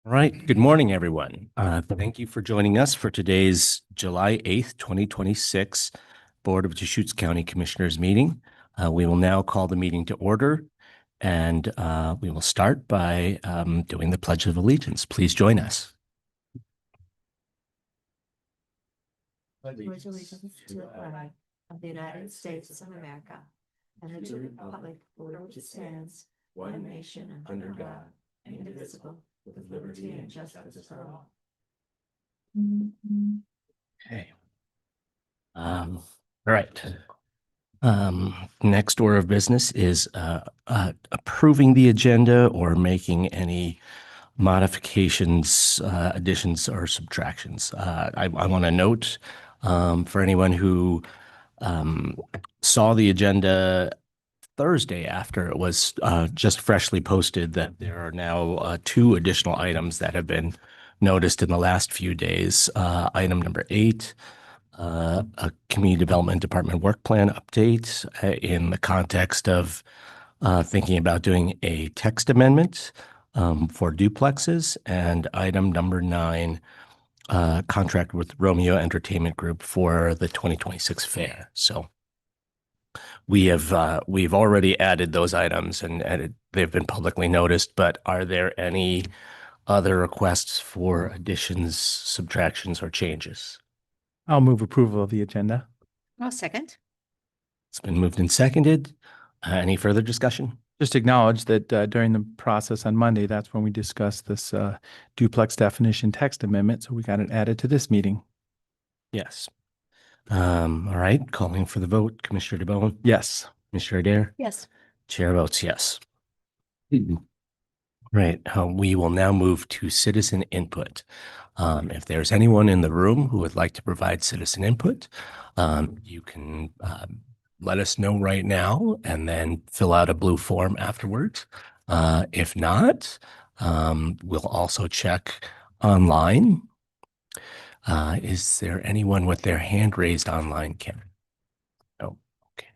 All right. Good morning, everyone. Thank you for joining us for today's July 8th, 2026 Board of Deschutes County Commissioners meeting. We will now call the meeting to order, and we will start by doing the Pledge of Allegiance. Please join us. Pledge allegiance to the flag of the United States of America and to the republic for which it stands, one nation under God, indivisible, with liberty and justice for all. Okay. All right. Next order of business is approving the agenda or making any modifications, additions, or subtractions. I want to note for anyone who saw the agenda Thursday after it was just freshly posted that there are now two additional items that have been noticed in the last few days. Item number 8, a Community Development Department work plan update in the context of thinking about doing a text amendment for duplexes, and item number 9, contract with Romeo Entertainment Group for the 2026 fair. So we've already added those items and they've been publicly noticed, but are there any other requests for additions, subtractions, or changes? I'll move approval of the agenda. I'll second. It's been moved and seconded. Any further discussion? Just acknowledge that during the process on Monday, that's when we discussed this duplex definition text amendment. So we got it added to this meeting. Yes. All right, calling for the vote. Commissioner DeBonne? Yes. Commissioner Adair? Yes. Chair votes yes. Right. We will now move to citizen input. If there's anyone in the room who would like to provide citizen input, you can let us know right now and then fill out a blue form afterwards. If not, we'll also check online. Is there anyone with their hand raised online, Karen? No. Okay.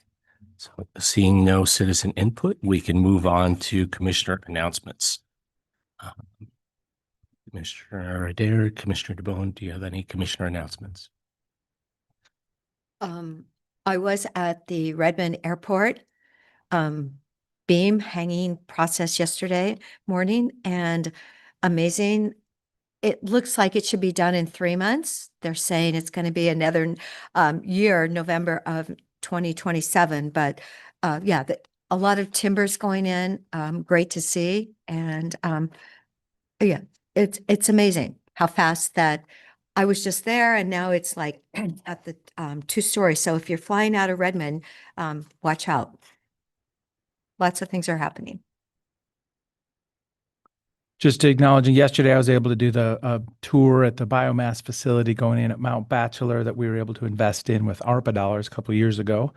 So seeing no citizen input, we can move on to commissioner announcements. Commissioner Adair, Commissioner DeBonne, do you have any commissioner announcements? I was at the Redmond Airport beam hanging process yesterday morning, and amazing. It looks like it should be done in 3 months. They're saying it's going to be another year, November of 2027. But yeah, a lot of timbers going in. Great to see. And yeah, it's amazing how fast that I was just there, and now it's like at the 2-story. So if you're flying out of Redmond, watch out. Lots of things are happening. Just acknowledging yesterday, I was able to do the tour at the biomass facility going in at Mount Bachelor that we were able to invest in with ARPA dollars a couple of years ago.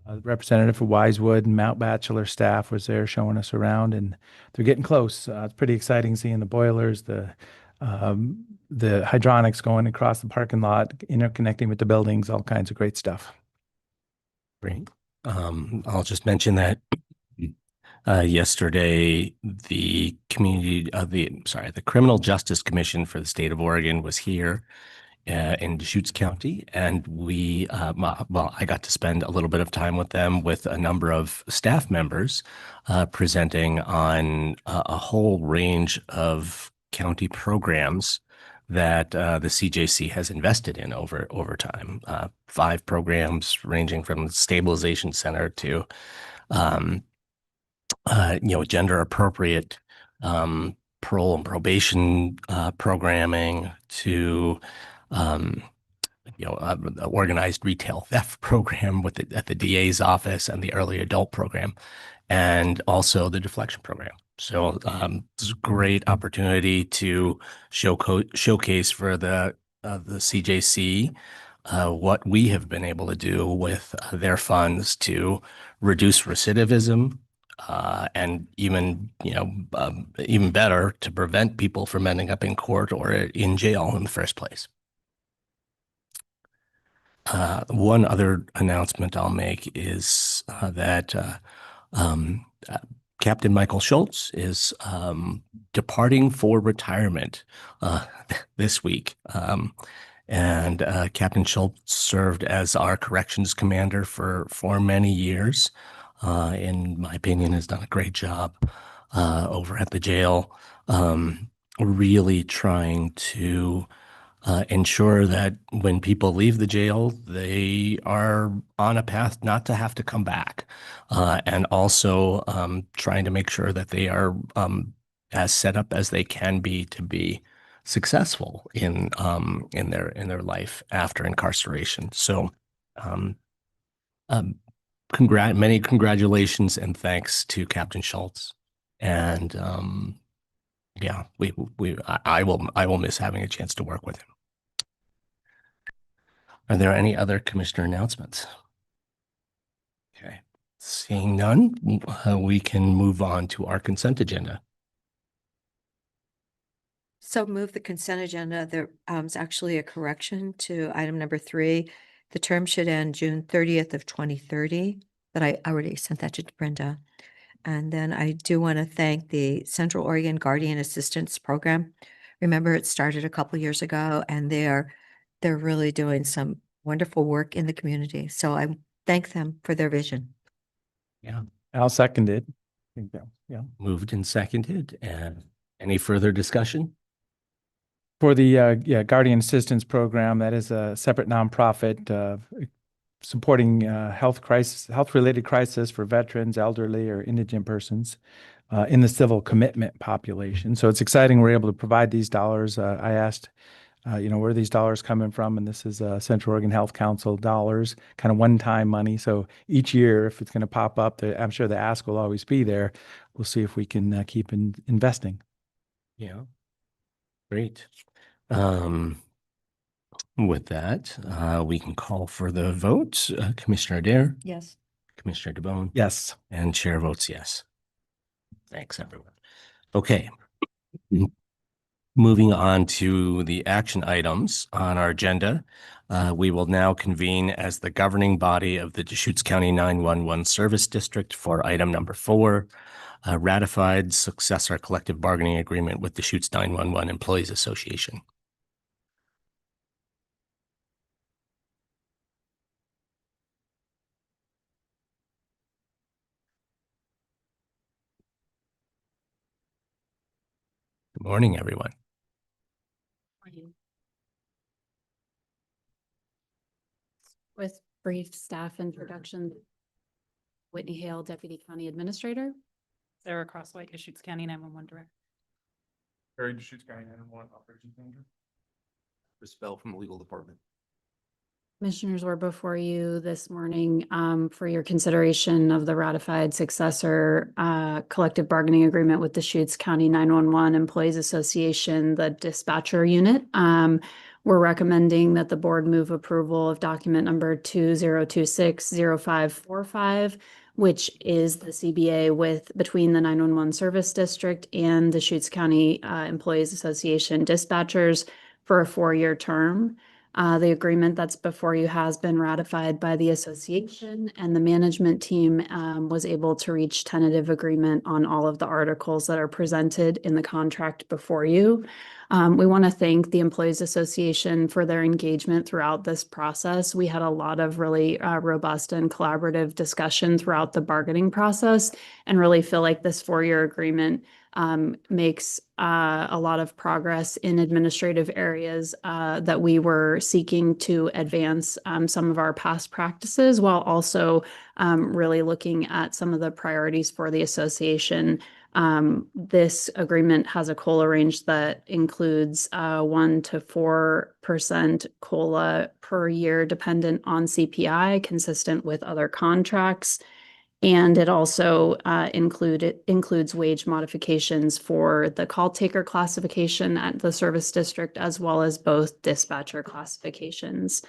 The representative for Wisewood and Mount Bachelor staff was there showing us around, and they're getting close. It's pretty exciting seeing the boilers, the hydronics going across the parking lot, interconnecting with the buildings, all kinds of great stuff. Great. I'll just mention that yesterday, the Criminal Justice Commission for the state of Oregon was here in Deschutes County, and I got to spend a little bit of time with them with a number of staff members presenting on a whole range of county programs that the CJC has invested in over time. 5 programs ranging from the stabilization center to gender appropriate parole and probation programming to organized retail theft program at the DA's office, and the early adult program, and also the deflection program. So it's a great opportunity to showcase for the CJC what we have been able to do with their funds to reduce recidivism, and even better, to prevent people from ending up in court or in jail in the first place. One other announcement I'll make is that Captain Michael Schultz is departing for retirement this week. And Captain Schultz served as our corrections commander for many years. In my opinion, has done a great job over at the jail, really trying to ensure that when people leave the jail, they are on a path not to have to come back, and also trying to make sure that they are as set up as they can be to be successful in their life after incarceration. So, um, many congratulations and thanks to Captain Schultz, and yeah, I will miss having a chance to work with him. Are there any other commissioner announcements? Okay, seeing none, we can move on to our consent agenda. So move the consent agenda. There is actually a correction to item number 3. The term should end June 30th of 2030, but I already sent that to Brenda. And then I do want to thank the Central Oregon Guardian Assistance Program. Remember, it started a couple years ago, and they're really doing some wonderful work in the community. So I thank them for their vision. Yeah, I'll second it. I think that, yeah. moved and seconded. And any further discussion? For the Guardian Assistance Program, that is a separate nonprofit supporting health-related crisis for veterans, elderly, or indigent persons in the civil commitment population. So it's exciting we're able to provide these dollars. I asked, where are these dollars coming from? And this is Central Oregon Health Council dollars, kind of one-time money. So each year, if it's going to pop up, I'm sure the ask will always be there. We'll see if we can keep investing. Yeah, great. With that, we can call for the vote. Commissioner Adair, Yes. Commissioner DeBonne, Yes. and chair votes yes. Thanks, everyone. Okay. Moving on to the action items on our agenda, we will now convene as the governing body of the Deschutes County 911 Service District for item number 4, ratified successor collective bargaining agreement with Deschutes 911 Employees Association. Good morning, everyone. With brief staff introduction, Whitney Hale, Deputy County Administrator. Sarah Crosswhite, Deschutes County 911 Director. Barry Deschutes County 911 Operations Manager. Chris Bell from the Legal Department. Commissioners, we're before you this morning for your consideration of the ratified successor collective bargaining agreement with the Deschutes County 911 Employees Association, the dispatcher unit. We're recommending that the board move approval of document number 20260545, which is the CBA between the 911 Service District and the Deschutes County Employees Association dispatchers for a 4-year term. The agreement that's before you has been ratified by the association, and the management team was able to reach tentative agreement on all of the articles that are presented in the contract before you. We want to thank the Employees Association for their engagement throughout this process. We had a lot of really robust and collaborative discussion throughout the bargaining process, and really feel like this 4-year agreement makes a lot of progress in administrative areas that we were seeking to advance some of our past practices, while also really looking at some of the priorities for the association. This agreement has a COLA range that includes 1 to 4% COLA per year, dependent on CPI, consistent with other contracts. And it also includes wage modifications for the call taker classification at the service district, as well as both dispatcher classifications.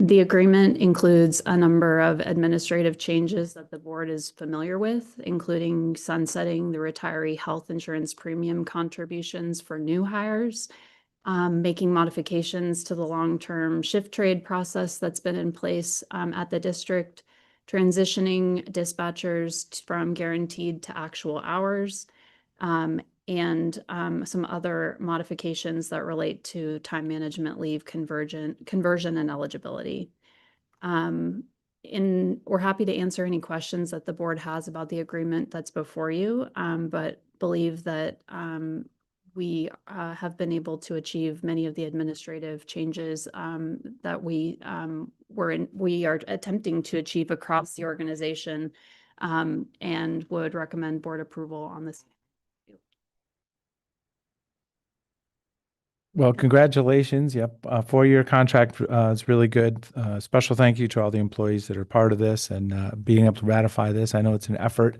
The agreement includes a number of administrative changes that the board is familiar with, including sunsetting the retiree health insurance premium contributions for new hires, making modifications to the long-term shift trade process that's been in place at the district, transitioning dispatchers from guaranteed to actual hours, and some other modifications that relate to time management leave conversion and eligibility. We're happy to answer any questions that the board has about the agreement that's before you, but believe that we have been able to achieve many of the administrative changes that we are attempting to achieve across the organization, and would recommend board approval on this. Well, congratulations. Yep. 4-year contract is really good. Special thank you to all the employees that are part of this and being able to ratify this. I know it's an effort.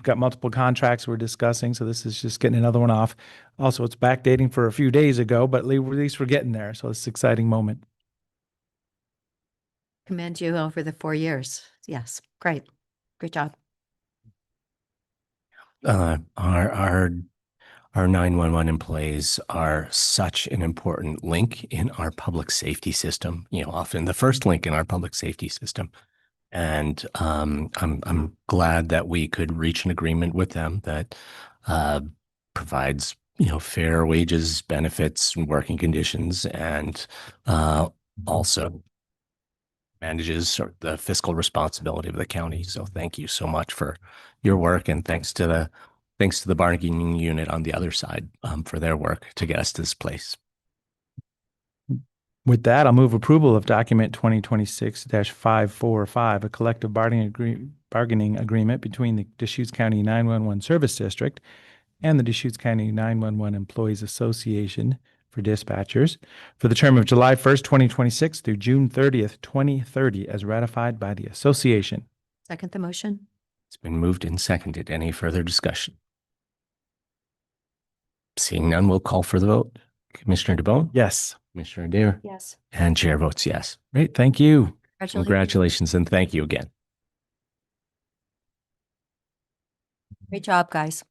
Got multiple contracts we're discussing, so this is just getting another one off. Also, it's backdating for a few days ago, but at least we're getting there. So it's an exciting moment. Commend you over the 4 years. Yes, great. Great job. Our 911 employees are such an important link in our public safety system, often the first link in our public safety system. And I'm glad that we could reach an agreement with them that provides, fair wages, benefits, and working conditions, and also manages the fiscal responsibility of the county. So thank you so much for your work, and thanks to the bargaining unit on the other side for their work to get us to this place. With that, I'll move approval of document 2026-545, a collective bargaining agreement between the Deschutes County 911 Service District and the Deschutes County 911 Employees Association for dispatchers for the term of July 1st, 2026 through June 30th, 2030, as ratified by the association. Second the motion? It's been moved and seconded. Any further discussion? Seeing none, we'll call for the vote. Commissioner DeBonne? Yes. Commissioner Adair? Yes. And chair votes yes. Great. Thank you. Congratulations and thank you again. Great job, guys.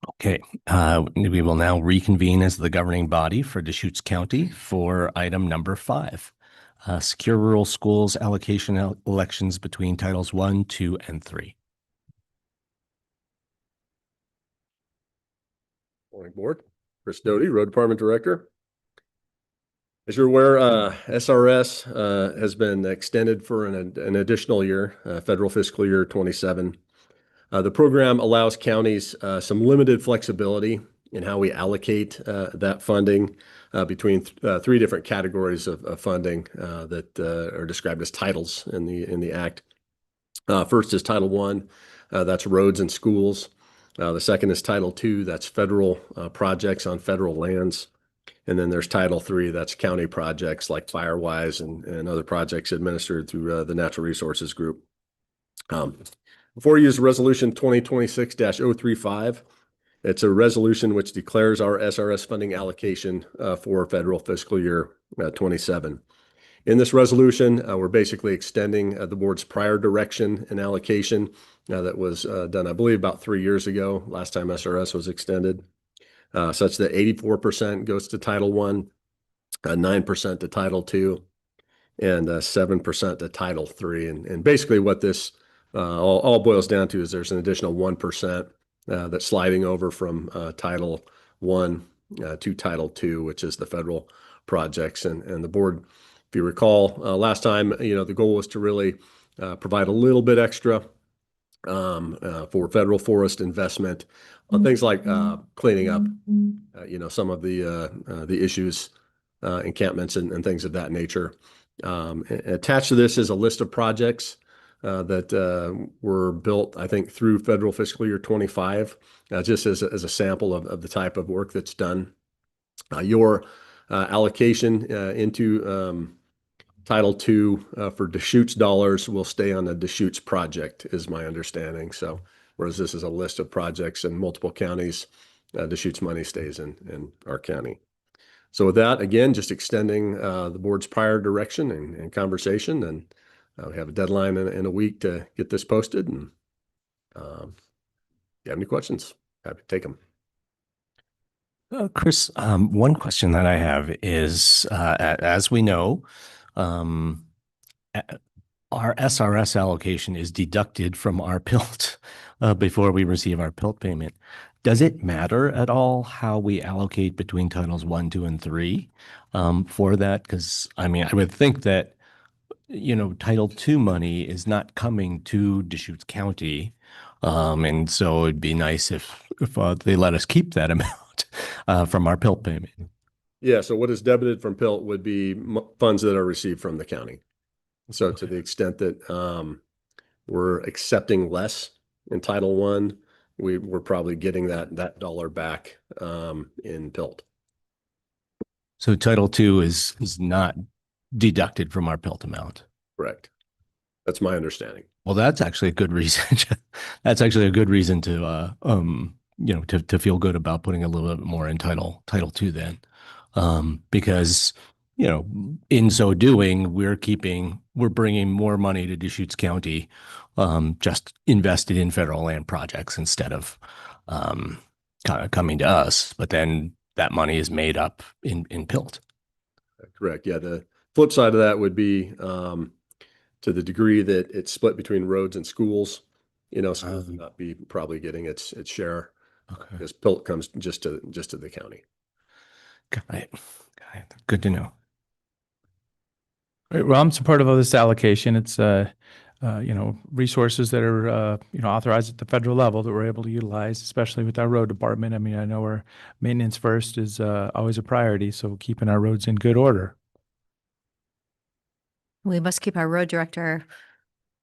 Okay, we will now reconvene as the governing body for Deschutes County for item number 5. Secure rural schools allocation elections between titles 1, 2, and 3. Morning, Board. Chris Doty, Road Department Director. As you're aware, SRS has been extended for an additional year, federal fiscal year 27. The program allows counties some limited flexibility in how we allocate that funding between 3 different categories of funding that are described as titles in the Act. First is Title 1, that's roads and schools. The second is Title 2, that's federal projects on federal lands. And then there's Title 3, that's county projects like Firewise and other projects administered through the Natural Resources Group. Before you use Resolution 2026-035, it's a resolution which declares our SRS funding allocation for federal fiscal year 27. In this resolution, we're basically extending the board's prior direction and allocation that was done, I believe, about 3 years ago, last time SRS was extended, such that 84% goes to Title 1, 9% to Title 2, and 7% to Title 3. And basically what this all boils down to is there's an additional 1% that's sliding over from Title 1 to Title 2, which is the federal projects. And the board, if you recall, last time, the goal was to really provide a little bit extra for federal forest investment on things like cleaning up, some of the issues, encampments and things of that nature. Attached to this is a list of projects that were built, I think, through federal fiscal year 25, just as a sample of the type of work that's done. Your allocation into Title II for Deschutes dollars will stay on the Deschutes project, is my understanding. So, whereas this is a list of projects in multiple counties, Deschutes money stays in our county. So with that, again, just extending the board's prior direction and conversation, and we have a deadline in a week to get this posted. And if you have any questions, happy to take them. Chris, one question that I have is, as we know, our SRS allocation is deducted from our PILT before we receive our PILT payment. Does it matter at all how we allocate between Titles 1, 2, and 3 for that? Because I mean, I would think that, Title II money is not coming to Deschutes County. And so it'd be nice if they let us keep that amount from our PILT payment. Yeah, so what is debited from PILT would be funds that are received from the county. So to the extent that we're accepting less in Title I, we're probably getting that dollar back in PILT. So Title II is not deducted from our PILT amount. Correct. That's my understanding. Well, that's actually a good reason. That's actually a good reason to to feel good about putting a little bit more in Title II then. Because, in so doing, we're bringing more money to Deschutes County, just invested in federal land projects instead of kind of coming to us. But then that money is made up in PILT. Correct. Yeah. The flip side of that would be to the degree that it's split between roads and schools, schools would not be probably getting its share Okay. because PILT comes just to the county. Got it. Good to know. Right, well, I'm supportive of this allocation. It's, resources that are, authorized at the federal level that we're able to utilize, especially with our road department. I mean, I know our maintenance first is always a priority, so keeping our roads in good order. We must keep our road director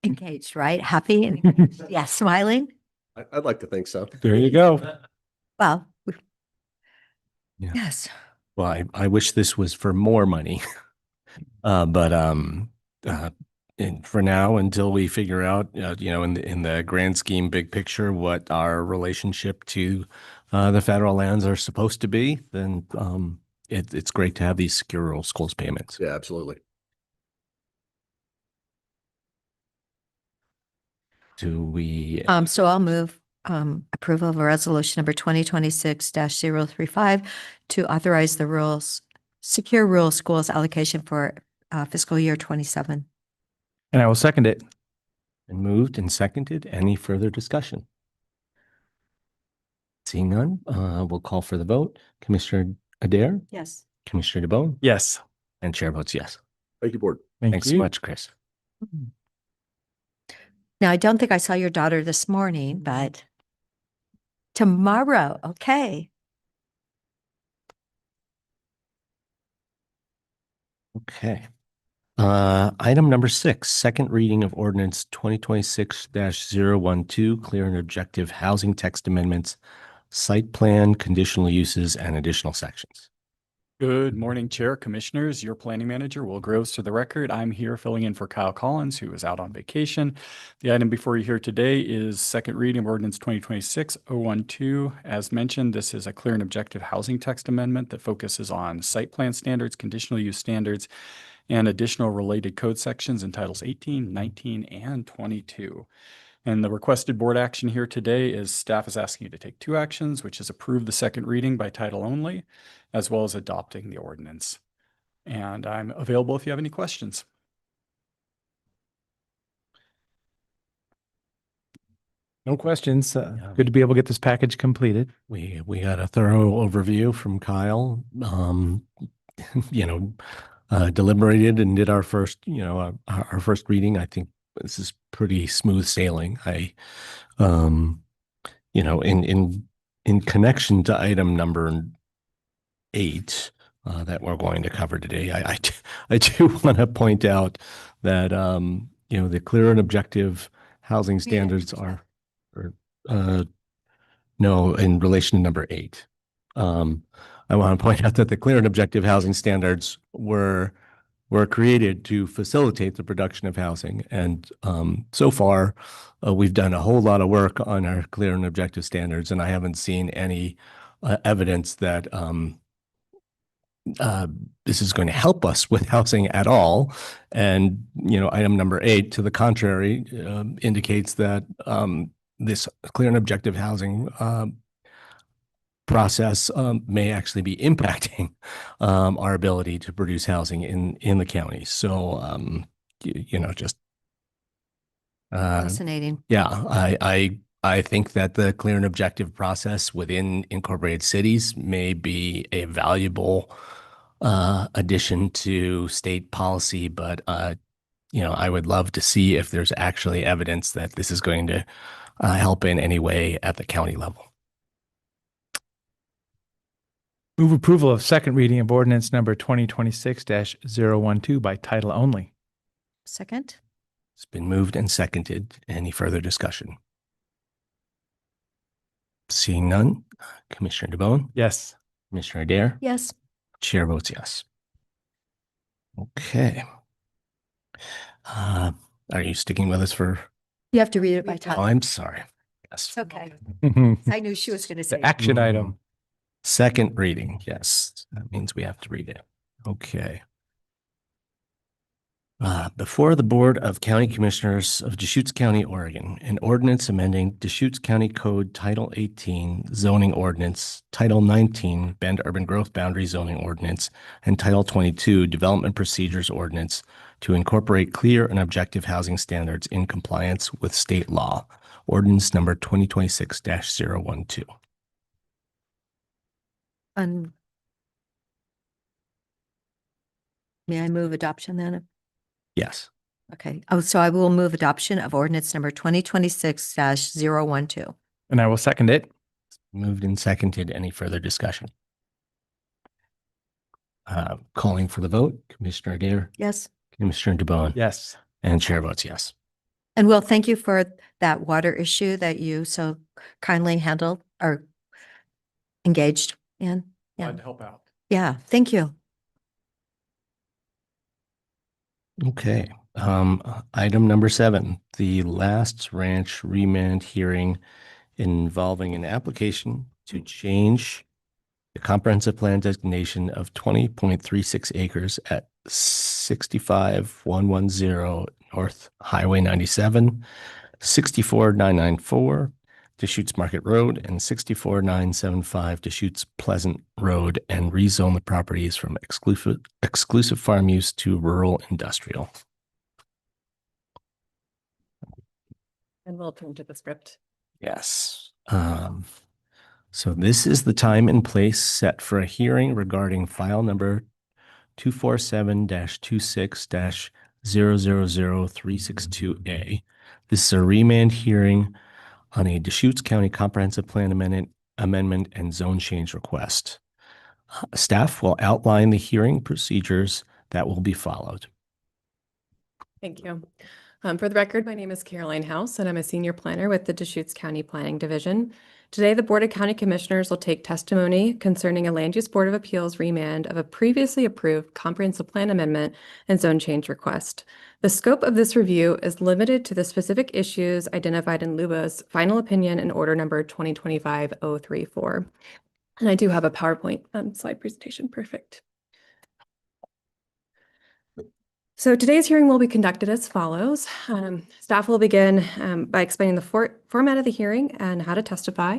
engaged, right? Happy and yeah, smiling. I'd like to think so. There you go. Well, Yeah. yes. Well, I wish this was for more money. But and for now, until we figure out, in the grand scheme, big picture, what our relationship to the federal lands are supposed to be, then it's great to have these secure rural schools payments. Yeah, absolutely. Do we? So I'll move approval of a resolution number 2026-035 to authorize the secure rural schools allocation for fiscal year 27. And I will second it. Been moved and seconded. Any further discussion? Seeing none, we'll call for the vote. Commissioner Adair, Yes. Commissioner DeBonne, Yes. and chair votes yes. Thank you, board. Thanks so much, Chris. Now, I don't think I saw your daughter this morning, but tomorrow, okay. Okay. Item number 6, second reading of ordinance 2026-012, clear and objective housing text amendments, site plan, conditional uses, and additional sections. Good morning, Chair, Commissioners. Your Planning Manager, Will Groves, to the record. I'm here filling in for Kyle Collins, who is out on vacation. The item before you here today is second reading of ordinance 2026-012. As mentioned, this is a clear and objective housing text amendment that focuses on site plan standards, conditional use standards, and additional related code sections in Titles 18, 19, and 22. And the requested board action here today is staff is asking you to take 2 actions, which is approve the second reading by title only, as well as adopting the ordinance. And I'm available if you have any questions. No questions. Good to be able to get this package completed. We got a thorough overview from Kyle. Deliberated and did our first, our first reading. I think this is pretty smooth sailing. In connection to item number 8 that we're going to cover today, I do want to point out that the clear and objective housing standards are, no, in relation to number 8. I want to point out that the clear and objective housing standards were created to facilitate the production of housing. And so far, we've done a whole lot of work on our clear and objective standards, and I haven't seen any evidence that this is going to help us with housing at all. And, item number 8, to the contrary, indicates that this clear and objective housing process may actually be impacting our ability to produce housing in the county. So, just Fascinating. yeah, I I think that the clear and objective process within incorporated cities may be a valuable addition to state policy, but I would love to see if there's actually evidence that this is going to help in any way at the county level. Move approval of second reading of ordinance number 2026-012 by title only. Second? It's been moved and seconded. Any further discussion? Seeing none, Commissioner DeBonne, Yes. Commissioner Adair, Yes. Chair votes yes. Okay. Are you sticking with us for? You have to read it by Oh, title. I'm sorry. Yes. It's okay. The I knew she was going to say. action item. Second reading. Yes, that means we have to read it. Okay. Before the Board of County Commissioners of Deschutes County, Oregon, an ordinance amending Deschutes County Code Title 18 zoning ordinance, Title 19 Bend Urban Growth Boundary zoning ordinance, and Title 22 Development Procedures ordinance to incorporate clear and objective housing standards in compliance with state law. Ordinance number 2026-012. May I move adoption then? Yes. Okay. Oh, so I will move adoption of ordinance number 2026-012. And I will second it. Moved and seconded. Any further discussion? Calling for the vote, Commissioner Adair, Yes. Commissioner DeBonne. Yes. And chair votes yes. And Will, thank you for that water issue that you so kindly handled or engaged in. Yeah. Glad to help out. Yeah. Thank you. Okay. Item number 7, the Last Ranch remand hearing involving an application to change the comprehensive plan designation of 20.36 acres at 65110 North Highway 97, 64994 Deschutes Market Road, and 64975 Deschutes Pleasant Road, and rezone the properties from exclusive farm use to rural industrial. And we'll turn to the script. Yes. So this is the time and place set for a hearing regarding file number 247-26-000362A. This is a remand hearing on a Deschutes County Comprehensive Plan amendment and zone change request. Staff will outline the hearing procedures that will be followed. Thank you. For the record, my name is Caroline House, and I'm a senior planner with the Deschutes County Planning Division. Today, the Board of County Commissioners will take testimony concerning a Land Use Board of Appeals remand of a previously approved comprehensive plan amendment and zone change request. The scope of this review is limited to the specific issues identified in LUBO's final opinion in order number 2025-034. And I do have a PowerPoint slide presentation. Perfect. So today's hearing will be conducted as follows. Staff will begin by explaining the format of the hearing and how to testify.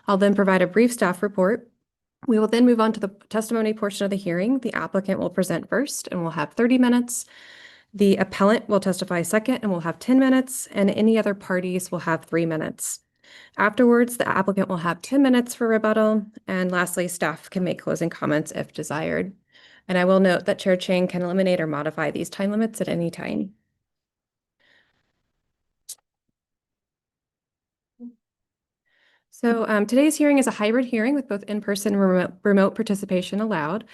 I'll then provide a brief staff report. We will then move on to the testimony portion of the hearing. The applicant will present first and we'll have 30 minutes. The appellant will testify second and we'll have 10 minutes, and any other parties will have 3 minutes. Afterwards, the applicant will have 10 minutes for rebuttal, and lastly, staff can make closing comments if desired. And I will note that Chair Chang can eliminate or modify these time limits at any time. So today's hearing is a hybrid hearing with both in-person and remote participation allowed.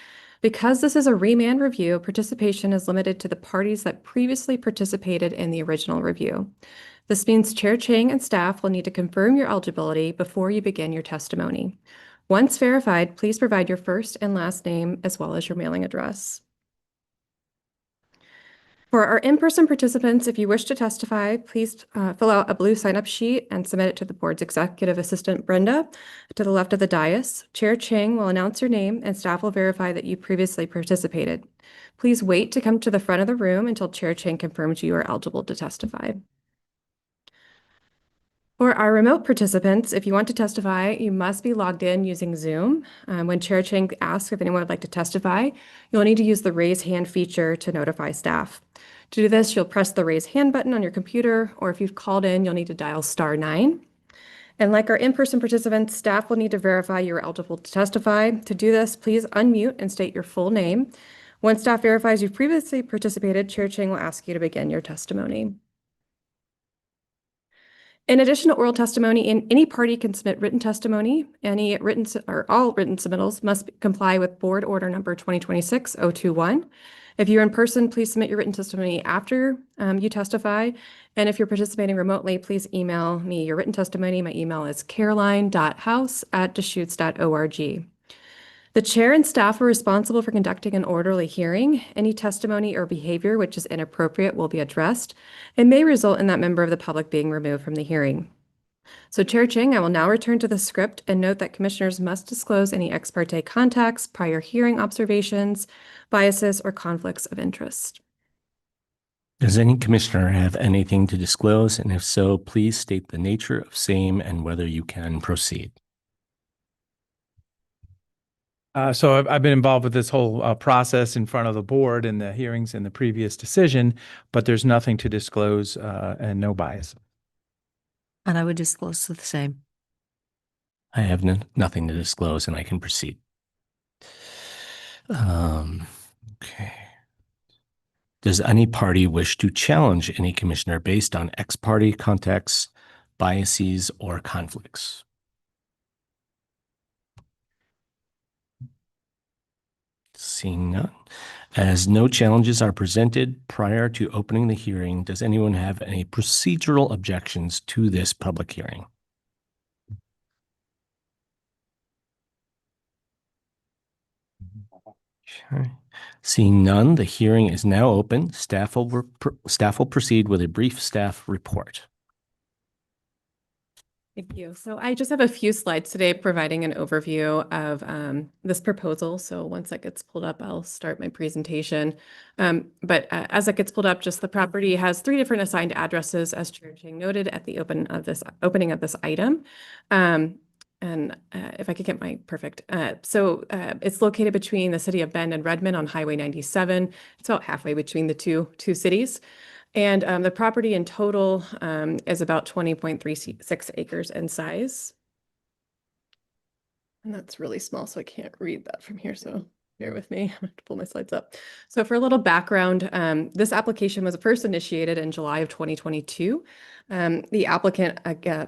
Because this is a remand review, participation is limited to the parties that previously participated in the original review. This means Chair Chang and staff will need to confirm your eligibility before you begin your testimony. Once verified, please provide your first and last name as well as your mailing address. For our in-person participants, if you wish to testify, please fill out a blue sign-up sheet and submit it to the board's executive assistant, Brenda, to the left of the dais. Chair Chang will announce your name and staff will verify that you previously participated. Please wait to come to the front of the room until Chair Chang confirms you are eligible to testify. For our remote participants, if you want to testify, you must be logged in using Zoom. When Chair Chang asks if anyone would like to testify, you'll need to use the raise hand feature to notify staff. To do this, you'll press the raise hand button on your computer, or if you've called in, you'll need to dial *9. And like our in-person participants, staff will need to verify you're eligible to testify. To do this, please unmute and state your full name. Once staff verifies you've previously participated, Chair Ching will ask you to begin your testimony. In addition to oral testimony, any party can submit written testimony. Any written or all written submittals must comply with Board Order Number 2026-021. If you're in person, please submit your written testimony after you testify. And if you're participating remotely, please email me your written testimony. My email is caroline.house@deschutes.org. The chair and staff are responsible for conducting an orderly hearing. Any testimony or behavior which is inappropriate will be addressed and may result in that member of the public being removed from the hearing. So Chair Ching, I will now return to the script and note that commissioners must disclose any ex parte contacts, prior hearing observations, biases, or conflicts of interest. Does any commissioner have anything to disclose? And if so, please state the nature of same and whether you can proceed. So I've been involved with this whole process in front of the board and the hearings and the previous decision, but there's nothing to disclose and no bias. And I would disclose the same. I have nothing to disclose and I can proceed. Okay. Does any party wish to challenge any commissioner based on ex parte contacts, biases, or conflicts? Seeing none. As no challenges are presented prior to opening the hearing, does anyone have any procedural objections to this public hearing? Okay. Seeing none, the hearing is now open. Staff will proceed with a brief staff report. Thank you. So I just have a few slides today providing an overview of this proposal. So once that gets pulled up, I'll start my presentation. But as it gets pulled up, just the property has 3 different assigned addresses, as Chair Ching noted at the opening of this item. And if I could get my perfect. It's located between the city of Bend and Redmond on Highway 97. It's about halfway between the two cities. And the property in total is about 20.36 acres in size. And that's really small, so I can't read that from here. So bear with me. I have to pull my slides up. So for a little background, this application was first initiated in July of 2022. The applicant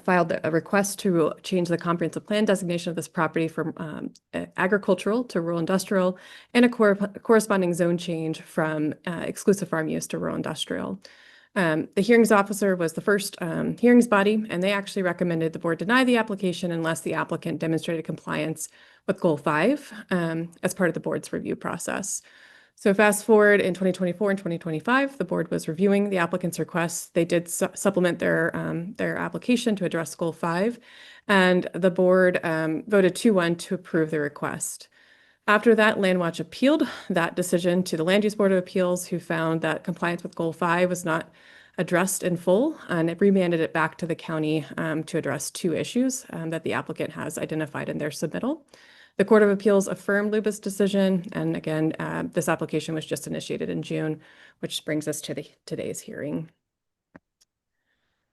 filed a request to change the comprehensive plan designation of this property from agricultural to rural industrial and a corresponding zone change from exclusive farm use to rural industrial. The hearings officer was the first hearings body, and they actually recommended the board deny the application unless the applicant demonstrated compliance with Goal 5 as part of the board's review process. So fast forward in 2024 and 2025, the board was reviewing the applicant's requests. They did supplement their application to address Goal 5, and the board voted 2-1 to approve the request. After that, Landwatch appealed that decision to the Land Use Board of Appeals, who found that compliance with Goal 5 was not addressed in full, and it remanded it back to the county to address 2 issues that the applicant has identified in their submittal. The Court of Appeals affirmed LUBA's decision, and again, this application was just initiated in June, which brings us to today's hearing.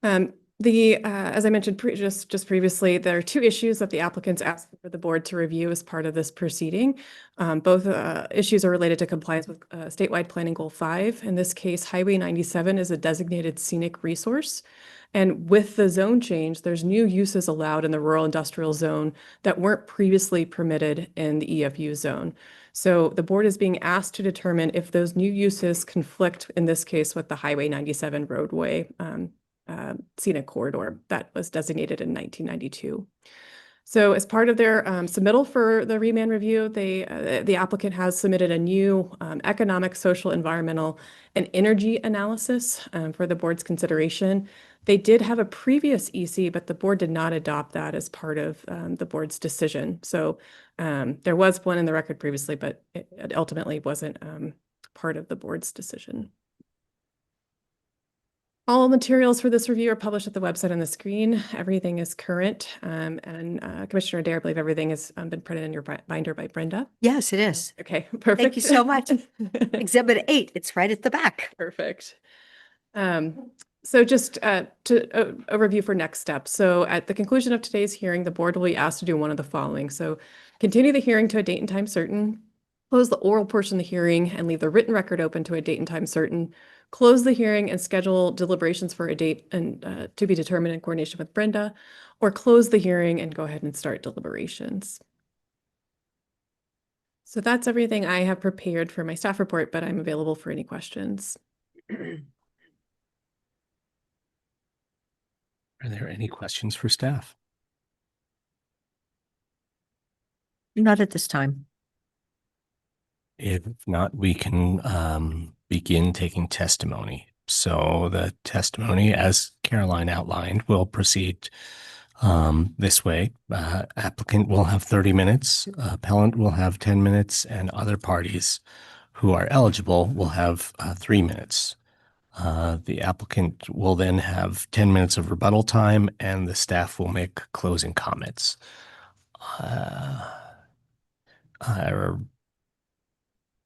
As I mentioned just previously, there are 2 issues that the applicants asked for the board to review as part of this proceeding. Both issues are related to compliance with statewide planning Goal 5. In this case, Highway 97 is a designated scenic resource. And with the zone change, there's new uses allowed in the rural industrial zone that weren't previously permitted in the EFU zone. So the board is being asked to determine if those new uses conflict, in this case, with the Highway 97 roadway scenic corridor that was designated in 1992. So as part of their submittal for the remand review, the applicant has submitted a new economic, social, environmental, and energy analysis for the board's consideration. They did have a previous EC, but the board did not adopt that as part of the board's decision. So there was one in the record previously, but it ultimately wasn't part of the board's decision. All materials for this review are published at the website on the screen. Everything is current. And Commissioner Adair, I believe everything has been printed in your binder by Brenda. Yes, it is. Okay, perfect. Thank you so much. Exhibit 8, it's right at the back. Perfect. So just to a review for next steps. So at the conclusion of today's hearing, the board will be asked to do one of the following. So continue the hearing to a date and time certain, close the oral portion of the hearing and leave the written record open to a date and time certain, close the hearing and schedule deliberations for a date and to be determined in coordination with Brenda, or close the hearing and go ahead and start deliberations. So that's everything I have prepared for my staff report, but I'm available for any questions. Are there any questions for staff? Not at this time. If not, we can begin taking testimony. So the testimony, as Caroline outlined, will proceed this way. Applicant will have 30 minutes, appellant will have 10 minutes, and other parties who are eligible will have 3 minutes. The applicant will then have 10 minutes of rebuttal time, and the staff will make closing comments.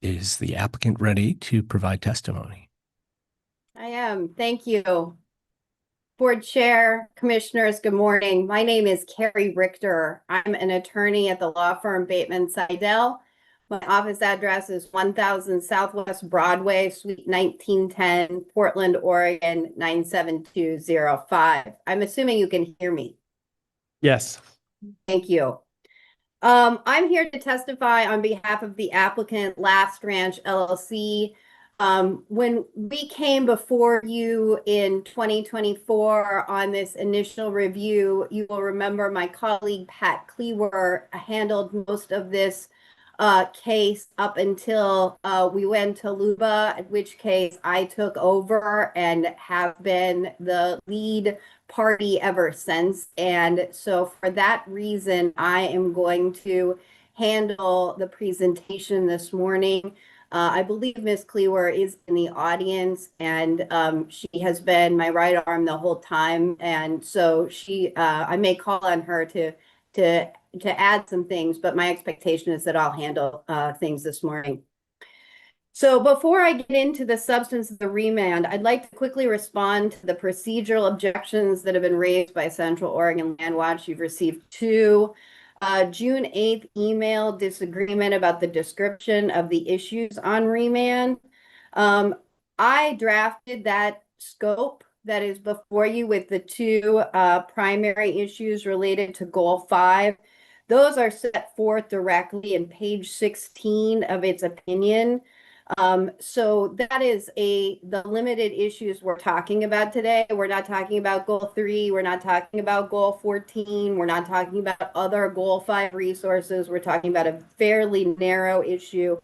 Is the applicant ready to provide testimony? I am. Thank you. Board Chair, Commissioners, good morning. My name is Carrie Richter. I'm an attorney at the law firm Bateman Seidel. My office address is 1000 Southwest Broadway, Suite 1910, Portland, Oregon, 97205. I'm assuming you can hear me. Yes. Thank you. I'm here to testify on behalf of the applicant Last Ranch LLC. When we came before you in 2024 on this initial review, you will remember my colleague Pat Cleaver handled most of this case up until we went to LUBA, in which case I took over and have been the lead party ever since. And so for that reason, I am going to handle the presentation this morning. I believe Ms. Cleaver is in the audience, and she has been my right arm the whole time. And so I may call on her to add some things, but my expectation is that I'll handle things this morning. So before I get into the substance of the remand, I'd like to quickly respond to the procedural objections that have been raised by Central Oregon Land Watch. You've received 2. June 8th email disagreement about the description of the issues on remand. I drafted that scope that is before you with the 2 primary issues related to Goal 5. Those are set forth directly in page 16 of its opinion. So that is the limited issues we're talking about today. We're not talking about Goal 3. We're not talking about Goal 14. We're not talking about other Goal 5 resources. We're talking about a fairly narrow issue,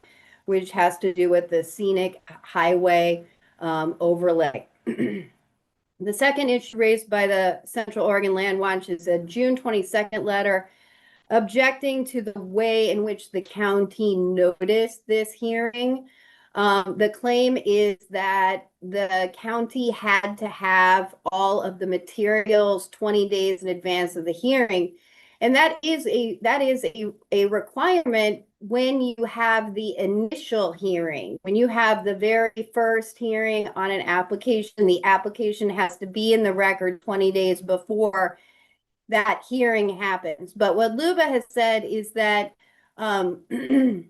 which has to do with the scenic highway overlay. The second issue raised by the Central Oregon Land Watch is a June 22nd letter objecting to the way in which the county noticed this hearing. The claim is that the county had to have all of the materials 20 days in advance of the hearing. And that is a requirement when you have the initial hearing. When you have the very first hearing on an application, the application has to be in the record 20 days before that hearing happens. But what LUBA has said is that remands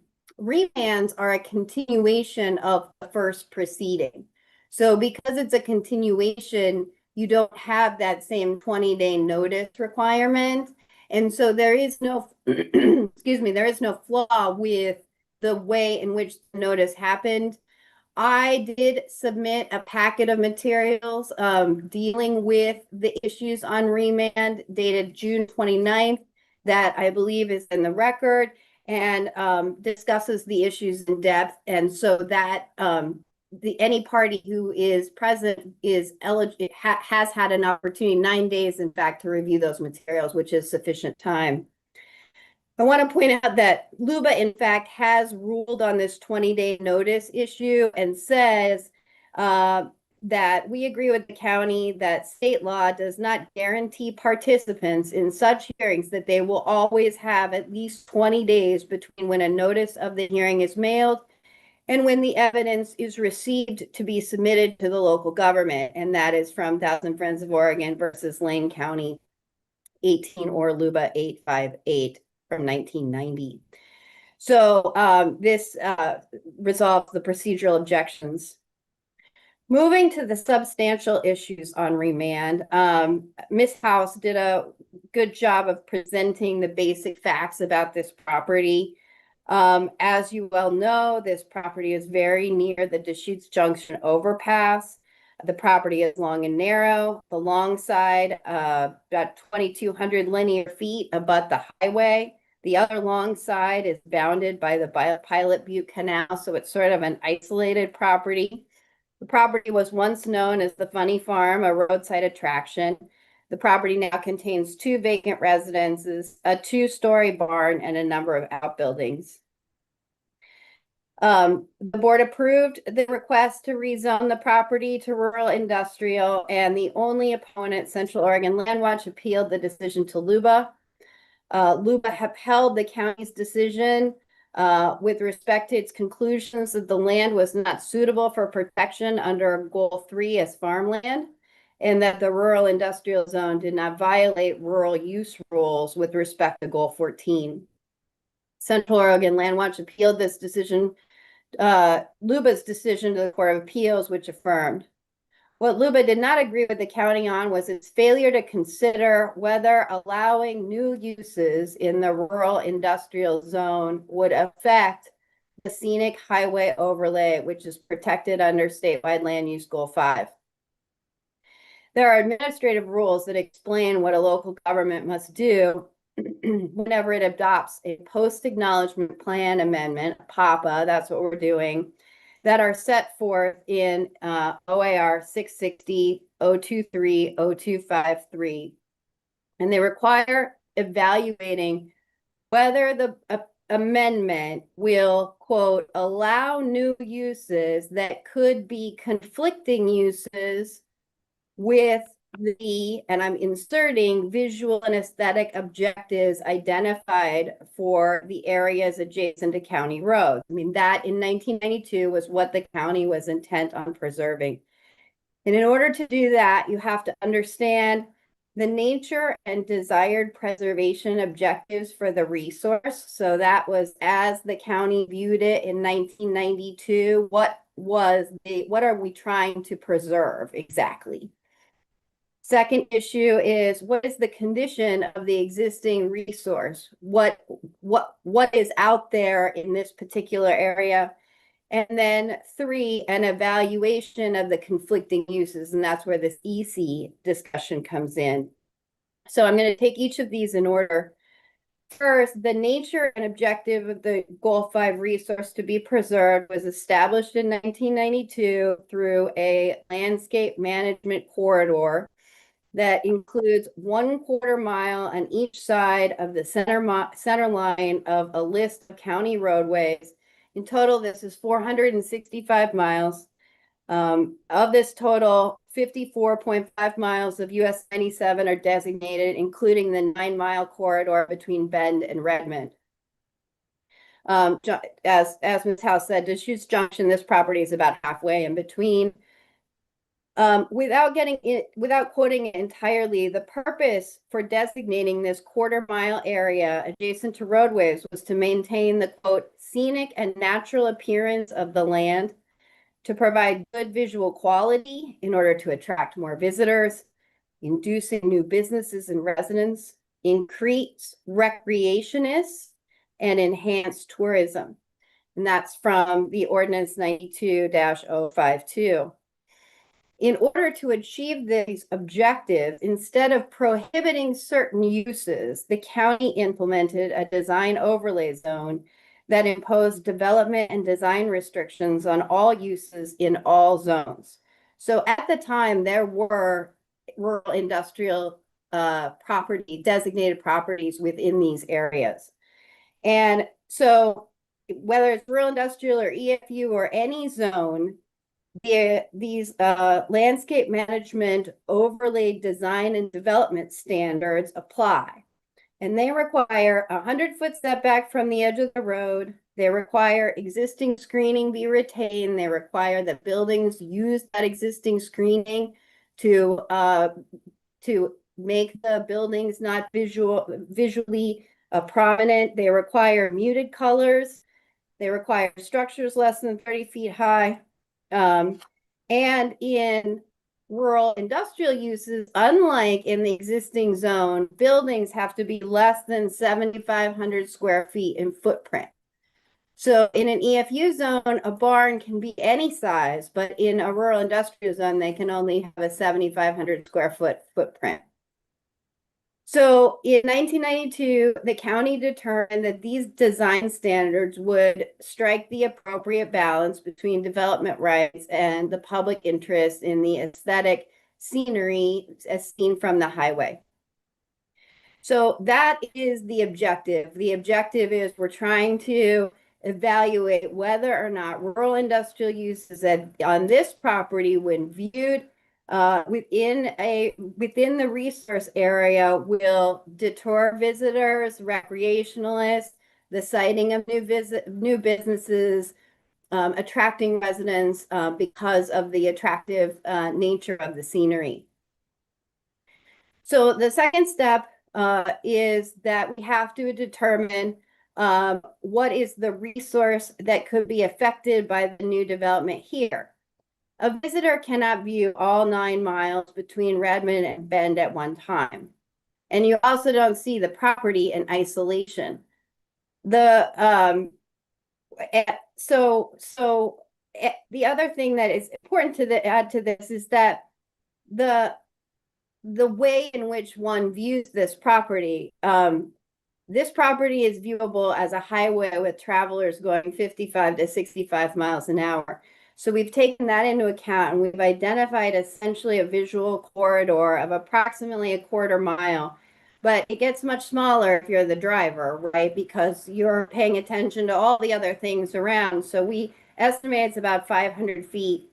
are a continuation of the first proceeding. So because it's a continuation, you don't have that same 20-day notice requirement. And so there is no, excuse me, there is no flaw with the way in which the notice happened. I did submit a packet of materials dealing with the issues on remand dated June 29th that I believe is in the record and discusses the issues in depth. And so that any party who is present is eligible, has had an opportunity, 9 days, in fact, to review those materials, which is sufficient time. I want to point out that LUBA, in fact, has ruled on this 20-day notice issue and says that we agree with the county that state law does not guarantee participants in such hearings that they will always have at least 20 days between when a notice of the hearing is mailed and when the evidence is received to be submitted to the local government, and that is from Thousand Friends of Oregon versus Lane County 18 or LUBA 858 from 1990. So this resolves the procedural objections. Moving to the substantial issues on remand, Ms. House did a good job of presenting the basic facts about this property. As you well know, this property is very near the Deschutes Junction overpass. The property is long and narrow. The long side, about 2,200 linear feet abut the highway. The other long side is bounded by the Pilot Butte Canal, so it's sort of an isolated property. The property was once known as the Funny Farm, a roadside attraction. The property now contains 2 vacant residences, a 2-story barn, and a number of outbuildings. The board approved the request to rezone the property to rural industrial, and the only opponent, Central Oregon Land Watch, appealed the decision to LUBA. LUBA upheld the county's decision with respect to its conclusions that the land was not suitable for protection under Goal 3 as farmland, and that the rural industrial zone did not violate rural use rules with respect to Goal 14. Central Oregon Land Watch appealed this decision, LUBA's decision to the Court of Appeals, which affirmed. What LUBA did not agree with the county on was its failure to consider whether allowing new uses in the rural industrial zone would affect the scenic highway overlay, which is protected under statewide land use goal 5. There are administrative rules that explain what a local government must do whenever it adopts a post-acknowledgement plan amendment, PAPA, that's what we're doing, that are set forth in OAR 660-023-0253. And they require evaluating whether the amendment will, quote, allow new uses that could be conflicting uses with the, and I'm inserting visual and aesthetic objectives identified for the areas adjacent to county roads. I mean, that in 1992 was what the county was intent on preserving. And in order to do that, you have to understand the nature and desired preservation objectives for the resource. So that was as the county viewed it in 1992, what are we trying to preserve exactly? Second issue is, what is the condition of the existing resource? What is out there in this particular area? And then 3, an evaluation of the conflicting uses, and that's where this EC discussion comes in. So I'm going to take each of these in order. First, the nature and objective of the Goal 5 resource to be preserved was established in 1992 through a landscape management corridor that includes 1/4 mile on each side of the center line of a list of county roadways. In total, this is 465 miles. Of this total, 54.5 miles of US 97 are designated, including the 9-mile corridor between Bend and Redmond. As Ms. House said, Deschutes Junction, this property is about halfway in between. Without quoting it entirely, the purpose for designating this 1/4 mile area adjacent to roadways was to maintain the, quote, scenic and natural appearance of the land, to provide good visual quality in order to attract more visitors, inducing new businesses and residents, increase recreationists, and enhance tourism. And that's from the ordinance 92-052. In order to achieve these objectives, instead of prohibiting certain uses, the county implemented a design overlay zone that imposed development and design restrictions on all uses in all zones. So at the time, there were rural industrial designated properties within these areas. And so whether it's rural industrial or EFU or any zone, these landscape management overlay design and development standards apply. and they require a 100-foot setback from the edge of the road. They require existing screening be retained. They require that buildings use that existing screening to make the buildings not visually prominent. They require muted colors. They require structures less than 30 feet high. And in rural industrial uses, unlike in the existing zone, buildings have to be less than 7,500 square feet in footprint. So in an EFU zone, a barn can be any size, but in a rural industrial zone, they can only have a 7,500 square foot footprint. So in 1992, the county determined that these design standards would strike the appropriate balance between development rights and the public interest in the aesthetic scenery as seen from the highway. So that is the objective. The objective is we're trying to evaluate whether or not rural industrial uses on this property, when viewed within the resource area, will deter visitors, recreationalists, the siting of new businesses, attracting residents because of the attractive nature of the scenery. So the second step is that we have to determine what is the resource that could be affected by the new development here. A visitor cannot view all 9 miles between Redmond and Bend at one time. And you also don't see the property in isolation. The other thing that is important to add to this is that the way in which one views this property is viewable as a highway with travelers going 55 to 65 miles an hour. So we've taken that into account, and we've identified essentially a visual corridor of approximately a 1/4 mile. But it gets much smaller if you're the driver, right? Because you're paying attention to all the other things around. So we estimate it's about 500 feet.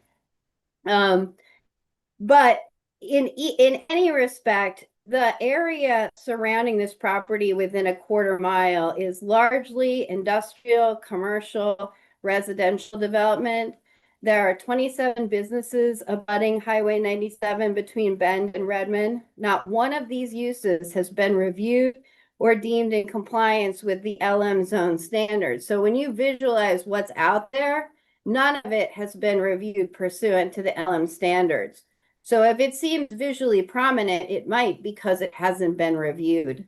But in any respect, the area surrounding this property within a 1/4 mile is largely industrial, commercial, residential development. There are 27 businesses abutting Highway 97 between Bend and Redmond. Not one of these uses has been reviewed or deemed in compliance with the LM zone standards. So when you visualize what's out there, none of it has been reviewed pursuant to the LM standards. So if it seems visually prominent, it might because it hasn't been reviewed.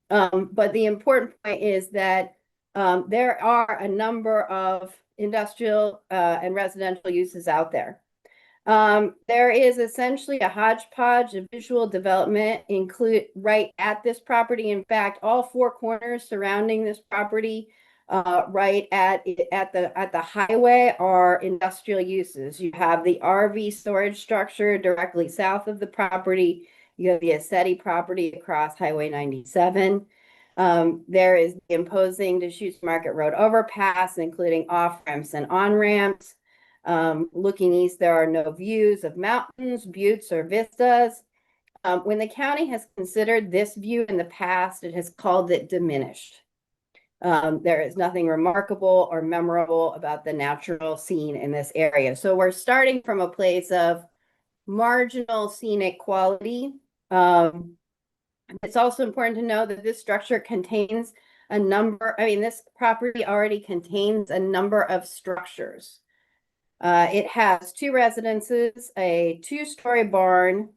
But the important point is that there are a number of industrial and residential uses out there. There is essentially a hodgepodge of visual development right at this property. In fact, all 4 corners surrounding this property right at the highway are industrial uses. You have the RV storage structure directly south of the property. You have the Assetti property across Highway 97. There is the imposing Deschutes Market Road overpass, including off-ramps and on-ramps. Looking east, there are no views of mountains, buttes, or vistas. When the county has considered this view in the past, it has called it diminished. There is nothing remarkable or memorable about the natural scene in this area. So we're starting from a place of marginal scenic quality. It's also important to know that this structure contains this property already contains a number of structures. It has 2 residences, a 2-story barn,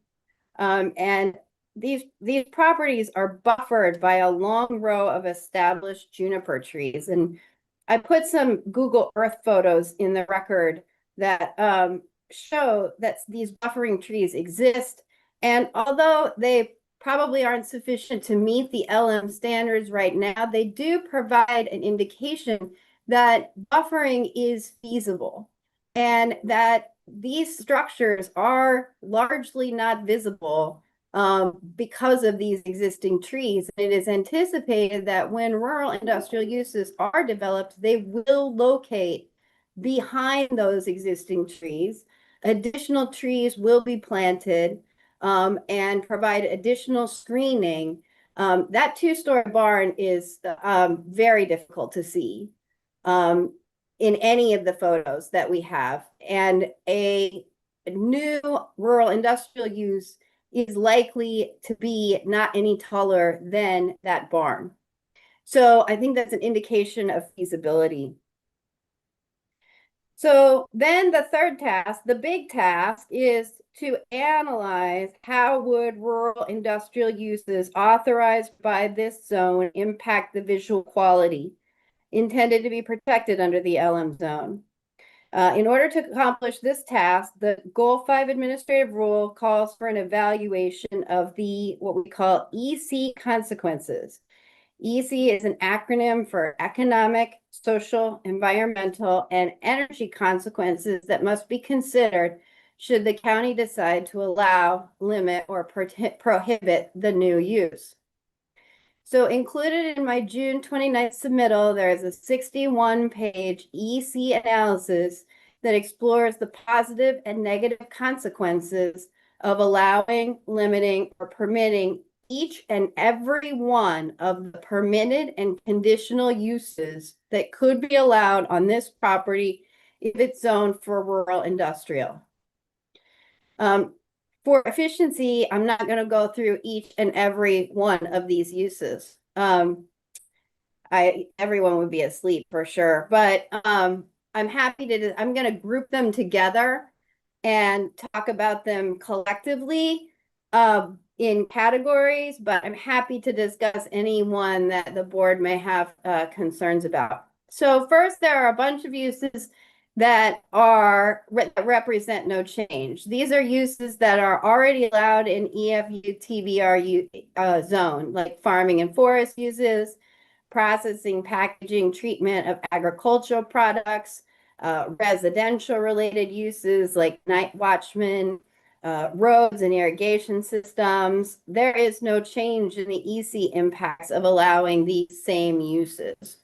and these properties are buffered by a long row of established juniper trees. And I put some Google Earth photos in the record that show that these buffering trees exist. And although they probably aren't sufficient to meet the LM standards right now, they do provide an indication that buffering is feasible and that these structures are largely not visible because of these existing trees. It is anticipated that when rural industrial uses are developed, they will locate behind those existing trees. Additional trees will be planted and provide additional screening That two-story barn is very difficult to see in any of the photos that we have. And a new rural industrial use is likely to be not any taller than that barn. So I think that's an indication of feasibility. So then the third task, the big task, is to analyze how would rural industrial uses authorized by this zone impact the visual quality intended to be protected under the LM zone. In order to accomplish this task, the Goal 5 administrative rule calls for an evaluation of the what we call EC consequences. EC is an acronym for economic, social, environmental, and energy consequences that must be considered should the county decide to allow, limit, or prohibit the new use. So included in my June 29th submittal, there is a 61-page EC analysis that explores the positive and negative consequences of allowing, limiting, or permitting each and every one of the permitted and conditional uses that could be allowed on this property if it's zoned for rural industrial. For efficiency, I'm not going to go through each and every one of these uses. Everyone would be asleep for sure, but I'm happy to, I'm going to group them together and talk about them collectively in categories, but I'm happy to discuss any one that the board may have concerns about. So first, there are a bunch of uses that represent no change. These are uses that are already allowed in EFU TVRU zone, like farming and forest uses, processing, packaging, treatment of agricultural products, residential related uses like night watchmen, roads and irrigation systems. There is no change in the EC impacts of allowing these same uses.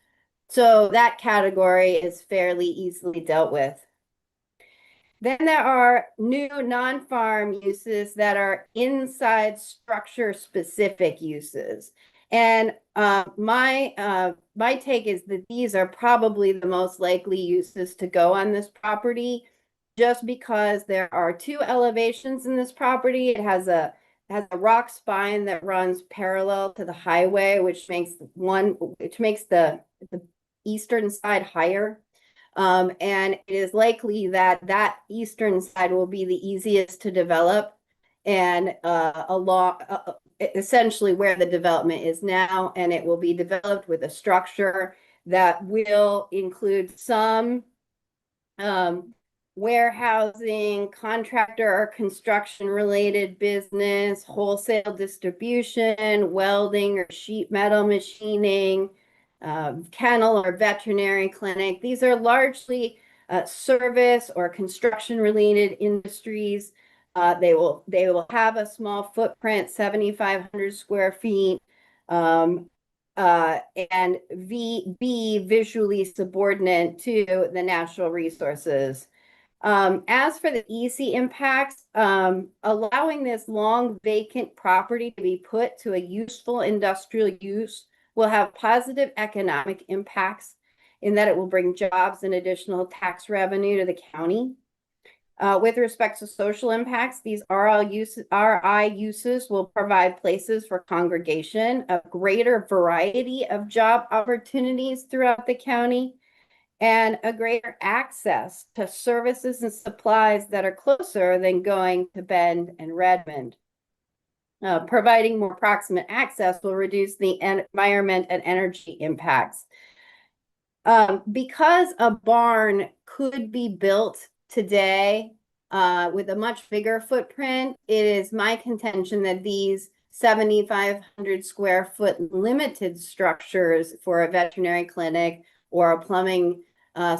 So that category is fairly easily dealt with. Then there are new non-farm uses that are inside structure specific uses. And my take is that these are probably the most likely uses to go on this property, just because there are two elevations in this property. It has a rock spine that runs parallel to the highway, which makes the eastern side higher. And it is likely that that eastern side will be the easiest to develop and essentially where the development is now, and it will be developed with a structure that will include some warehousing, contractor or construction related business, wholesale distribution, welding or sheet metal machining, kennel or veterinary clinic. These are largely service or construction related industries. They will have a small footprint, 7,500 square feet, and be visually subordinate to the natural resources. As for the EC impacts, allowing this long vacant property to be put to a useful industrial use will have positive economic impacts in that it will bring jobs and additional tax revenue to the county. With respect to social impacts, these RI uses will provide places for congregation, a greater variety of job opportunities throughout the county, and a greater access to services and supplies that are closer than going to Bend and Redmond. Providing more proximate access will reduce the environment and energy impacts. Because a barn could be built today with a much bigger footprint, it is my contention that these 7,500 square foot limited structures for a veterinary clinic or a plumbing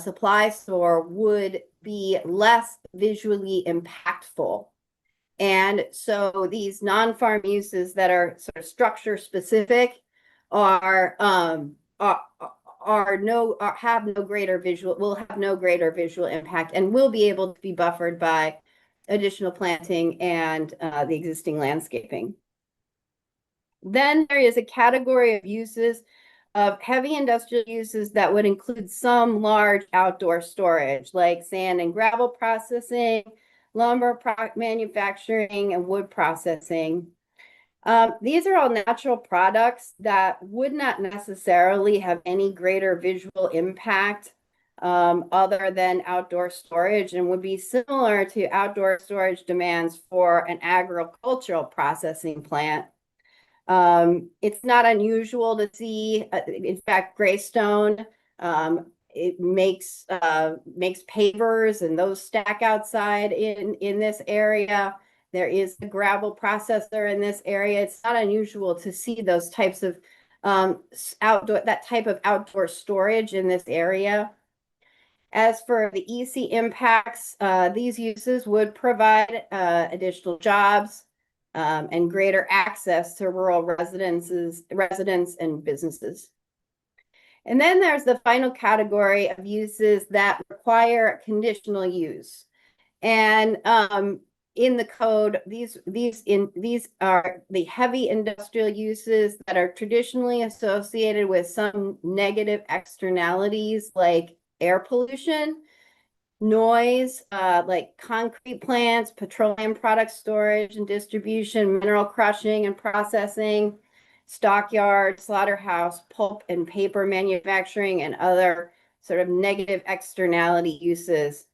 supply store would be less visually impactful. And so these non-farm uses that are sort of structure specific will have no greater visual impact and will be able to be buffered by additional planting and the existing landscaping. Then there is a category of uses of heavy industrial uses that would include some large outdoor storage, like sand and gravel processing, lumber manufacturing, and wood processing. These are all natural products that would not necessarily have any greater visual impact other than outdoor storage, and would be similar to outdoor storage demands for an agricultural processing plant. It's not unusual to see, in fact, Greystone, it makes pavers, and those stack outside in this area. There is a gravel processor in this area. It's not unusual to see those types of that type of outdoor storage in this area. As for the EC impacts, these uses would provide additional jobs and greater access to rural residents and businesses. And then there's the final category of uses that require conditional use. And in the code, these are the heavy industrial uses that are traditionally associated with some negative externalities like air pollution, noise, like concrete plants, petroleum product storage and distribution, mineral crushing and processing, stockyard, slaughterhouse, pulp and paper manufacturing, and other sort of negative externality uses.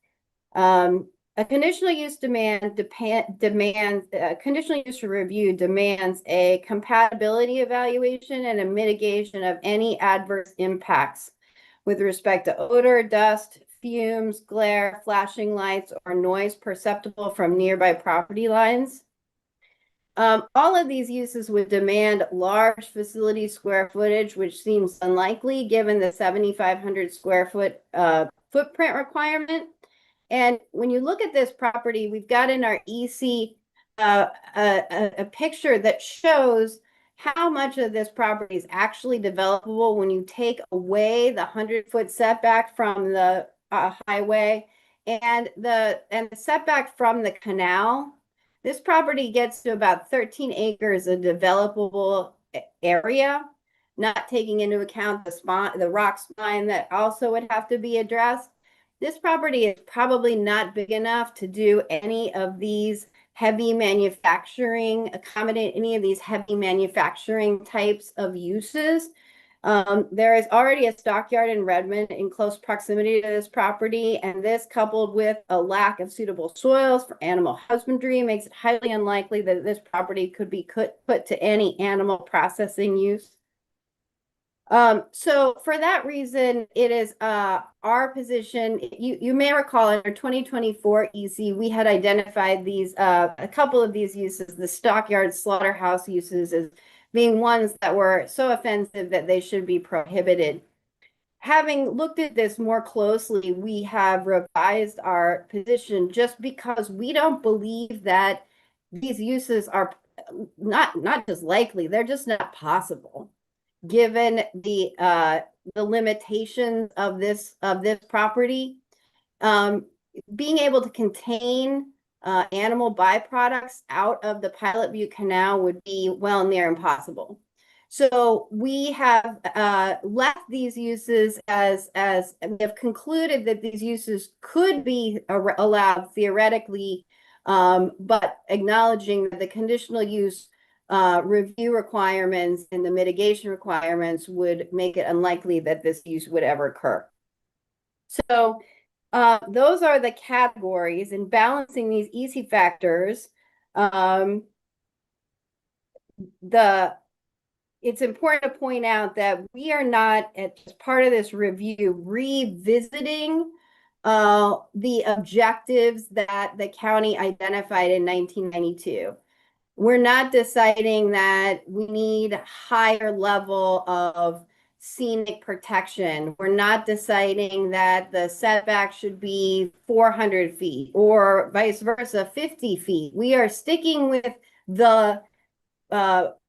A conditional use conditional use review demands a compatibility evaluation and a mitigation of any adverse impacts with respect to odor, dust, fumes, glare, flashing lights, or noise perceptible from nearby property lines. All of these uses would demand large facility square footage, which seems unlikely given the 7,500 square foot footprint requirement. And when you look at this property, we've got in our EC a picture that shows how much of this property is actually developable when you take away the 100-foot setback from the highway and the setback from the canal. This property gets to about 13 acres of developable area, not taking into account the rock spine that also would have to be addressed. This property is probably not big enough to do any of these heavy manufacturing, accommodate any of these heavy manufacturing types of uses. There is already a stockyard in Redmond in close proximity to this property, and this, coupled with a lack of suitable soils for animal husbandry, makes it highly unlikely that this property could be put to any animal processing use. So for that reason, it is our position. You may recall in our 2024 EC, we had identified these a couple of these uses, the stockyard slaughterhouse uses, as being ones that were so offensive that they should be prohibited. Having looked at this more closely, we have revised our position just because we don't believe that these uses are not just likely, they're just not possible, given the limitations of this property. Being able to contain animal byproducts out of the Pilot View Canal would be well near impossible. So we have left these uses as we have concluded that these uses could be allowed theoretically, but acknowledging that the conditional use review requirements and the mitigation requirements would make it unlikely that this use would ever occur. So those are the categories, and balancing these EC factors. It's important to point out that we are not, as part of this review, revisiting the objectives that the county identified in 1992. We're not deciding that we need a higher level of scenic protection. We're not deciding that the setback should be 400 feet or vice versa, 50 feet. We are sticking with the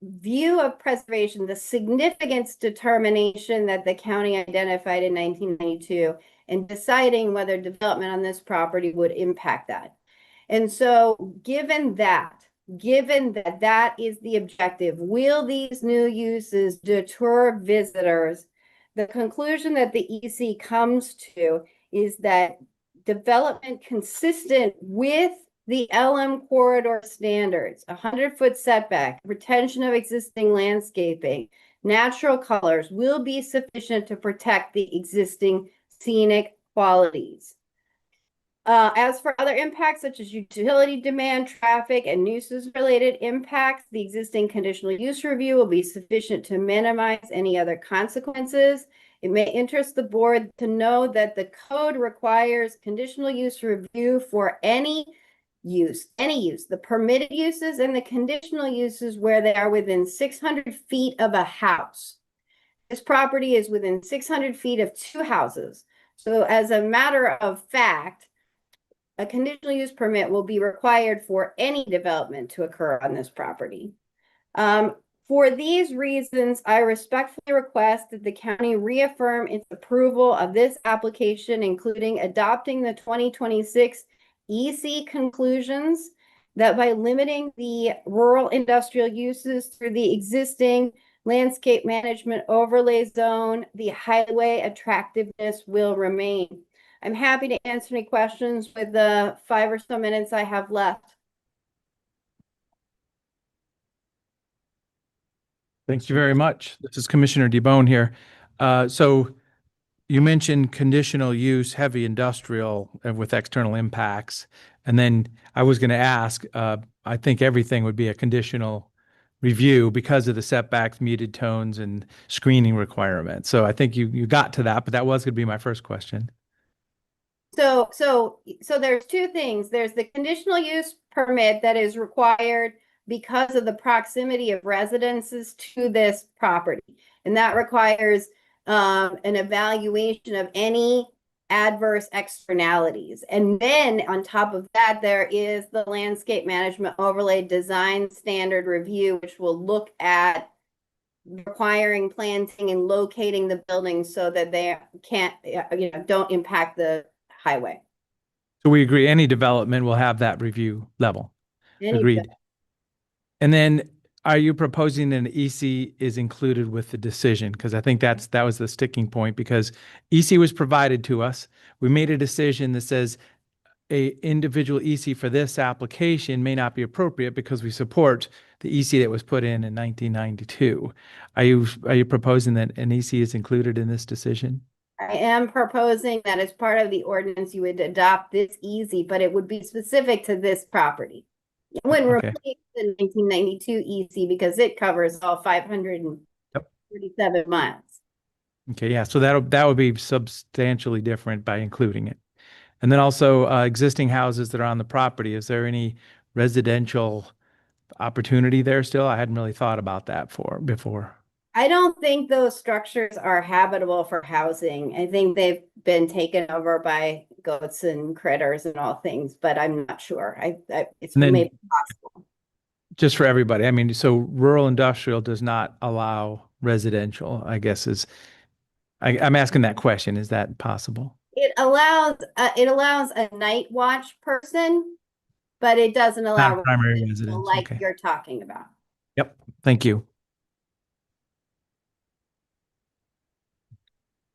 view of preservation, the significance determination that the county identified in 1992, and deciding whether development on this property would impact that. And so given that, given that that is the objective, will these new uses deter visitors? The conclusion that the EC comes to is that development consistent with the LM corridor standards, 100-foot setback, retention of existing landscaping, natural colors will be sufficient to protect the existing scenic qualities. As for other impacts such as utility demand, traffic, and nuisance-related impacts, the existing conditional use review will be sufficient to minimize any other consequences. It may interest the board to know that the code requires conditional use review for any use, the permitted uses and the conditional uses where they are within 600 feet of a house. This property is within 600 feet of 2 houses. So as a matter of fact, a conditional use permit will be required for any development to occur on this property. For these reasons, I respectfully request that the county reaffirm its approval of this application, including adopting the 2026 EC conclusions, that by limiting the rural industrial uses through the existing landscape management overlay zone, the highway attractiveness will remain. I'm happy to answer any questions with the 5 or so minutes I have left. Thank you very much. This is Commissioner DeBonne here. So you mentioned conditional use, heavy industrial with external impacts. And then I was going to ask, I think everything would be a conditional review because of the setbacks, muted tones, and screening requirements. So I think you got to that, but that was going to be my first question. So there's 2 things. There's the conditional use permit that is required because of the proximity of residences to this property. And that requires an evaluation of any adverse externalities. And then on top of that, there is the landscape management overlay design standard review, which will look at requiring planting and locating the buildings so that they can't, don't impact the highway. So we agree any development will have that review level. Agreed. And then are you proposing an EC is included with the decision? Because I think that was the sticking point, because EC was provided to us. We made a decision that says a individual EC for this application may not be appropriate because we support the EC that was put in 1992. Are you proposing that an EC is included in this decision? I am proposing that as part of the ordinance, you would adopt this easy, but it would be specific to this property. It wouldn't replace the 1992 EC because it covers all 537 miles. Okay, yeah, so that would be substantially different by including it. And then also existing houses that are on the property, is there any residential opportunity there still? I hadn't really thought about that before. I don't think those structures are habitable for housing. I think they've been taken over by goats and critters and all things, but I'm not sure. It's maybe possible. Just for everybody, I mean, so rural industrial does not allow residential, I guess I'm asking that question. Is that possible? It allows a night watch person, but it doesn't allow not a primary residence like you're talking about. Yep. Thank you.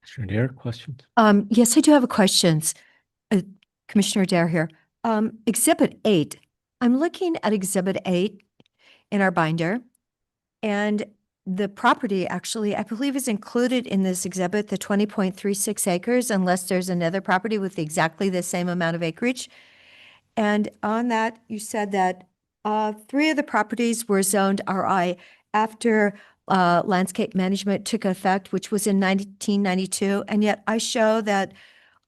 Commissioner Dare, questions? Yes, I do have a questions. Commissioner Dare here. Exhibit 8. I'm looking at Exhibit 8 in our binder, and the property actually, I believe, is included in this exhibit, the 20.36 acres, unless there's another property with exactly the same amount of acreage. And on that, you said that 3 of the properties were zoned RI after landscape management took effect, which was in 1992. And yet I show that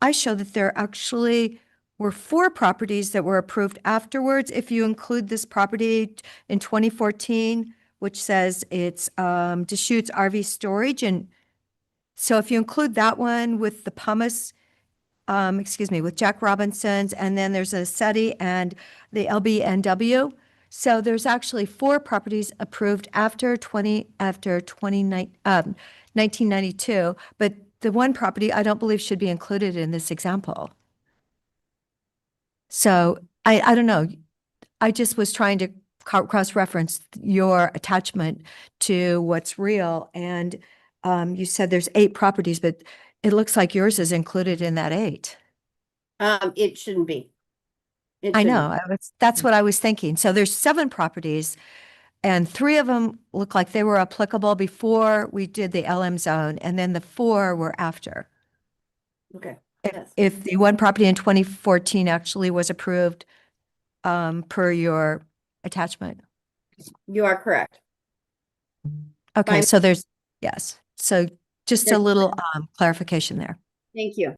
there actually were 4 properties that were approved afterwards. If you include this property in 2014, which says it's Deschutes RV storage. And so if you include that one with the Pumice, with Jack Robinson's, and then there's a SETI and the LBNW. So there's actually 4 properties approved after 1992, but the one property I don't believe should be included in this example. So I don't know. I just was trying to cross-referenced your attachment to what's real. And you said there's 8 properties, but it looks like yours is included in that 8. It shouldn't be. It I shouldn't know. That's what I was thinking. So there's 7 properties, and 3 of them look like they were applicable before we did the LM zone, and then the 4 were after. be. Okay. If, Yes. if the one property in 2014 actually was approved per your attachment. You are correct. Okay, Fine. so there's, yes. So just a There's- little clarification there. Thank you.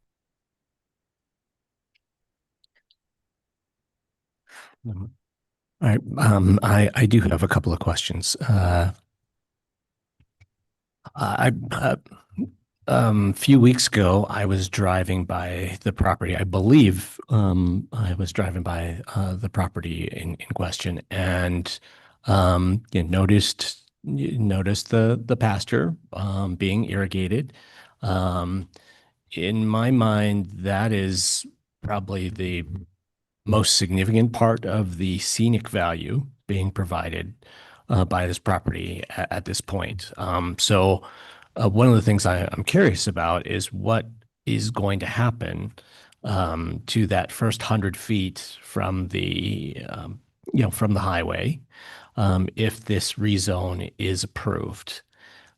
All right. I do have a couple of questions. A few weeks ago, I was driving by the property. I believe I was driving by the property in question, and noticed the pasture being irrigated. In my mind, that is probably the most significant part of the scenic value being provided by this property at this point. So one of the things I'm curious about is what is going to happen to that first 100 feet from the from the highway if this rezone is approved.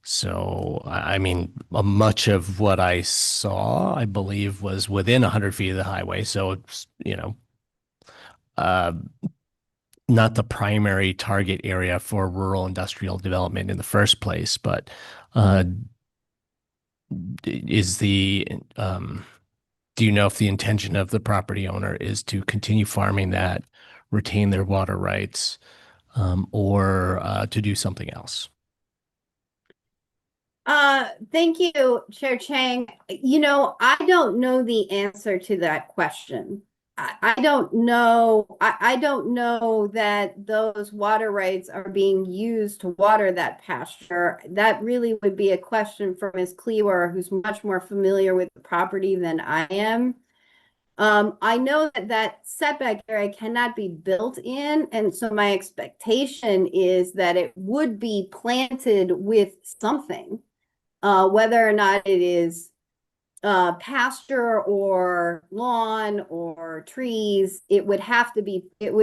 So, I mean, much of what I saw, I believe, was within 100 feet of the highway. So it's, not the primary target area for rural industrial development in the first place, but is the do you know if the intention of the property owner is to continue farming that, retain their water rights, or to do something else? Thank you, Chair Chang. I don't know the answer to that question. I don't know. I don't know that those water rights are being used to water that pasture. That really would be a question for Ms. Cleaver, who's much more familiar with the property than I am. I know that setback area cannot be built in, and so my expectation is that it would be planted with something, whether or not it is pasture or lawn or trees. It would have to be. It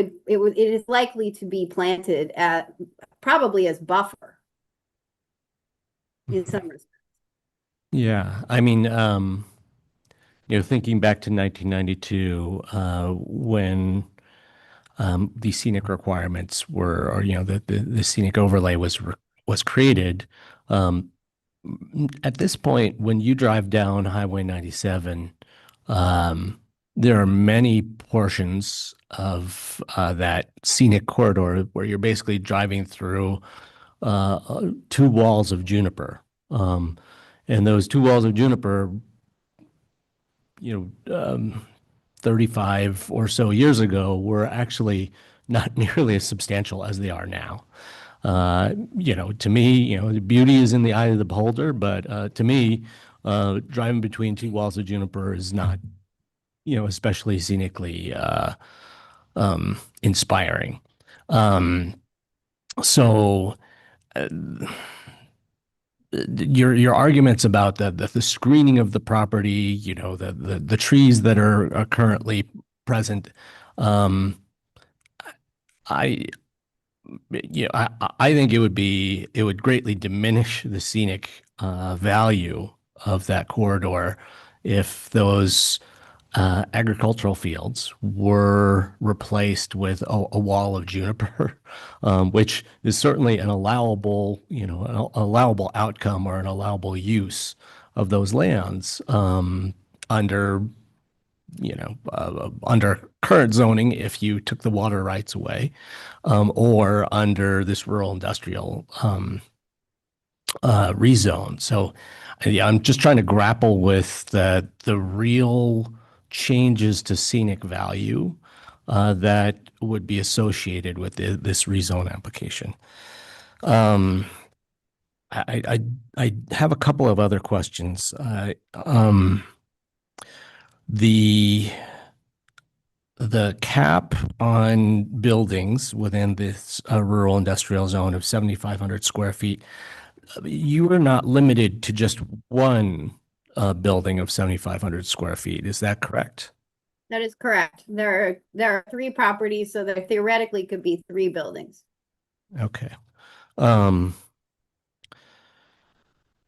is likely to be planted at probably as buffer in some respects. Yeah, I mean, thinking back to 1992, when the scenic requirements were, or the scenic overlay was created. At this point, when you drive down Highway 97, there are many portions of that scenic corridor where you're basically driving through 2 walls of juniper. And those 2 walls of juniper, 35 or so years ago, were actually not nearly as substantial as they are now. To me, the beauty is in the eye of the beholder, but to me, driving between 2 walls of juniper is not, especially scenically inspiring. So your arguments about the screening of the property, the trees that are currently present, I think it would greatly diminish the scenic value of that corridor if those agricultural fields were replaced with a wall of juniper, which is certainly an allowable, an allowable outcome or an allowable use of those lands under current zoning if you took the water rights away, or under this rural industrial rezone. So yeah, I'm just trying to grapple with the real changes to scenic value that would be associated with this rezone application. I have a couple of other questions. The the cap on buildings within this rural industrial zone of 7,500 square feet, you are not limited to just one building of 7,500 square feet. Is that correct? That is correct. There are 3 properties, so there theoretically could be 3 buildings. Okay.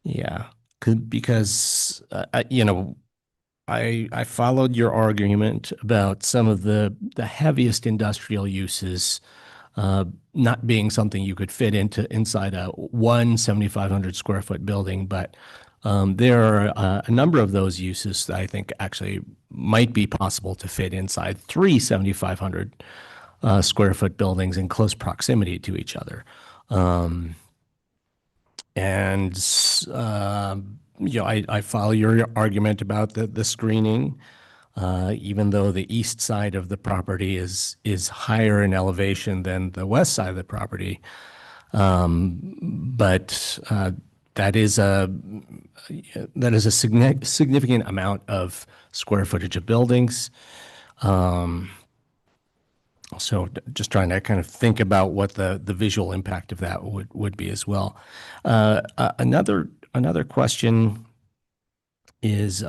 Yeah, because I followed your argument about some of the heaviest industrial uses not being something you could fit inside a 7,500 square foot building, but there are a number of those uses that I think actually might be possible to fit inside 3 7,500 square foot buildings in close proximity to each other. I follow your argument about the screening, even though the east side of the property is higher in elevation than the west side of the property. But that is a significant amount of square footage of buildings. So just trying to kind of think about what the visual impact of that would be as well. Another question is,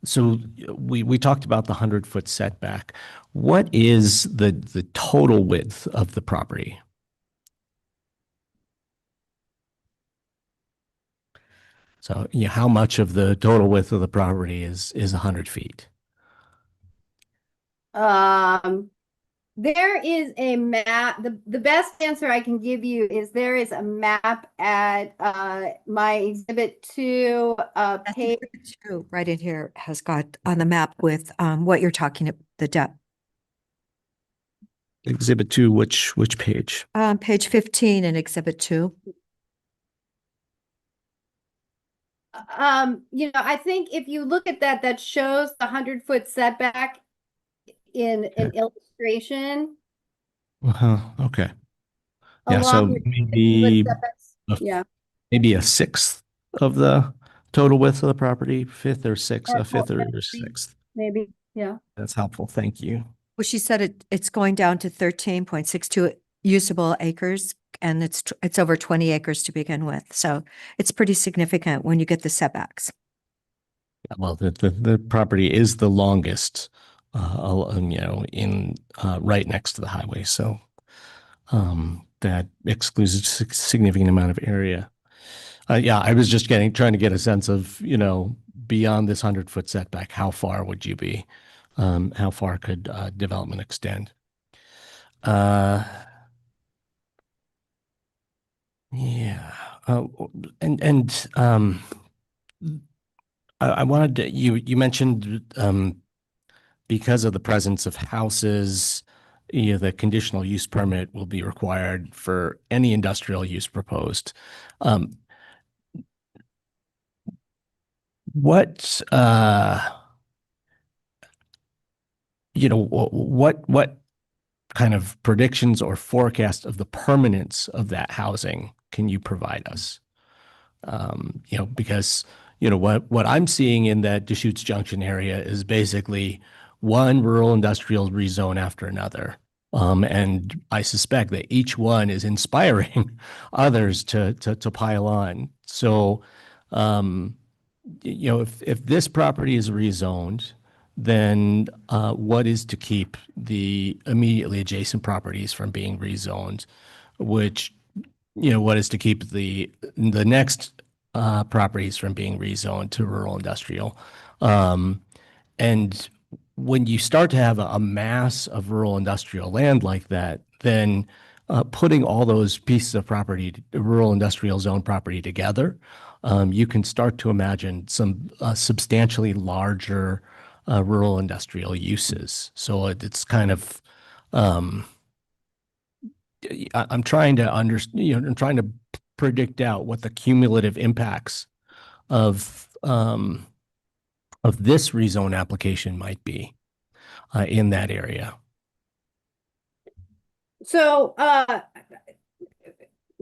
so we talked about the 100-foot setback. What is the total width of the property? So how much of the total width of the property is 100 feet? There is a map. The best answer I can give you is there is a map at my exhibit 2 page. Exhibit 2 right in here has got on the map with what you're talking about, the depth. Exhibit 2, which page? Page 15 in Exhibit 2. I think if you look at that shows the 100-foot setback in an illustration. Okay. Yeah, so along with maybe setbacks. maybe a sixth of the total width of the property, fifth or sixth, a fifth or maybe. sixth. Maybe, yeah. That's helpful. Thank you. Well, she said it's going down to 13.62 usable acres, and it's over 20 acres to begin with. So it's pretty significant when you get the setbacks. Yeah, well, the property is the longest, in right next to the highway. So that excludes a significant amount of area. Yeah, I was just trying to get a sense of, beyond this 100-foot setback, how far would you be? How far could development extend? Yeah. I wanted to, you mentioned because of the presence of houses, the conditional use permit will be required for any industrial use proposed. What kind of predictions or forecast of the permanence of that housing can you provide us? Because what I'm seeing in that Deschutes Junction area is basically one rural industrial rezone after another. And I suspect that each one is inspiring others to pile on. So, if this property is rezoned, then what is to keep the immediately adjacent properties from being rezoned, which, what is to keep the next properties from being rezoned to rural industrial? And when you start to have a mass of rural industrial land like that, then putting all those pieces of property, rural industrial zone property together, you can start to imagine some substantially larger rural industrial uses. So it's kind of, I'm trying to understand, I'm trying to predict out what the cumulative impacts of this rezone application might be in that area. So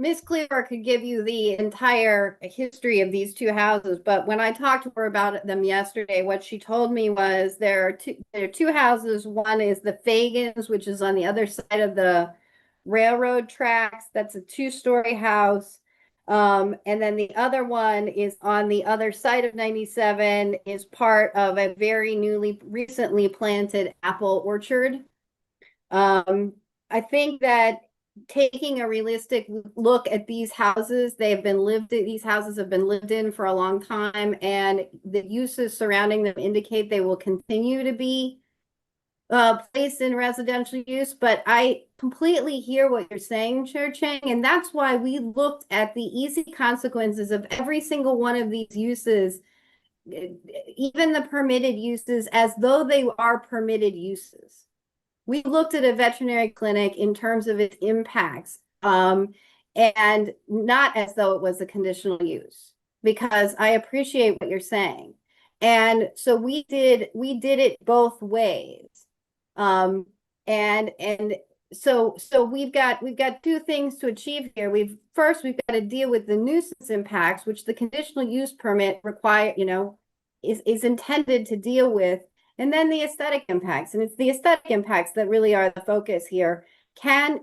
Miss Cleaver could give you the entire history of these two houses, but when I talked to her about them yesterday, what she told me was there are two houses. One is the Fagans, which is on the other side of the railroad tracks. That's a two-story house. And then the other one is on the other side of 97, is part of a very recently planted apple orchard. I think that taking a realistic look at these houses, these houses have been lived in for a long time, and the uses surrounding them indicate they will continue to be placed in residential use. But I completely hear what you're saying, Chair Chang, and that's why we looked at the easy consequences of every single one of these uses, even the permitted uses, as though they are permitted uses. We looked at a veterinary clinic in terms of its impacts, and not as though it was a conditional use, because I appreciate what you're saying. And so we did it both ways. So we've got two things to achieve here. We've got to deal with the nuisance impacts, which the conditional use permit is intended to deal with. And then the aesthetic impacts, and it's the aesthetic impacts that really are the focus here. Can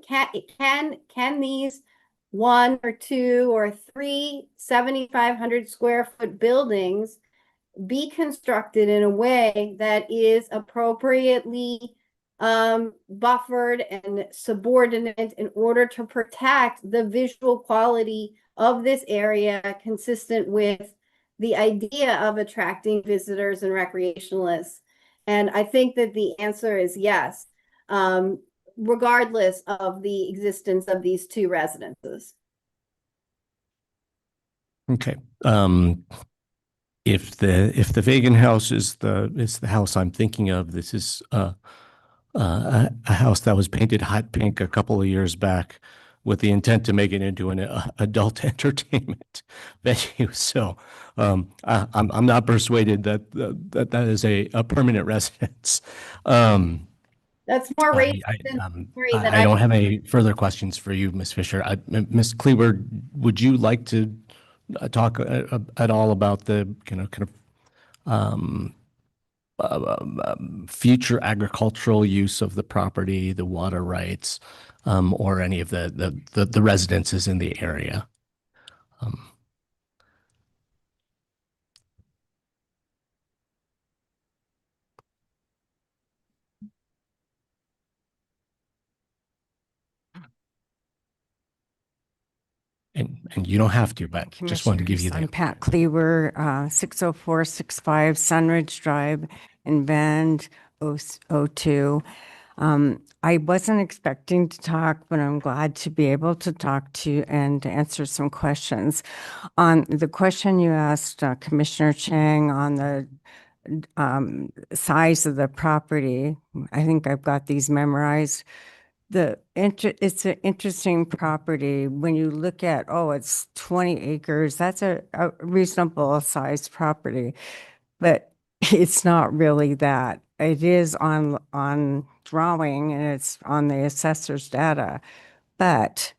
these 1 or 2 or 3 7,500 square foot buildings be constructed in a way that is appropriately buffered and subordinate in order to protect the visual quality of this area, consistent with the idea of attracting visitors and recreationalists? And I think that the answer is yes, regardless of the existence of these two residences. Okay. If the Fagan house is the house I'm thinking of, this is a house that was painted hot pink a couple of years back with the intent to make it into an adult entertainment venue. So I'm not persuaded that is a permanent residence. That's more racist I don't have any further questions for you, Ms. Fisher. Ms. Cleaver, would you like to talk at all about the future agricultural use of the property, the water rights, or any of the residences in the area? And you don't have to, but just wanted to give you Commissioners, I'm that. Pat Cleaver, 60465 Sunridge Drive in Bend, 02. I wasn't expecting to talk, but I'm glad to be able to talk to you and to answer some questions. On the question you asked, Commissioner Chang, on the size of the property, I think I've got these memorized. It's an interesting property. When you look at, it's 20 acres, that's a reasonable sized property, but it's not really that. It is on drawing and it's on the assessor's data, but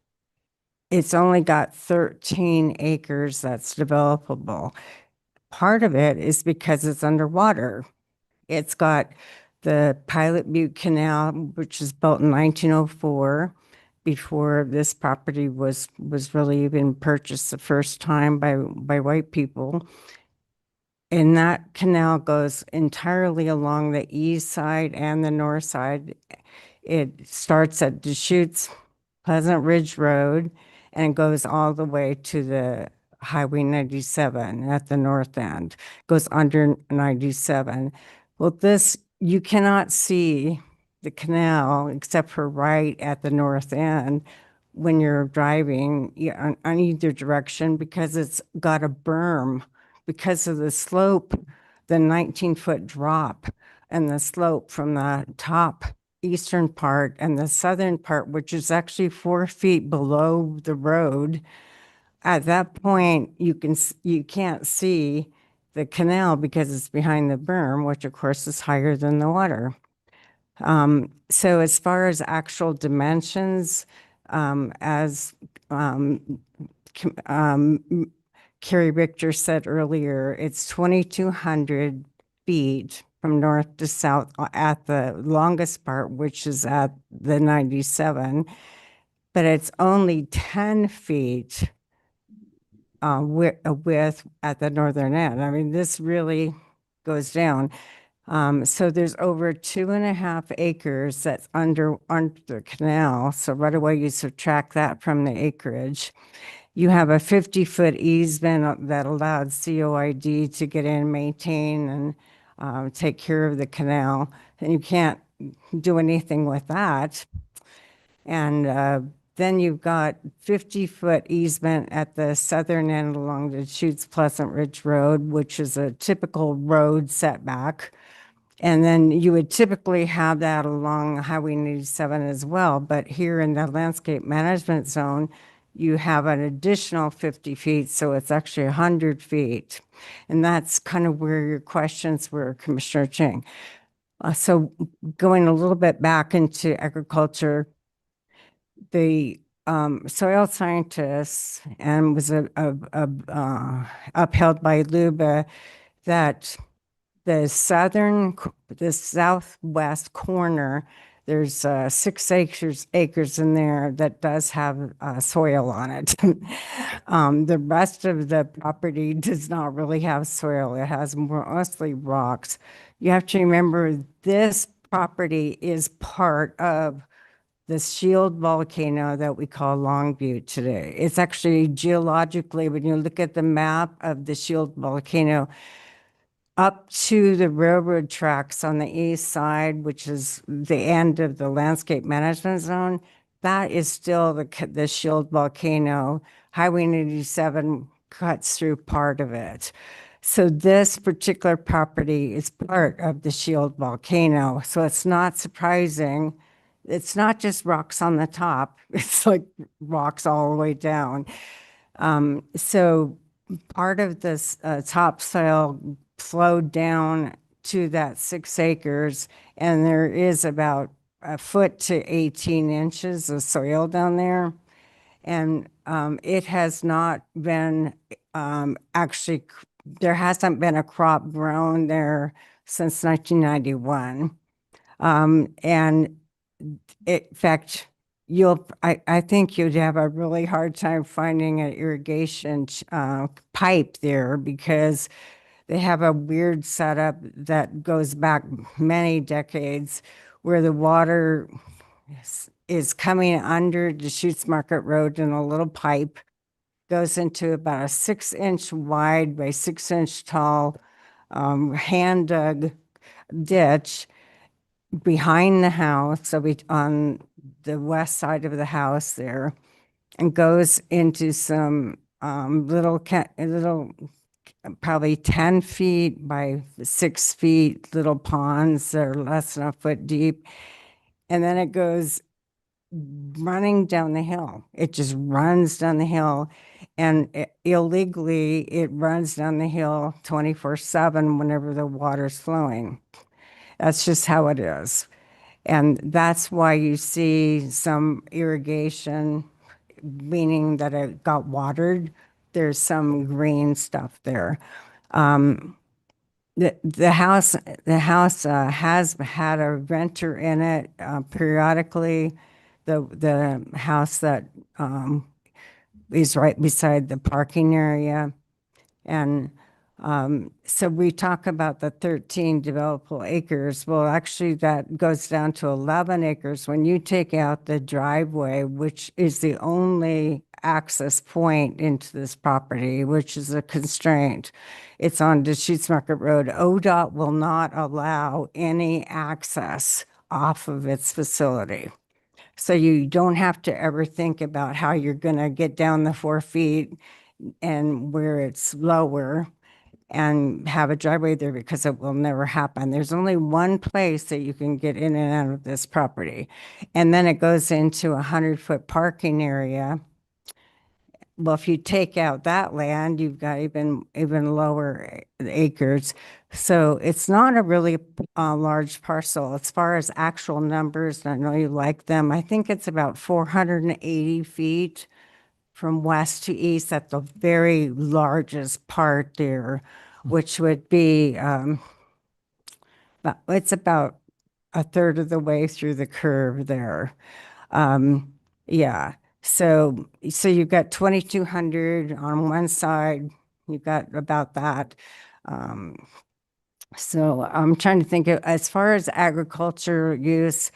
it's only got 13 acres that's developable. Part of it is because it's underwater. It's got the Pilot Butte Canal, which was built in 1904, before this property was really even purchased the first time by white people. And that canal goes entirely along the east side and the north side. It starts at Deschutes Pleasant Ridge Road and goes all the way to the Highway 97 at the north end, goes under 97. Well, you cannot see the canal except for right at the north end when you're driving on either direction, because it's got a berm because of the slope, the 19-foot drop and the slope from the top eastern part and the southern part, which is actually 4 feet below the road. At that point, you can't see the canal because it's behind the berm, which of course is higher than the water. So as far as actual dimensions, As Carrie Richter said earlier, it's 2,200 feet from north to south at the longest part, which is at the 97, but it's only 10 feet width at the northern end. I mean, this really goes down. So there's over 2.5 acres that's under the canal. So right away you subtract that from the acreage. You have a 50-foot easement that allowed COID to get in, maintain, and take care of the canal. And you can't do anything with that. And then you've got 50-foot easement at the southern end along the Chutes Pleasant Ridge Road, which is a typical road setback. And then you would typically have that along Highway 87 as well. But here in the landscape management zone, you have an additional 50 feet. So it's actually 100 feet. And that's kind of where your questions were, Commissioner Ching. So going a little bit back into agriculture, the soil scientists and was upheld by LUBA that the southwest corner, there's 6 acres in there that does have soil on it. The rest of the property does not really have soil. It has mostly rocks. You have to remember this property is part of the shield volcano that we call Long Butte today. It's actually geologically, when you look at the map of the shield volcano, up to the railroad tracks on the east side, which is the end of the landscape management zone, that is still the shield volcano. Highway 87 cuts through part of it. So this particular property is part of the shield volcano. So it's not surprising. It's not just rocks on the top. It's like rocks all the way down. So part of this topsoil flowed down to that 6 acres, and there is about a foot to 18 inches of soil down there. And it has not been actually, there hasn't been a crop grown there since 1991. And in fact, I think you'd have a really hard time finding an irrigation pipe there because they have a weird setup that goes back many decades where the water is coming under the Chutes Market Road in a little pipe, goes into about a 6-inch wide by 6-inch tall hand dug ditch behind the house, so on the west side of the house there, and goes into some little probably 10 feet by 6 feet little ponds that are less than a foot deep. And then it goes running down the hill. It just runs down the hill, and illegally it runs down the hill 24/7 whenever the water's flowing. That's just how it is. And that's why you see some irrigation, meaning that it got watered. There's some green stuff there. The house has had a renter in it periodically. The house that is right beside the parking area. And so we talk about the 13 developable acres. Well, actually that goes down to 11 acres when you take out the driveway, which is the only access point into this property, which is a constraint. It's on Deschutes Market Road. ODOT will not allow any access off of its facility. So you don't have to ever think about how you're going to get down the 4 feet and where it's lower and have a driveway there, because it will never happen. There's only one place that you can get in and out of this property. And then it goes into a 100-foot parking area well, if you take out that land, you've got even lower acres. So it's not a really large parcel as far as actual numbers. And I know you like them. I think it's about 480 feet from west to east at the very largest part there, which would be, it's about a third of the way through the curve there. Yeah. So you've got 2,200 on one side, you've got about that. So I'm trying to think of, as far as agriculture use,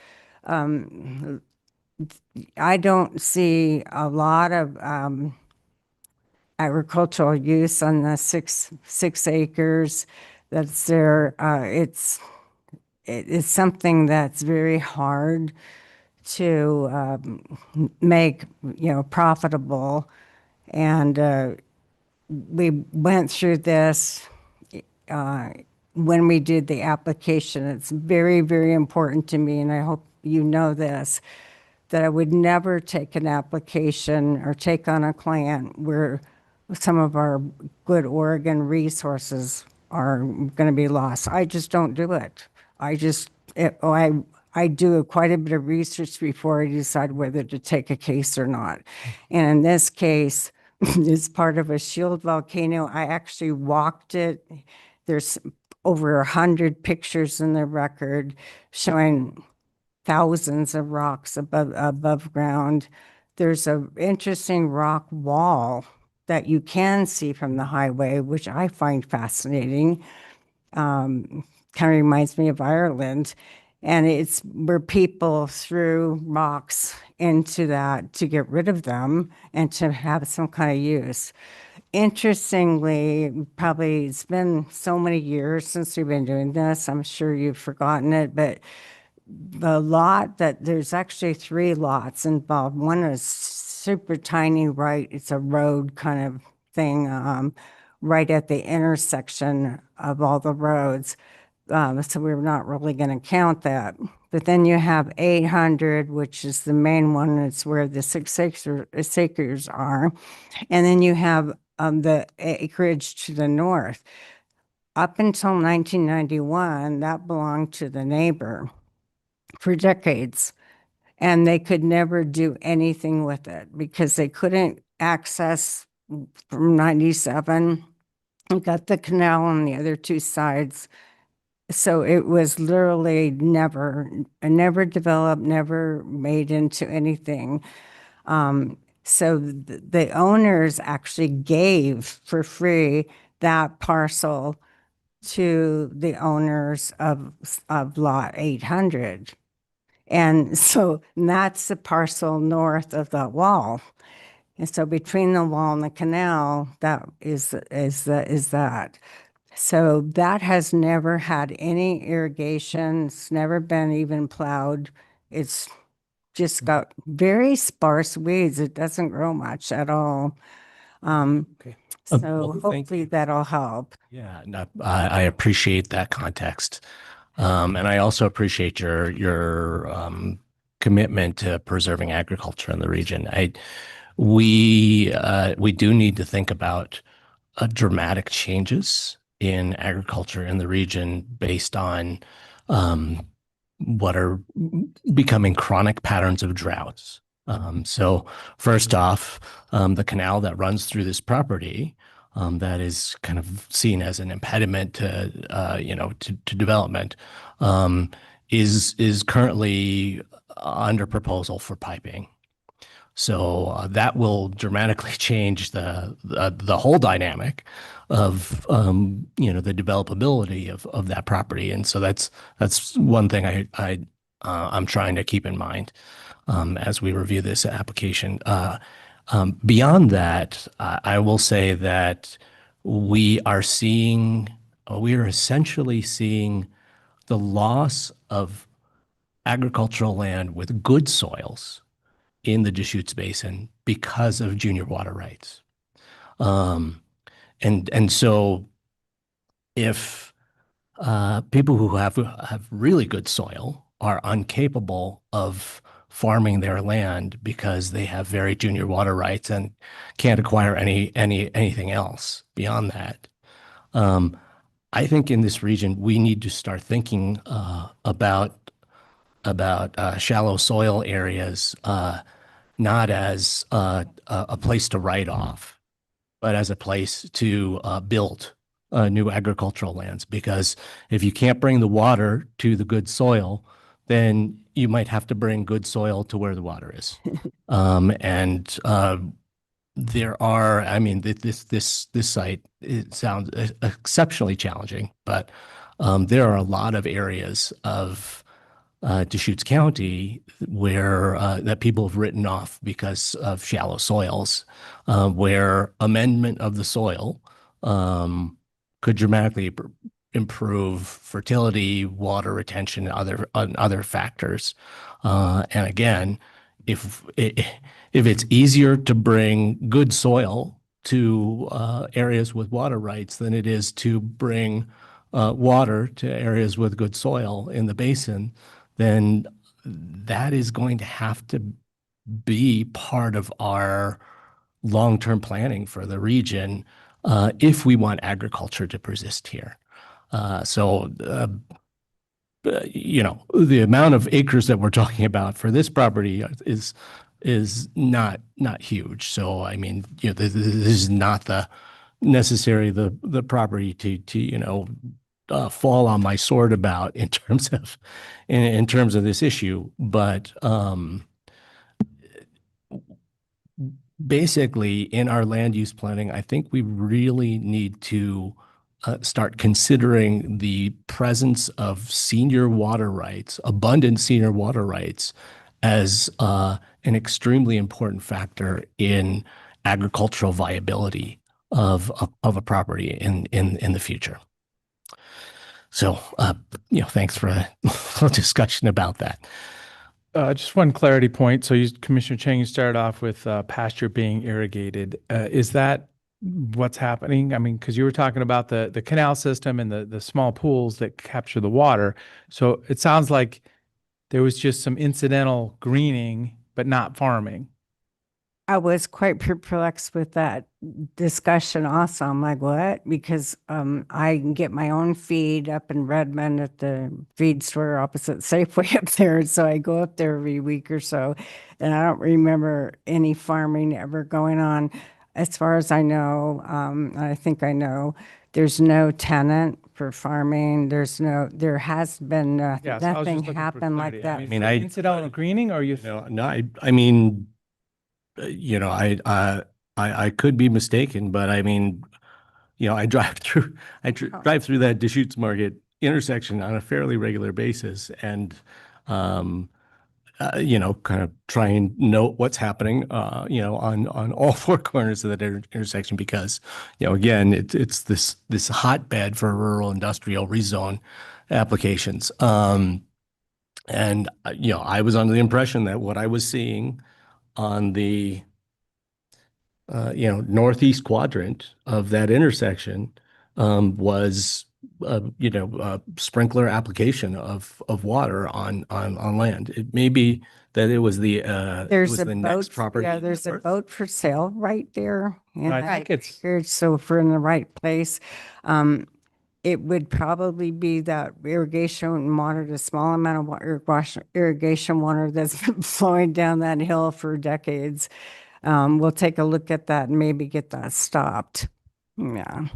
I don't see a lot of agricultural use on the six acres that's there. It's something that's very hard to make, profitable. And we went through this when we did the application. It's very, very important to me, and I hope you know this, that I would never take an application or take on a client where some of our good Oregon resources are going to be lost. I just don't do it. I do quite a bit of research before I decide whether to take a case or not. And in this case, it's part of a shield volcano. I actually walked it. There's over 100 pictures in the record showing thousands of rocks above ground. There's an interesting rock wall that you can see from the highway, which I find fascinating. Kind of reminds me of Ireland. And it's where people threw rocks into that to get rid of them and to have some kind of use. Interestingly, probably it's been so many years since we've been doing this, I'm sure you've forgotten it, but there's actually 3 lots involved. One is super tiny, right? It's a road kind of thing, right at the intersection of all the roads. So we're not really going to count that. But then you have 800, which is the main one. It's where the 6 acres are. And then you have the acreage to the north. Up until 1991, that belonged to the neighbor for decades. And they could never do anything with it because they couldn't access from 97. You got the canal on the other 2 sides. So it was literally never developed, never made into anything. So the owners actually gave for free that parcel to the owners of lot 800. And so that's the parcel north of the wall. And so between the wall and the canal, that is that. So that has never had any irrigation. It's never been even plowed. It's just got very sparse weeds. It doesn't grow much at all. Okay. So Well, thank hopefully that'll help. Yeah, no, I appreciate that context. And I also appreciate your commitment to preserving agriculture in the region. We do need to think about dramatic changes in agriculture in the region based on what are becoming chronic patterns of droughts. So first off, the canal that runs through this property that is kind of seen as an impediment to development is currently under proposal for piping. So that will dramatically change the whole dynamic of the developability of that property, and so that's one thing I'm trying to keep in mind as we review this application. Beyond that, I will say that we are essentially seeing the loss of agricultural land with good soils in the Deschutes Basin because of junior water rights. And so if people who have really good soil are incapable of farming their land because they have very junior water rights and can't acquire anything else beyond that. I think in this region, we need to start thinking about shallow soil areas, not as a place to write off, but as a place to build new agricultural lands. Because if you can't bring the water to the good soil, then you might have to bring good soil to where the water is. There are, I mean, this site, it sounds exceptionally challenging, but there are a lot of areas of Deschutes County where that people have written off because of shallow soils, where amendment of the soil could dramatically improve fertility, water retention, and other factors. And again, if it's easier to bring good soil to areas with water rights than it is to bring water to areas with good soil in the basin, then that is going to have to be part of our long-term planning for the region if we want agriculture to persist here. The amount of acres that we're talking about for this property is not huge. So I mean, this is not necessarily the property to fall on my sword about in terms of this issue, but basically in our land use planning, I think we really need to start considering the presence of senior water rights, abundant senior water rights, as an extremely important factor in agricultural viability of a property in the future. So, thanks for a little discussion about that. Just one clarity point. So Commissioner Chang, you started off with pasture being irrigated. Is that what's happening? I mean, because you were talking about the canal system and the small pools that capture the water. So it sounds like there was just some incidental greening, but not farming. I was quite perplexed with that discussion also. I'm like, what? Because I can get my own feed up in Redmond at the feed store opposite Safeway up there. So I go up there every week or so, and I don't remember any farming ever going on. As far as I know, I think I know, there's no tenant for farming. There has been Yeah, so I was just nothing looking for happen like clarity. that. I mean, incidental greening, or you? I mean, I could be mistaken, but I mean, I drive through that Deschutes Market intersection on a fairly regular basis, and kind of try and note what's happening, on all four corners of that intersection, because, again, it's this hotbed for rural industrial rezone applications. And I was under the impression that what I was seeing on the northeast quadrant of that intersection was sprinkler application of water on land. It may be that it was the There's a next boat. property. Yeah, there's a boat for sale right there. I think it's So if we're in the right place, it would probably be that irrigation water, the small amount of water, irrigation water that's been flowing down that hill for decades. We'll take a look at that and maybe get that stopped. Yeah.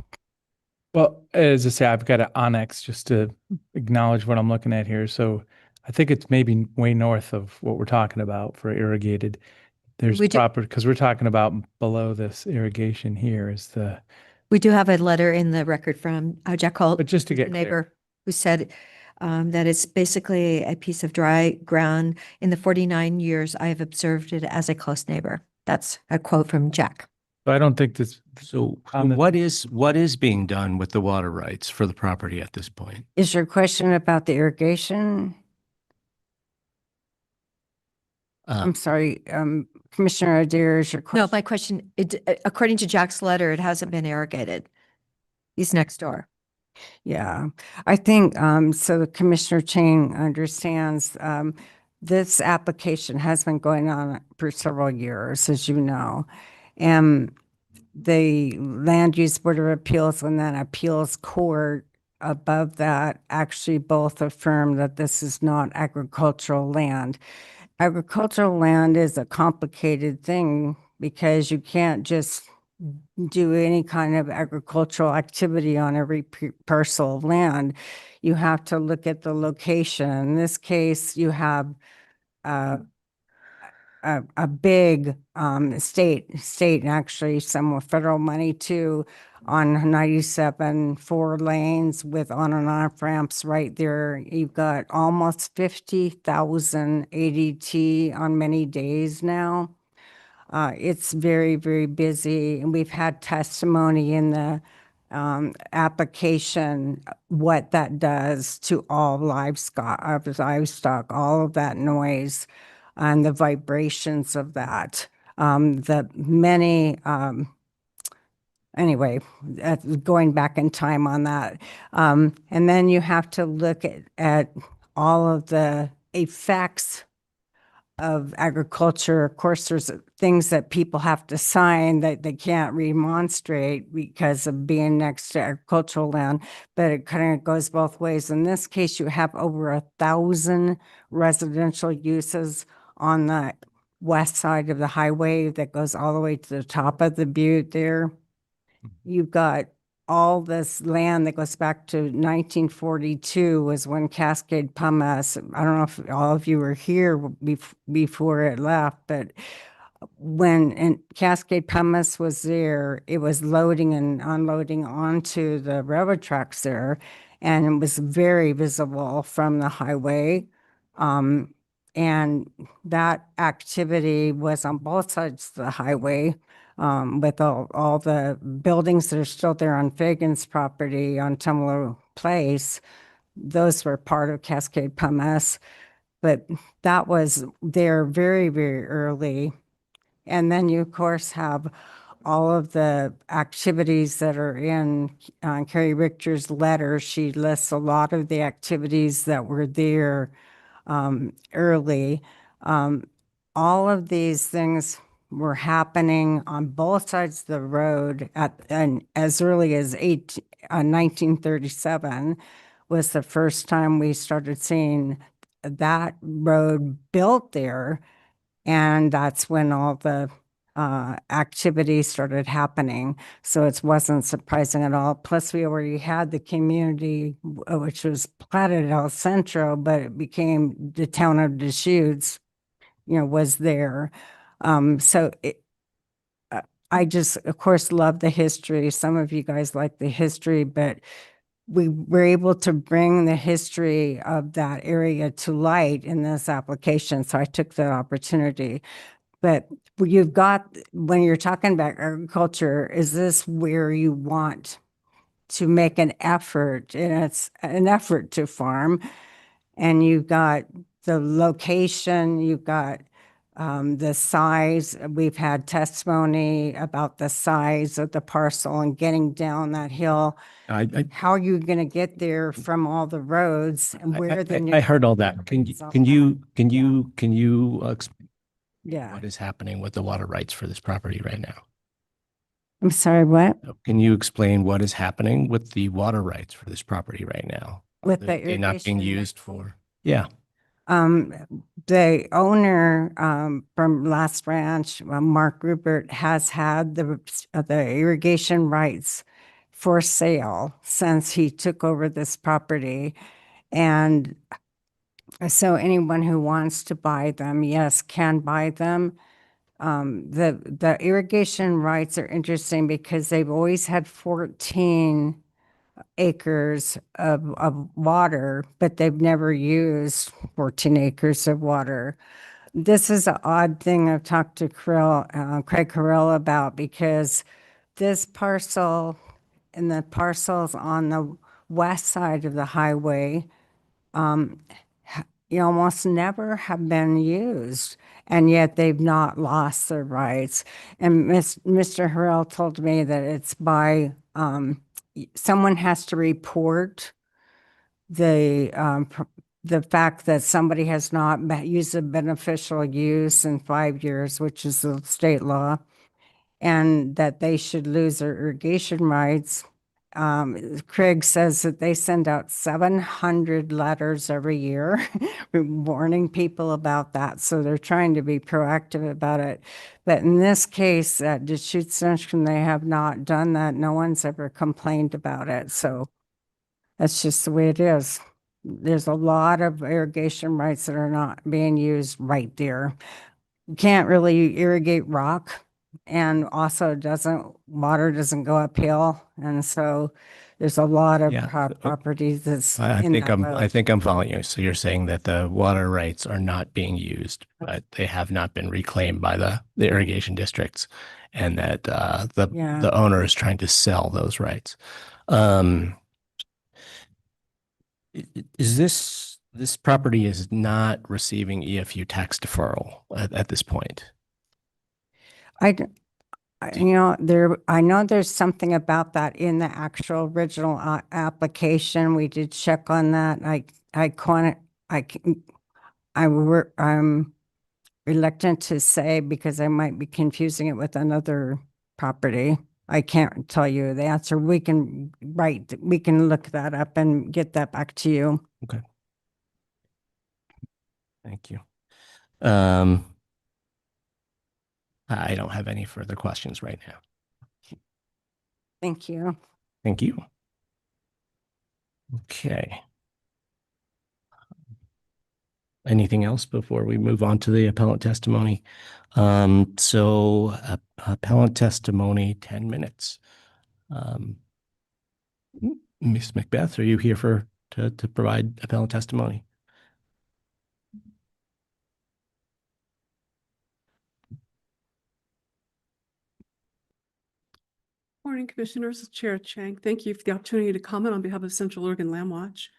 Well, as I say, I've got an annex just to acknowledge what I'm looking at here. So I think it's maybe way north of what we're talking about for irrigated. There's proper, because we're talking about below this irrigation here is the. We do have a letter in the record from Jack Holt, But just to the get neighbor, who said that it's basically a piece of dry ground. In the 49 years, I have observed it as a close neighbor. That's a quote from Jack. So I don't think this. So what is being done with the water rights for the property at this point? Is your question about the irrigation? I'm sorry, Commissioner Adair, is your question? No, my question, according to Jack's letter, it hasn't been irrigated. He's next door. Yeah, I think, so Commissioner Chang understands, this application has been going on for several years, as you know. And the Land Use Board of Appeals and then Appeals Court above that actually both affirm that this is not agricultural land. Agricultural land is a complicated thing because you can't just do any kind of agricultural activity on every parcel of land. You have to look at the location. In this case, you have a big state and actually some federal money too on 97, 4 lanes with on and off ramps right there. You've got almost 50,000 ADT on many days now. It's very, very busy, and we've had testimony in the application what that does to all livestock, all of that noise and the vibrations of that. The many, anyway, going back in time on that. And then you have to look at all of the effects of agriculture. Of course, there's things that people have to sign that they can't remonstrate because of being next to agricultural land, but it kind of goes both ways. In this case, you have over 1,000 residential uses on the west side of the highway that goes all the way to the top of the butte there. You've got all this land that goes back to 1942 was when Cascade Pumice, I don't know if all of you were here before it left, but when Cascade Pumice was there, it was loading and unloading onto the railroad tracks there, and it was very visible from the highway. And that activity was on both sides of the highway. With all the buildings that are still there on Fagan's property on Tumalo Place, those were part of Cascade Pumice, but that was there very, very early. And then you, of course, have all of the activities that are in Carrie Richter's letter. She lists a lot of the activities that were there early. All of these things were happening on both sides of the road and as early as 1937 was the first time we started seeing that road built there. And that's when all the activities started happening. So it wasn't surprising at all. Plus, we already had the community, which was platted El Centro, but it became the town of Deschutes, was there. So I just, of course, love the history. Some of you guys like the history, but we were able to bring the history of that area to light in this application. So I took that opportunity. But you've got, when you're talking about agriculture, is this where you want to make an effort? And it's an effort to farm. And you've got the location, you've got the size. We've had testimony about the size of the parcel and getting down that hill. How are you going to get there from all the roads and where the new? I heard all that. Can you explain Yeah. what is happening with the water rights for this property right now? I'm sorry, what? Can you explain what is happening with the water rights for this property right now? With the They're not being irrigation? used for, yeah. The owner from Last Ranch, Mark Rupert, has had the irrigation rights for sale since he took over this property. And so anyone who wants to buy them, yes, can buy them. The irrigation rights are interesting because they've always had 14 acres of water, but they've never used 14 acres of water. This is an odd thing I've talked to Craig Carell about, because this parcel and the parcels on the west side of the highway, almost never have been used, and yet they've not lost their rights. And Mr. Harrell told me that it's by someone has to report the the fact that somebody has not used a beneficial use in 5 years, which is the state law, and that they should lose their irrigation rights. Craig says that they send out 700 letters every year warning people about that. So they're trying to be proactive about it. But in this case, at Deschutes Junction, they have not done that. No one's ever complained about it. So that's just the way it is. There's a lot of irrigation rights that are not being used right there. You can't really irrigate rock, and also water doesn't go uphill. And so there's a lot of Yeah. properties that's I in think that I'm road. following you. So you're saying that the water rights are not being used, but they have not been reclaimed by the irrigation districts, and that Yeah. the owner is trying to sell those rights. Is this property is not receiving EFU tax deferral at this point? I know there's something about that in the actual original application. We did check on that. I'm reluctant to say because I might be confusing it with another property. I can't tell you the answer. We can look that up and get that back to you. Okay. Thank you. I don't have any further questions right now. Thank you. Thank you. Okay. Anything else before we move on to the appellant testimony? Appellant testimony, 10 minutes. Ms. Macbeth, are you here to provide appellant testimony? Morning, Commissioners. Chair Chang, thank you for the opportunity to comment on behalf of Central Oregon Land Watch.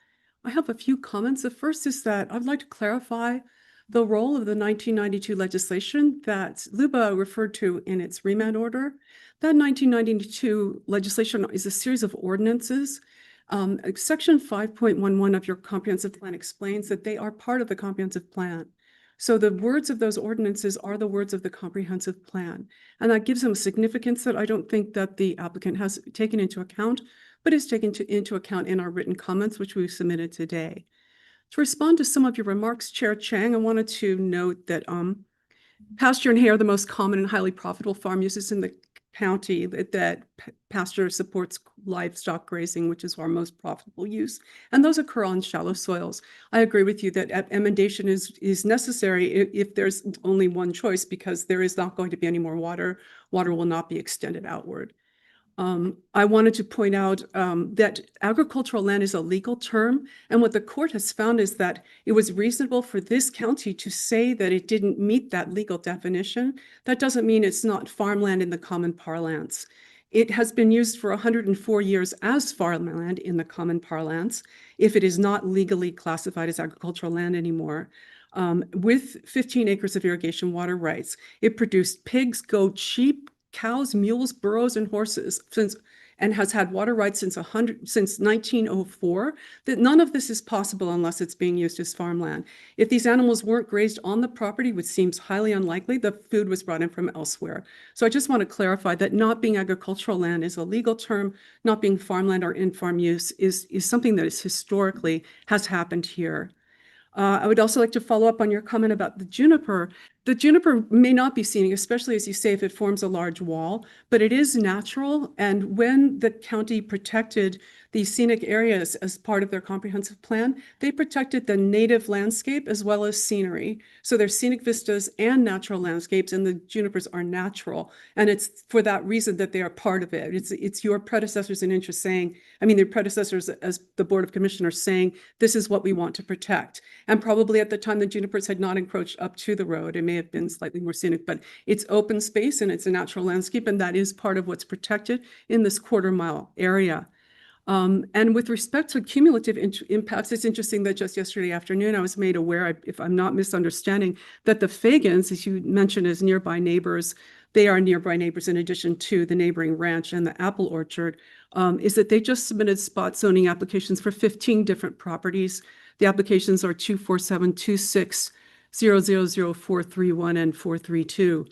I have a few comments. The first is that I'd like to clarify the role of the 1992 legislation that Luba referred to in its remand order. That 1992 legislation is a series of ordinances. Section 5.11 of your comprehensive plan explains that they are part of the comprehensive plan. So the words of those ordinances are the words of the comprehensive plan. And that gives them a significance that I don't think that the applicant has taken into account, but is taken into account in our written comments, which we've submitted today. To respond to some of your remarks, Chair Chang, I wanted to note that pasture and hay are the most common and highly profitable farm uses in the county, that pasture supports livestock grazing, which is our most profitable use, and those occur on shallow soils. I agree with you that emendation is necessary if there's only one choice, because there is not going to be any more water. Water will not be extended outward. I wanted to point out that agricultural land is a legal term, and what the court has found is that it was reasonable for this county to say that it didn't meet that legal definition. That doesn't mean it's not farmland in the common parlance. It has been used for 104 years as farmland in the common parlance, if it is not legally classified as agricultural land anymore. With 15 acres of irrigation water rights, it produced pigs, goats, sheep, cows, mules, burros, and horses and has had water rights since 1904. That none of this is possible unless it's being used as farmland. If these animals weren't grazed on the property, which seems highly unlikely, the food was brought in from elsewhere. So I just want to clarify that not being agricultural land is a legal term. Not being farmland or in-farm use is something that is historically has happened here. I would also like to follow up on your comment about the juniper. The juniper may not be scenic, especially as you say, if it forms a large wall, but it is natural. And when the county protected these scenic areas as part of their comprehensive plan, they protected the native landscape as well as scenery. So there's scenic vistas and natural landscapes, and the junipers are natural. And it's for that reason that they are part of it. It's your predecessors in interest saying, their predecessors as the Board of Commissioners saying, this is what we want to protect. And probably at the time, the junipers had not encroached up to the road. It may have been slightly more scenic, but it's open space and it's a natural landscape, and that is part of what's protected in this quarter-mile area. And with respect to cumulative impacts, it's interesting that just yesterday afternoon, I was made aware, if I'm not misunderstanding, that the Fagans, as you mentioned, as nearby neighbors, they are nearby neighbors in addition to the neighboring ranch and the apple orchard, is that they just submitted spot zoning applications for 15 different properties The applications are 24726000431 and 432.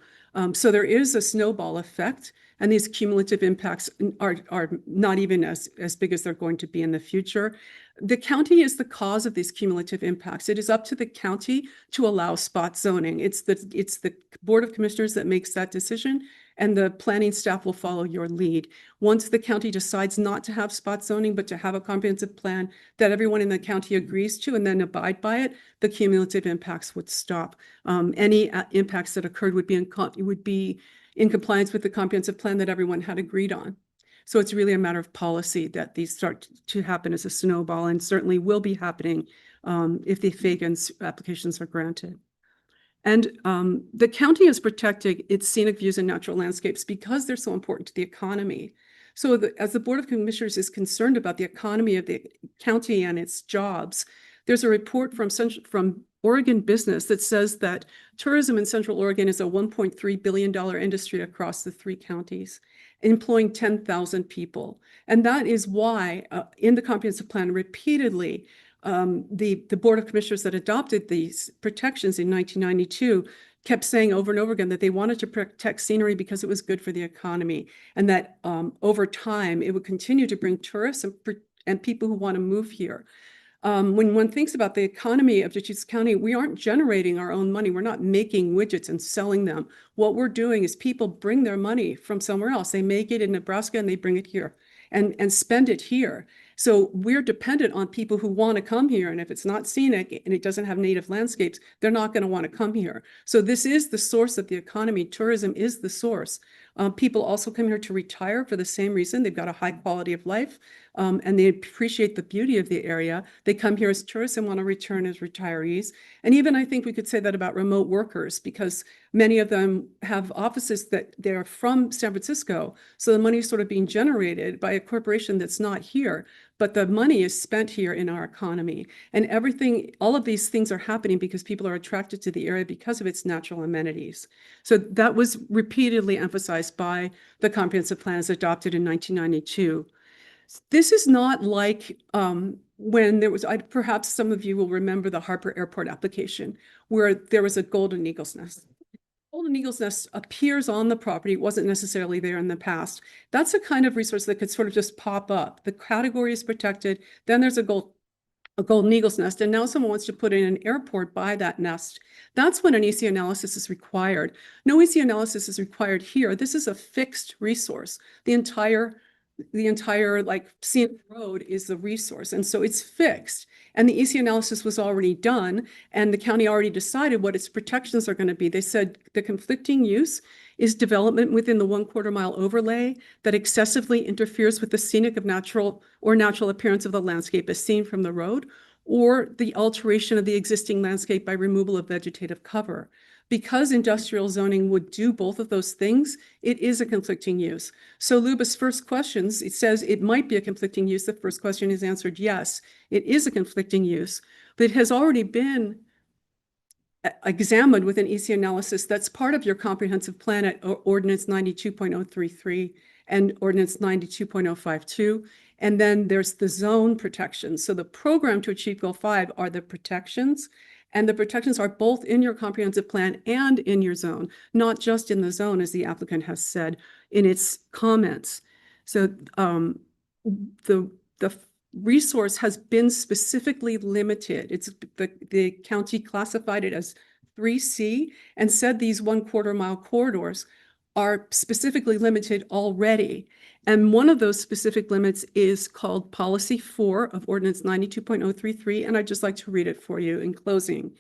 So there is a snowball effect, and these cumulative impacts are not even as big as they're going to be in the future. The county is the cause of these cumulative impacts. It is up to the county to allow spot zoning. It's the Board of Commissioners that makes that decision, and the planning staff will follow your lead. Once the county decides not to have spot zoning, but to have a comprehensive plan that everyone in the county agrees to and then abide by it, the cumulative impacts would stop. Any impacts that occurred would be in compliance with the comprehensive plan that everyone had agreed on. So it's really a matter of policy that these start to happen as a snowball, and certainly will be happening if the Fagans applications are granted. And the county is protecting its scenic views and natural landscapes because they're so important to the economy. So as the Board of Commissioners is concerned about the economy of the county and its jobs, there's a report from Oregon Business that says that tourism in Central Oregon is a $1.3 billion industry across the 3 counties, employing 10,000 people. And that is why in the comprehensive plan repeatedly, the Board of Commissioners that adopted these protections in 1992 kept saying over and over again that they wanted to protect scenery because it was good for the economy, and that over time it would continue to bring tourists and people who want to move here. When one thinks about the economy of Deschutes County, we aren't generating our own money. We're not making widgets and selling them. What we're doing is people bring their money from somewhere else. They make it in Nebraska and they bring it here and spend it here. So we're dependent on people who want to come here. And if it's not scenic and it doesn't have native landscapes, they're not going to want to come here. So this is the source of the economy. Tourism is the source. People also come here to retire for the same reason. They've got a high quality of life and they appreciate the beauty of the area. They come here as tourists and want to return as retirees. And even I think we could say that about remote workers, because many of them have offices that they're from San Francisco. So the money is sort of being generated by a corporation that's not here, but the money is spent here in our economy. And all of these things are happening because people are attracted to the area because of its natural amenities. So that was repeatedly emphasized by the comprehensive plan as adopted in 1992. This is not like when there was, perhaps some of you will remember the Harper Airport application, where there was a golden eagle's nest. Golden eagle's nest appears on the property. It wasn't necessarily there in the past. That's a kind of resource that could sort of just pop up. The category is protected. Then there's a golden eagle's nest, and now someone wants to put in an airport by that nest. That's when an EC analysis is required. No EC analysis is required here. This is a fixed resource. The entire like scenic road is the resource, and so it's fixed. And the EC analysis was already done, and the county already decided what its protections are going to be. They said the conflicting use is development within the 1/4 mile overlay that excessively interferes with the scenic of natural appearance of the landscape as seen from the road, or the alteration of the existing landscape by removal of vegetative cover. Because industrial zoning would do both of those things, it is a conflicting use. So Luba's first questions, it says it might be a conflicting use. The first question is answered yes, it is a conflicting use, but it has already been examined with an EC analysis that's part of your comprehensive plan at Ordinance 92.033 and Ordinance 92.052. And then there's the zone protections. So the program to achieve Goal 5 are the protections. And the protections are both in your comprehensive plan and in your zone, not just in the zone, as the applicant has said in its comments. So the resource has been specifically limited. It's the county classified it as 3C and said these 1/4 mile corridors are specifically limited already. And one of those specific limits is called Policy 4 of Ordinance 92.033, and I'd just like to read it for you in closing.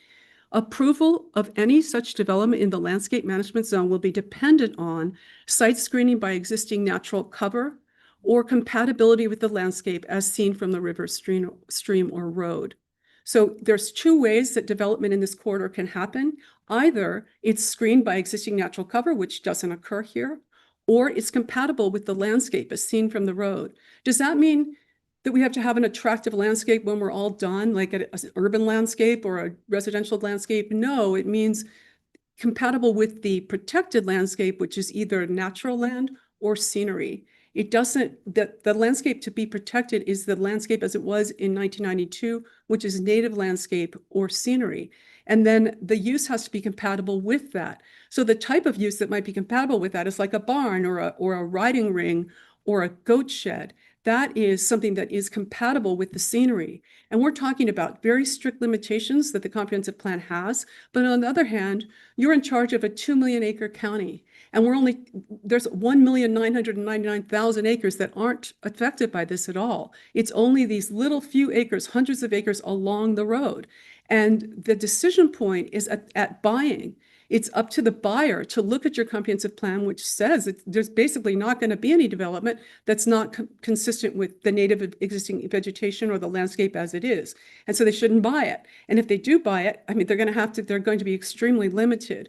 Approval of any such development in the landscape management zone will be dependent on site screening by existing natural cover or compatibility with the landscape as seen from the river, stream, or road. So there's 2 ways that development in this corridor can happen. Either it's screened by existing natural cover, which doesn't occur here, or it's compatible with the landscape as seen from the road. Does that mean that we have to have an attractive landscape when we're all done, like an urban landscape or a residential landscape? No, it means compatible with the protected landscape, which is either natural land or scenery. It doesn't, the landscape to be protected is the landscape as it was in 1992, which is native landscape or scenery. And then the use has to be compatible with that. So the type of use that might be compatible with that is like a barn or a riding ring or a goat shed. That is something that is compatible with the scenery. And we're talking about very strict limitations that the comprehensive plan has. But on the other hand, you're in charge of a 2 million acre county. And there's 1,999,000 acres that aren't affected by this at all. It's only these little few acres, hundreds of acres along the road. And the decision point is at buying. It's up to the buyer to look at your comprehensive plan, which says there's basically not going to be any development that's not consistent with the native existing vegetation or the landscape as it is. And so they shouldn't buy it. And if they do buy it, I mean, they're going to be extremely limited.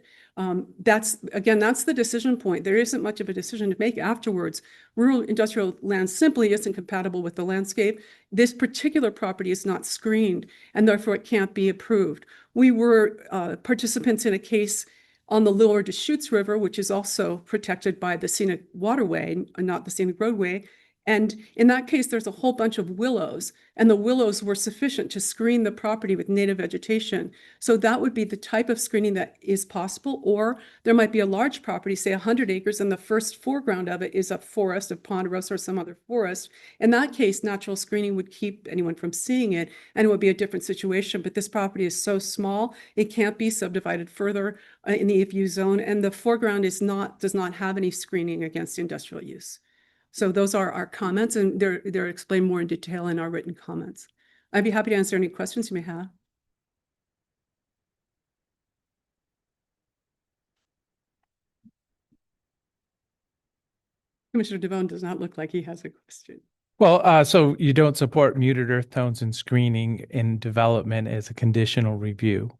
That's the decision point. There isn't much of a decision to make afterwards. Rural industrial land simply isn't compatible with the landscape. This particular property is not screened, and therefore it can't be approved. We were participants in a case on the Lower Deschutes River, which is also protected by the scenic waterway, not the scenic roadway. And in that case, there's a whole bunch of willows, and the willows were sufficient to screen the property with native vegetation. So that would be the type of screening that is possible. Or there might be a large property, say 100 acres, and the first foreground of it is a forest of ponderosa or some other forest. In that case, natural screening would keep anyone from seeing it, and it would be a different situation. But this property is so small, it can't be subdivided further in the EFU zone, and the foreground does not have any screening against industrial use. So those are our comments, and they're explained more in detail in our written comments. I'd be happy to answer any questions you may have. Commissioner DeVone does not look like he has a question. Well, so you don't support muted earth tones and screening in development as a conditional review.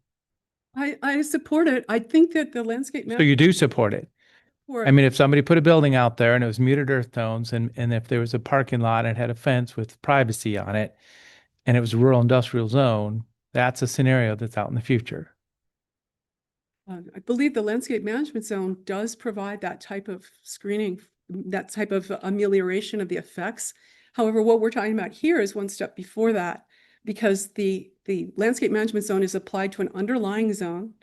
I support it. I think that the landscape So you do support it. I mean, if somebody put a building out there and it was muted earth tones, and if there was a parking lot and it had a fence with privacy on it, and it was a rural industrial zone, that's a scenario that's out in the future. I believe the landscape management zone does provide that type of screening, that type of amelioration of the effects. However, what we're talking about here is one step before that, because the landscape management zone is applied to an underlying zone.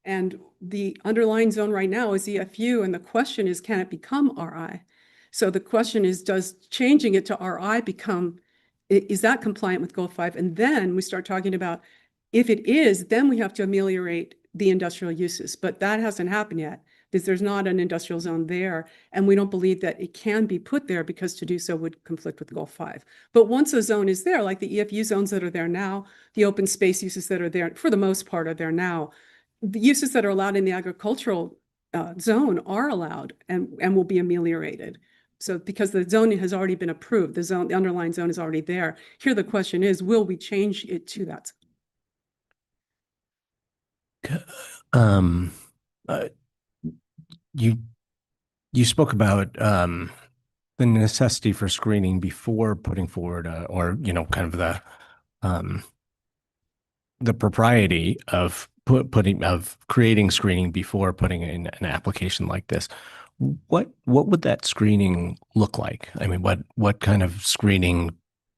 And the underlying zone right now is EFU, and the question is, can it become RI? So the question is, does changing it to RI is that compliant with Goal 5? And then we start talking about, if it is, then we have to ameliorate the industrial uses. But that hasn't happened yet, because there's not an industrial zone there. And we don't believe that it can be put there, because to do so would conflict with Goal 5. But once a zone is there, like the EFU zones that are there now, the open space uses that are there, for the most part, are there now. The uses that are allowed in the agricultural zone are allowed and will be ameliorated. So because the zoning has already been approved, the underlying zone is already there. Here, the question is, will we change it to that? You spoke about the necessity for screening before putting forward kind of the propriety of creating screening before putting in an application like this. What would that screening look like? I mean, what kind of screening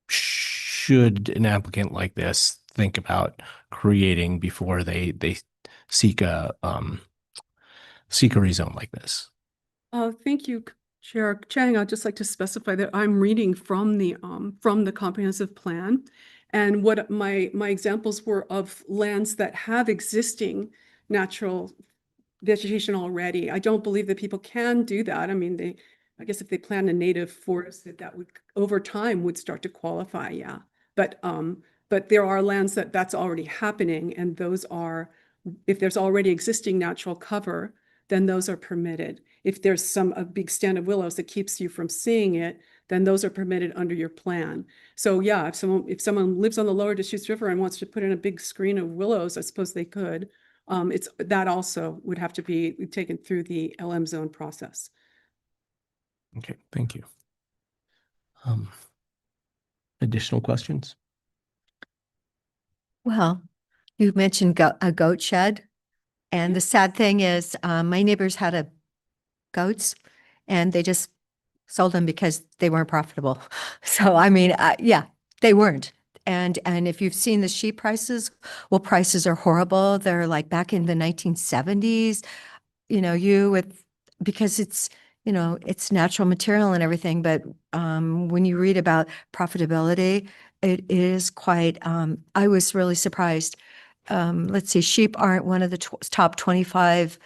should an applicant like this think about creating before they seek a rezone like this? Thank you, Chair Chang. I'd just like to specify that I'm reading from the comprehensive plan. And what my examples were of lands that have existing natural vegetation already. I don't believe that people can do that. I mean, I guess if they plant a native forest, that would over time would start to qualify. Yeah, but there are lands that's already happening, and those are, if there's already existing natural cover, then those are permitted. If there's a big stand of willows that keeps you from seeing it, then those are permitted under your plan. So yeah, if someone lives on the Lower Deschutes River and wants to put in a big screen of willows, I suppose they could. That also would have to be taken through the LM zone process. Okay, thank you. Additional questions? Well, you mentioned a goat shed. And the sad thing is, my neighbors had goats, and they just sold them because they weren't profitable. So, I mean, yeah, they weren't. And if you've seen the sheep prices, well, prices are horrible. They're like back in the 1970s, because it's, it's natural material and everything. But when you read about profitability, it is quite, I was really surprised. Let's see, sheep aren't one of the top 25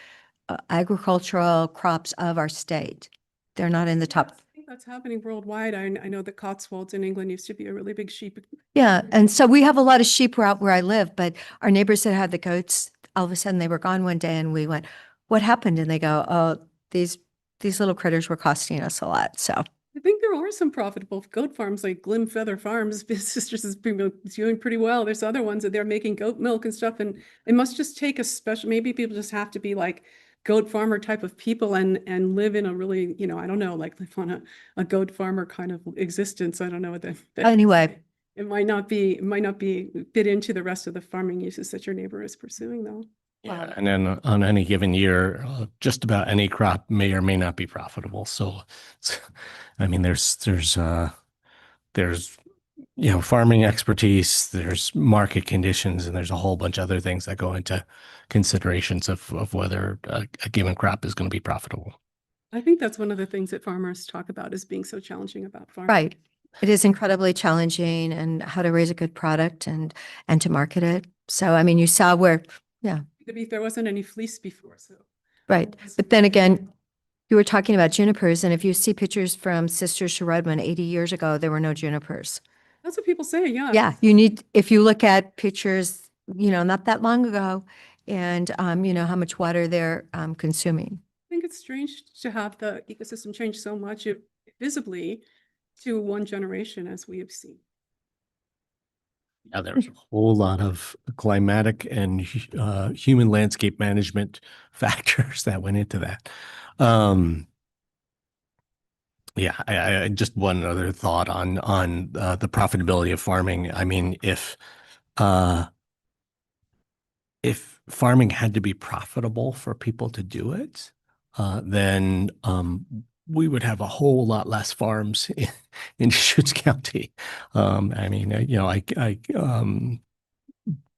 agricultural crops of our state. They're not in the top. I think that's happening worldwide. I know the Cotswolds in England used to be a really big sheep. Yeah, and so we have a lot of sheep out where I live, but our neighbors that had the goats, all of a sudden they were gone one day and we went, what happened? And they go, oh, these little critters were costing us a lot. So I think there are some profitable goat farms like Glim Feather Farms. Sisters is doing pretty well. There's other ones that they're making goat milk and stuff, and it must just take a special, maybe people just have to be like goat farmer type of people and live in a really, I don't know, like live on a goat farmer kind of existence. I don't know what that anyway, it might not be fit into the rest of the farming uses that your neighbor is pursuing though. Yeah, and then on any given year, just about any crop may or may not be profitable. So, I mean, there's farming expertise, there's market conditions, and there's a whole bunch of other things that go into considerations of whether a given crop is going to be profitable. I think that's one of the things that farmers talk about as being so challenging about farming. right. It is incredibly challenging, and how to raise a good product and to market it. So, I mean, you saw where, yeah. The beef, there wasn't any fleece before, so. Right. But then again, you were talking about junipers, and if you see pictures from Sisters to Redmond 80 years ago, there were no junipers. That's what people say, yeah. Yeah, if you look at pictures, not that long ago, and, how much water they're consuming. I think it's strange to have the ecosystem change so much visibly to one generation as we have seen. Yeah, there's a whole lot of climatic and human landscape management factors that went into that. Yeah, I just one other thought on the profitability of farming. I mean, if farming had to be profitable for people to do it, then we would have a whole lot less farms in Deschutes County. I mean,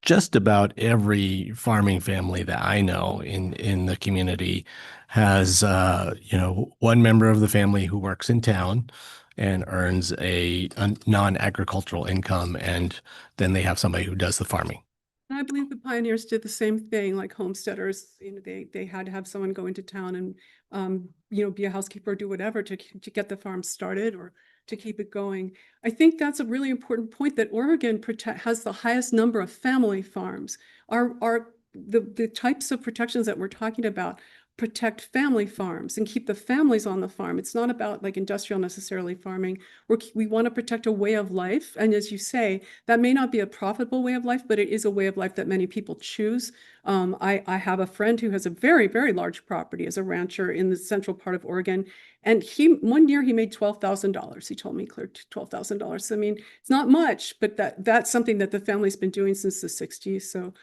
just about every farming family that I know in the community has, one member of the family who works in town and earns a non-agricultural income, and then they have somebody who does the farming. And I believe the pioneers did the same thing, like homesteaders. They had to have someone go into town and be a housekeeper or do whatever to get the farm started or to keep it going. I think that's a really important point, that Oregon has the highest number of family farms. The types of protections that we're talking about protect family farms and keep the families on the farm. It's not about like industrial necessarily farming. We want to protect a way of life. And as you say, that may not be a profitable way of life, but it is a way of life that many people choose. I have a friend who has a very, very large property as a rancher in the central part of Oregon. And one year he made $12,000. He told me, cleared $12,000. I mean, it's not much, but that's something that the family's been doing since the 60s. So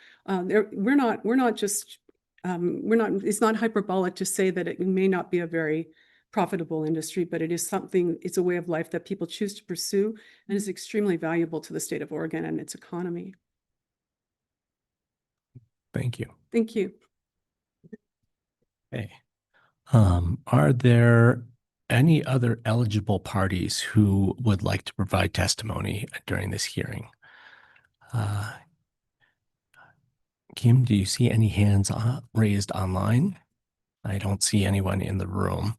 it's not hyperbolic to say that it may not be a very profitable industry, but it is something, it's a way of life that people choose to pursue and is extremely valuable to the state of Oregon and its economy. Thank you. Thank you. Okay. Are there any other eligible parties who would like to provide testimony during this hearing? Kim, do you see any hands raised online? I don't see anyone in the room.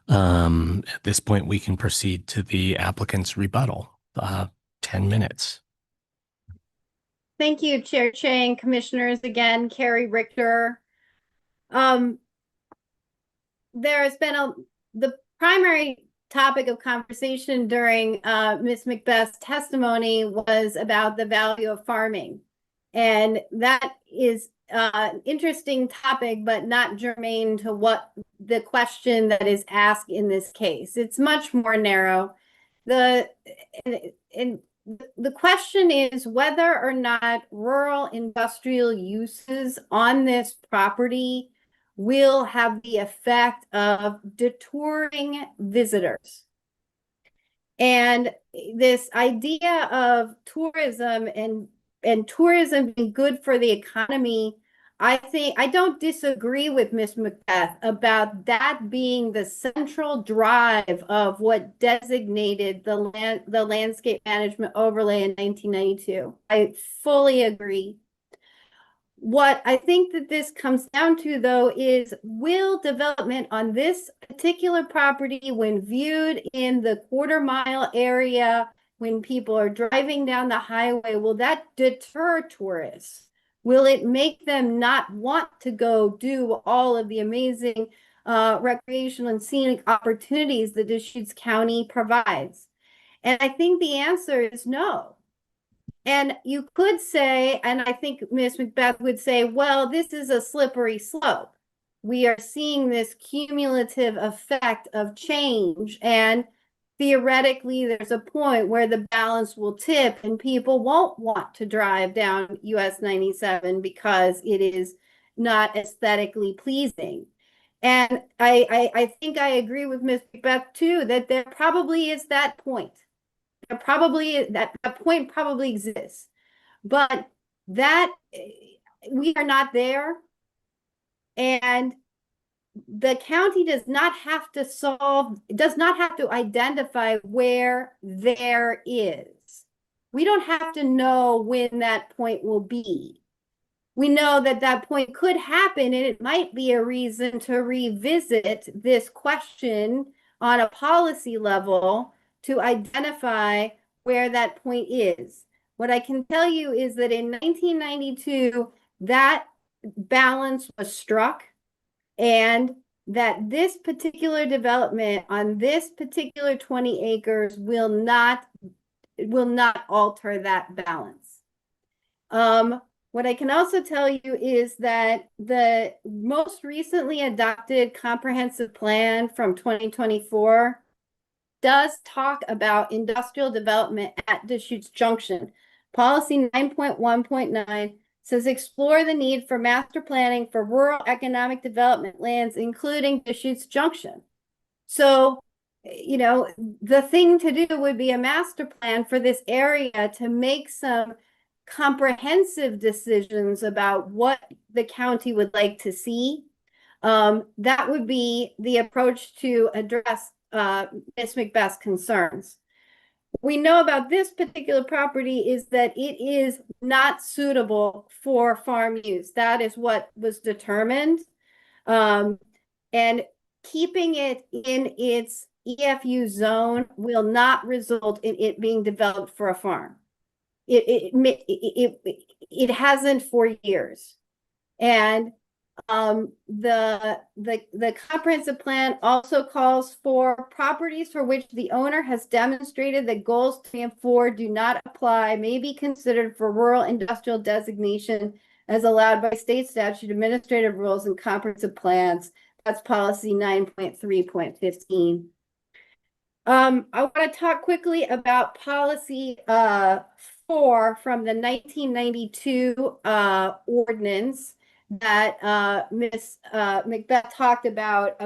At this point, we can proceed to the applicant's rebuttal. 10 minutes. Thank you, Chair Chang, Commissioners. Again, Carrie Richter. There's been the primary topic of conversation during Ms. Macbeth's testimony was about the value of farming. And that is an interesting topic, but not germane to what the question that is asked in this case. It's much more narrow. The question is whether or not rural industrial uses on this property will have the effect of detouring visitors. And this idea of tourism and tourism being good for the economy, I don't disagree with Ms. Macbeth about that being the central drive of what designated the landscape management overlay in 1992. I fully agree. What I think that this comes down to, though, is will development on this particular property, when viewed in the quarter-mile area, when people are driving down the highway, will that deter tourists? Will it make them not want to go do all of the amazing recreational and scenic opportunities that Deschutes County provides? And I think the answer is no. And you could say, and I think Ms. Macbeth would say, well, this is a slippery slope. We are seeing this cumulative effect of change, and theoretically, there's a point where the balance will tip and people won't want to drive down US 97 because it is not aesthetically pleasing. And I think I agree with Ms. Macbeth too, that there probably is that point. Probably that point probably exists, but that we are not there, and the county does not have to identify where there is. We don't have to know when that point will be. We know that that point could happen, and it might be a reason to revisit this question on a policy level to identify where that point is. What I can tell you is that in 1992, that balance was struck, and that this particular development on this particular 20 acres will not alter that balance. What I can also tell you is that the most recently adopted comprehensive plan from 2024 does talk about industrial development at Deschutes Junction. Policy 9.1.9 says explore the need for master planning for rural economic development lands, including Deschutes Junction. So, you know, the thing to do would be a master plan for this area to make some comprehensive decisions about what the county would like to see. That would be the approach to address Ms. Macbeth's concerns. We know about this particular property is that it is not suitable for farm use. That is what was determined. And keeping it in its EFU zone will not result in it being developed for a farm. It hasn't for years. And the comprehensive plan also calls for properties for which the owner has demonstrated that goals 3 and 4 do not apply may be considered for rural industrial designation as allowed by state statute, administrative rules, and comprehensive plans. That's policy 9.3.15. I want to talk quickly about policy 4 from the 1992 ordinance that Ms. Macbeth talked about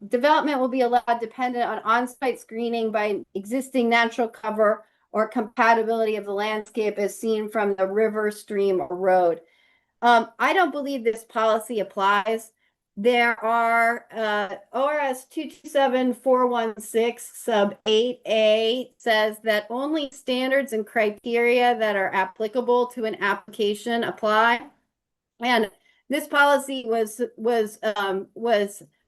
development will be allowed dependent on on-site screening by existing natural cover or compatibility of the landscape as seen from the river, stream, or road. I don't believe this policy applies. There are ORS 227416 sub 8A says that only standards and criteria that are applicable to an application apply. And this policy was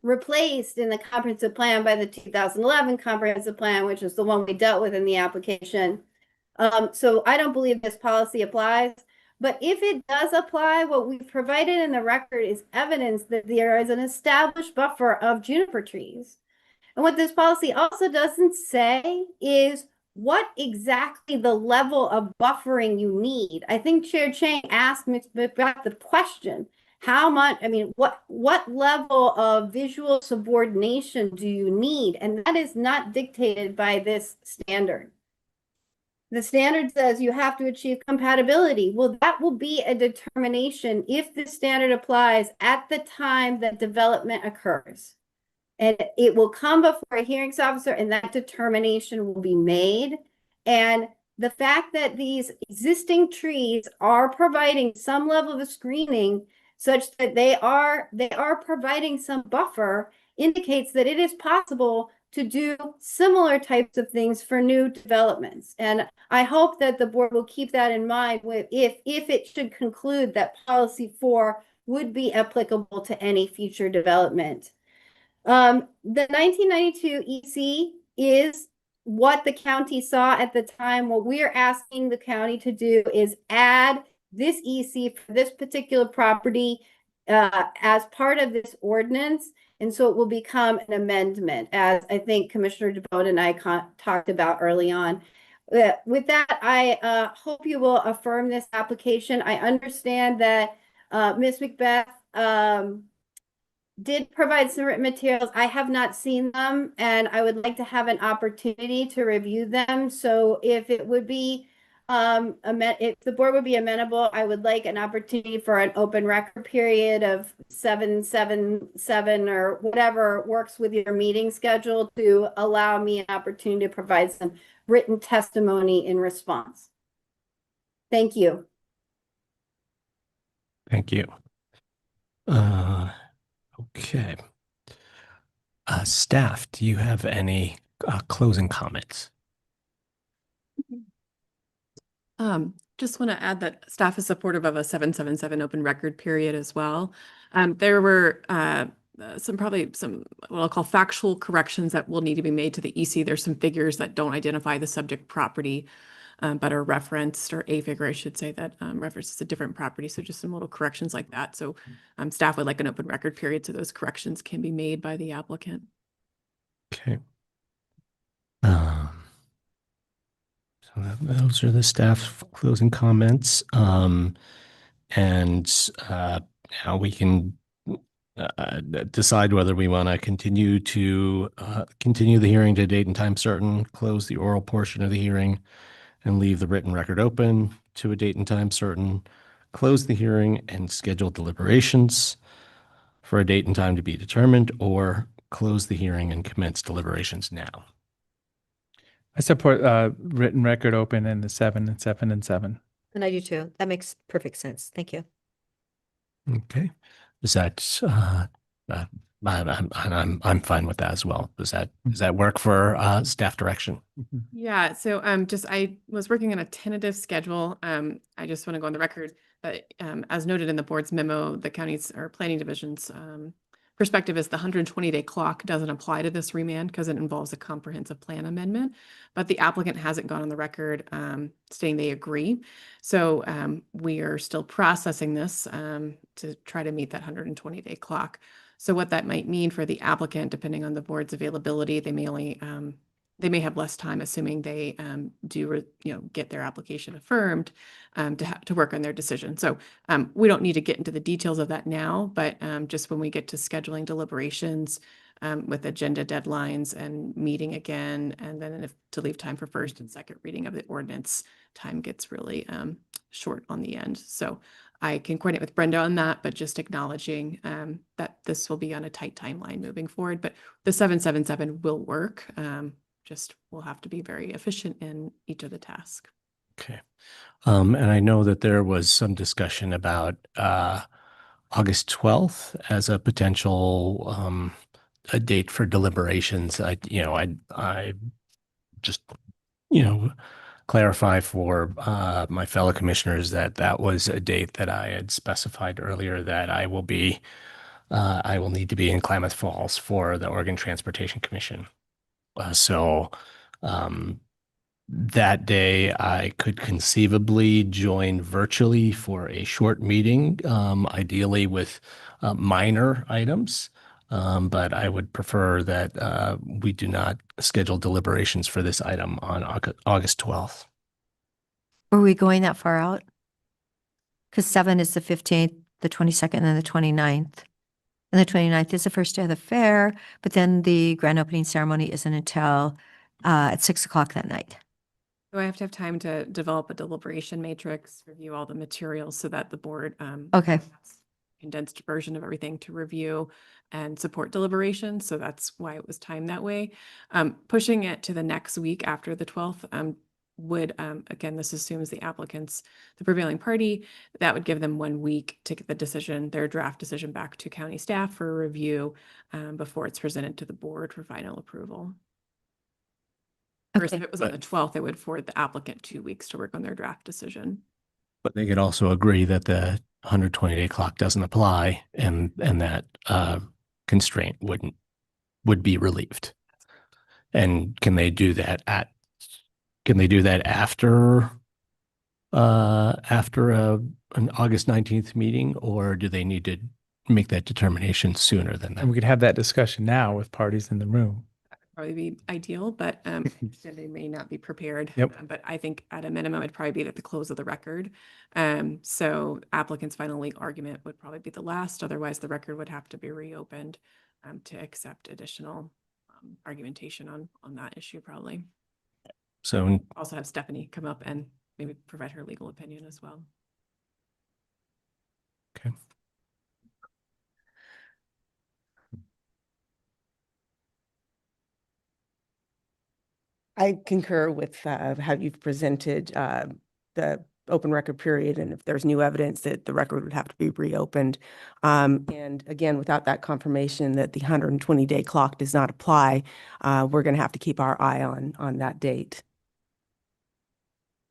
replaced in the comprehensive plan by the 2011 comprehensive plan, which is the one we dealt with in the application. So I don't believe this policy applies. But if it does apply, what we've provided in the record is evidence that there is an established buffer of juniper trees. And what this policy also doesn't say is what exactly the level of buffering you need. I think Chair Chang asked me about the question, how much, I mean, what level of visual subordination do you need? And that is not dictated by this standard. The standard says you have to achieve compatibility. Well, that will be a determination if the standard applies at the time that development occurs. And it will come before a hearings officer and that determination will be made. And the fact that these existing trees are providing some level of screening such that they are providing some buffer indicates that it is possible to do similar types of things for new developments. And I hope that the board will keep that in mind if it should conclude that policy 4 would be applicable to any future development. The 1992 EC is what the county saw at the time. What we're asking the county to do is add this EC for this particular property as part of this ordinance. And so it will become an amendment, as I think Commissioner DeBoat and I talked about early on. With that, I hope you will affirm this application. I understand that Ms. Macbeth did provide some written materials. I have not seen them, and I would like to have an opportunity to review them. So if it would be if the board would be amenable, I would like an opportunity for an open record period of 777 or whatever works with your meeting schedule to allow me an opportunity to provide some written testimony in response. Thank you. Thank you. Okay. Staff, do you have any closing comments? Just want to add that staff is supportive of a 777 open record period as well. There were probably some what I'll call factual corrections that will need to be made to the EC. There's some figures that don't identify the subject property, but are referenced, or a figure, I should say, that references a different property. So just some little corrections like that. So staff would like an open record period so those corrections can be made by the applicant. Okay. So those are the staff closing comments. And now we can decide whether we want to continue the hearing to date and time certain, close the oral portion of the hearing, and leave the written record open to a date and time certain, close the hearing and schedule deliberations for a date and time to be determined, or close the hearing and commence deliberations now. I support written record open in the 7 and 7 and 7. And I do too. That makes perfect sense. Thank you. Okay. Is that I'm fine with that as well. Does that work for staff direction? Yeah, so I was working on a tentative schedule. I just want to go on the record that as noted in the board's memo, the county's or planning division's perspective is the 120-day clock doesn't apply to this remand because it involves a comprehensive plan amendment, but the applicant hasn't gone on the record stating they agree. So we are still processing this to try to meet that 120-day clock. So what that might mean for the applicant, depending on the board's availability, they may only they may have less time, assuming they get their application affirmed to work on their decision. So we don't need to get into the details of that now, but just when we get to scheduling deliberations with agenda deadlines and meeting again, and then if to leave time for first and second reading of the ordinance, time gets really short on the end. So I can coordinate with Brenda on that, but just acknowledging that this will be on a tight timeline moving forward. But the 777 will work. Just we'll have to be very efficient in each of the tasks. Okay. And I know that there was some discussion about August 12th as a potential a date for deliberations. I just clarify for my fellow commissioners that was a date that I had specified earlier that I will need to be in Klamath Falls for the Oregon Transportation Commission. So that day I could conceivably join virtually for a short meeting, ideally with minor items. But I would prefer that we do not schedule deliberations for this item on August 12th. Are we going that far out? Because 7 is the 15th, the 22nd, and the 29th. And the 29th is the first day of the fair, but then the grand opening ceremony isn't until at 6 o'clock that night. So I have to have time to develop a deliberation matrix, review all the materials so that the board Okay. has condensed version of everything to review and support deliberation. So that's why it was timed that way. Pushing it to the next week after the 12th would, again, this assumes the applicants, the prevailing party, that would give them 1 week to get the decision, their draft decision back to county staff for review before it's presented to the board for final approval. Whereas if Okay. it was on the 12th, it would afford the applicant 2 weeks to work on their draft decision. But they could also agree that the 120-day clock doesn't apply and that constraint would be relieved. And can they do that after an August 19th meeting, or do they need to make that determination sooner than that? And we could have that discussion now with parties in the room. Probably be ideal, but they may not be prepared. Yep. But I think at a minimum, it'd probably be at the close of the record. So applicant's final legal argument would probably be the last. Otherwise, the record would have to be reopened to accept additional argumentation on that issue probably. So Also have Stephanie come up and maybe provide her legal opinion as well. okay. I concur with how you've presented the open record period, and if there's new evidence that the record would have to be reopened. And again, without that confirmation that the 120-day clock does not apply, we're going to have to keep our eye on that date.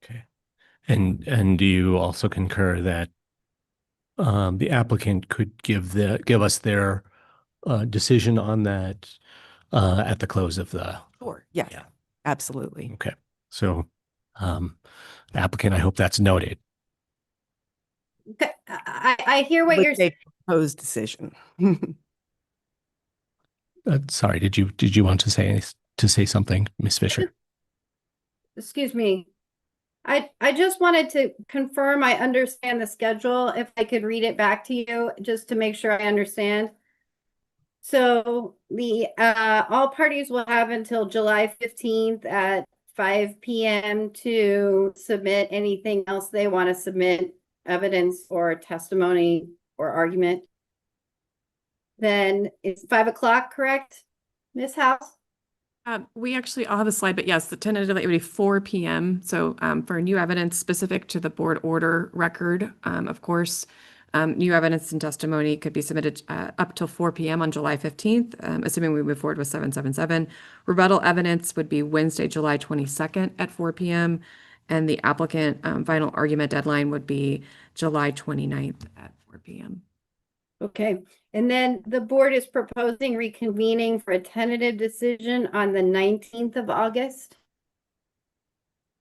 Okay. And do you also concur that the applicant could give us their decision on that at the close of the? Sure. Yes, Yeah. absolutely. Okay. So applicant, I hope that's noted. Okay, I hear what you're With a proposed decision. Sorry, did you want to say something, Ms. Fisher? Excuse me. I just wanted to confirm I understand the schedule, if I could read it back to you, just to make sure I understand. So the all parties will have until July 15th at 5 p.m. to submit anything else they want to submit, evidence or testimony or argument. Then it's 5 o'clock, correct, Ms. House? We actually, I'll have a slide, but yes, the tentatively it would be 4 p.m. So for new evidence specific to the board order record, of course, new evidence and testimony could be submitted up till 4 p.m. on July 15th, assuming we move forward with 777. Rebuttal evidence would be Wednesday, July 22nd at 4 p.m. And the applicant final argument deadline would be July 29th at 4 p.m. Okay, and then the board is proposing reconvening for a tentative decision on the 19th of August.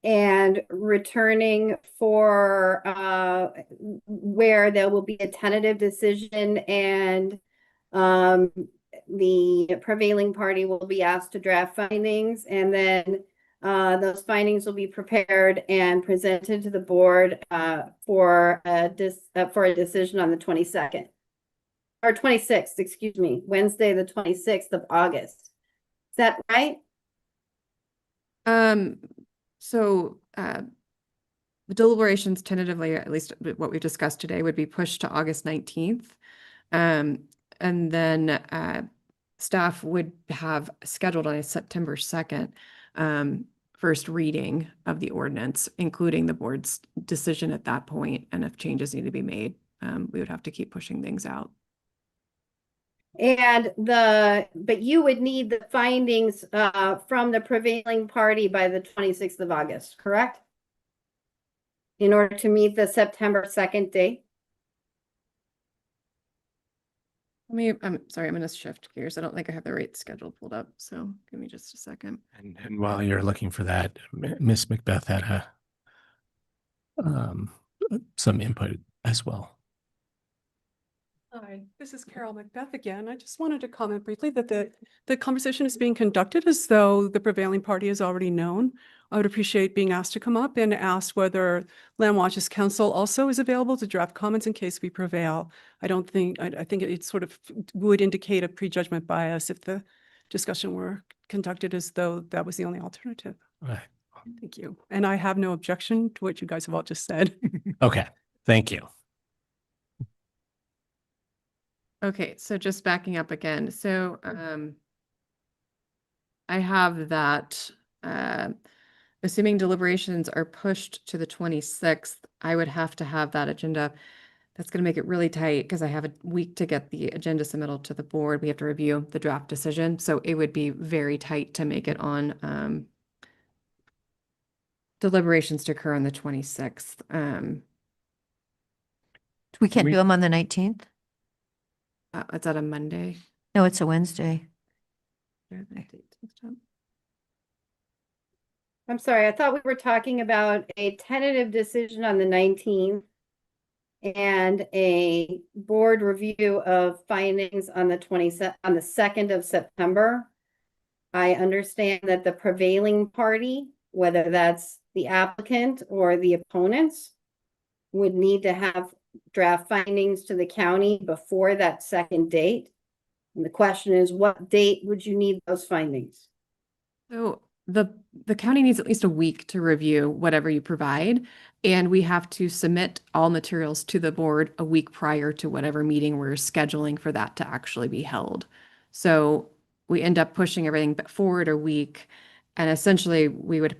And returning for where there will be a tentative decision and the prevailing party will be asked to draft findings, and then those findings will be prepared and presented to the board for a decision on the 22nd. Or 26th, excuse me, Wednesday, the 26th of August. Is that right? So the deliberations tentatively, at least what we've discussed today, would be pushed to August 19th. And then staff would have scheduled on a September 2nd first reading of the ordinance, including the board's decision at that point. And if changes need to be made, we would have to keep pushing things out. And but you would need the findings from the prevailing party by the 26th of August, correct? In order to meet the September 2nd date? I'm sorry, I'm going to shift gears. I don't think I have the right schedule pulled up, so give me just a second. And while you're looking for that, Ms. Macbeth had some input as well. Hi, this is Carol Macbeth again. I just wanted to comment briefly that the conversation is being conducted as though the prevailing party is already known. I would appreciate being asked to come up and ask whether Land Watches Council also is available to draft comments in case we prevail. I think it sort of would indicate a prejudgment bias if the discussion were conducted as though that was the only alternative. Right. Thank you. And I have no objection to what you guys have all just said. Okay, thank you. Okay, so just backing up again. So I have that assuming deliberations are pushed to the 26th, I would have to have that agenda. That's going to make it really tight because I have a week to get the agenda submittal to the board. We have to review the draft decision. So it would be very tight to make it on deliberations to occur on the 26th. We can't do them on the 19th? Is that a Monday? No, it's a Wednesday. I'm sorry, I thought we were talking about a tentative decision on the 19th and a board review of findings on the 2nd of September. I understand that the prevailing party, whether that's the applicant or the opponents, would need to have draft findings to the county before that second date. And the question is, what date would you need those findings? So the county needs at least a week to review whatever you provide, and we have to submit all materials to the board a week prior to whatever meeting we're scheduling for that to actually be held. So we end up pushing everything forward a week, and essentially we'd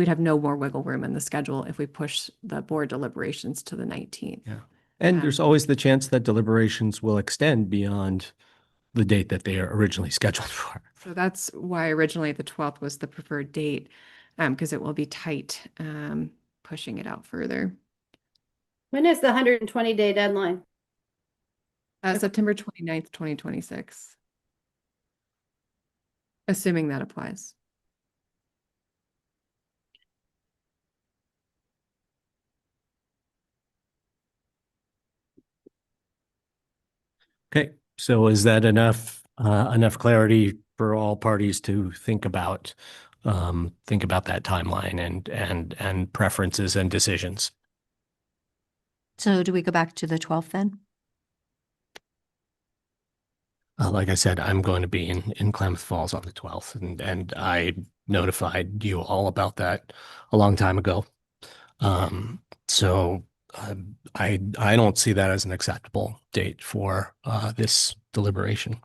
have no more wiggle room in the schedule if we push the board deliberations to the 19th. Yeah. And there's always the chance that deliberations will extend beyond the date that they are originally scheduled for. So that's why originally the 12th was the preferred date, because it will be tight pushing it out further. When is the 120-day deadline? September 29th, 2026. Assuming that applies. Okay, so is that enough clarity for all parties to think about that timeline and preferences and decisions? So do we go back to the 12th then? Like I said, I'm going to be in Klamath Falls on the 12th, and I notified you all about that a long time ago. So I don't see that as an acceptable date for this deliberation.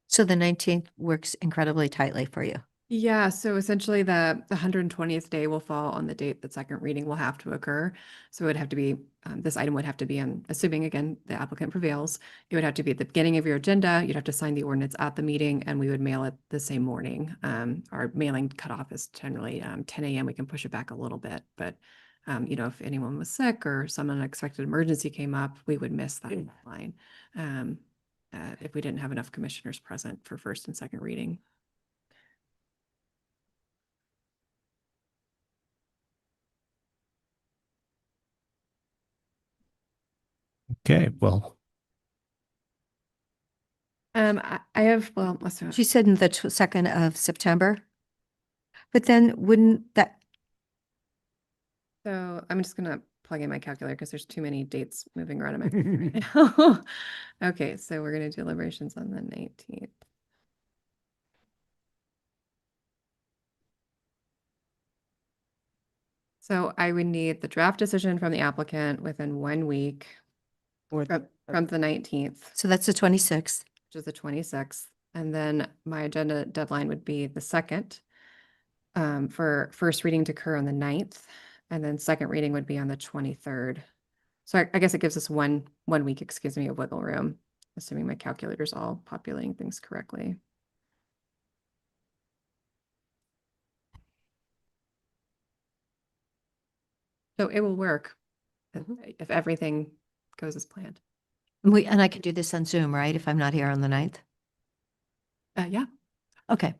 So the 19th works incredibly tightly for you. Yeah, so essentially the 120th day will fall on the date that second reading will have to occur. So it would have to be, this item would have to be on, assuming again, the applicant prevails, it would have to be at the beginning of your agenda. You'd have to sign the ordinance at the meeting and we would mail it the same morning. Our mailing cutoff is generally 10 a.m. We can push it back a little bit, but if anyone was sick or some unexpected emergency came up, we would miss that deadline if we didn't have enough commissioners present for first and second reading. Okay, well. I have, well, let's see. She said in the 2nd of September. But then wouldn't that, So I'm just gonna plug in my calculator because there's too many dates moving around in my brain right now. Okay, so we're gonna do deliberations on the 19th. So I would need the draft decision from the applicant within 1 week Or from the 19th, so that's the 26th. which is the 26th. And then my agenda deadline would be the 2nd for first reading to occur on the 9th. And then second reading would be on the 23rd. So I guess it gives us one week, excuse me, of wiggle room, assuming my calculator's all populating things correctly. So it will work if everything goes as planned. And I can do this on Zoom, right? If I'm not here on the 9th? Yeah. Okay.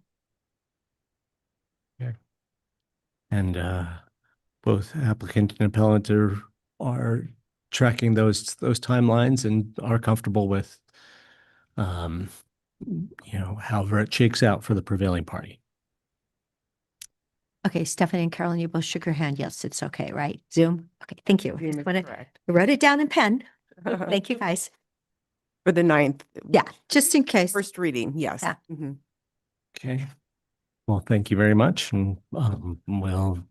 And both applicant and appellant are tracking those timelines and are comfortable with, however it shakes out for the prevailing party. Okay, Stephanie and Carolyn, you both shook your hand. Yes, it's okay, right? Zoom? Okay, thank you. Zoom is Just wanna- correct. I wrote it down in pen. Thank you, guys. For the 9th. Yeah, just in case. First reading, yes. Yeah. Mhm. Okay. Well, thank you very much, and we'll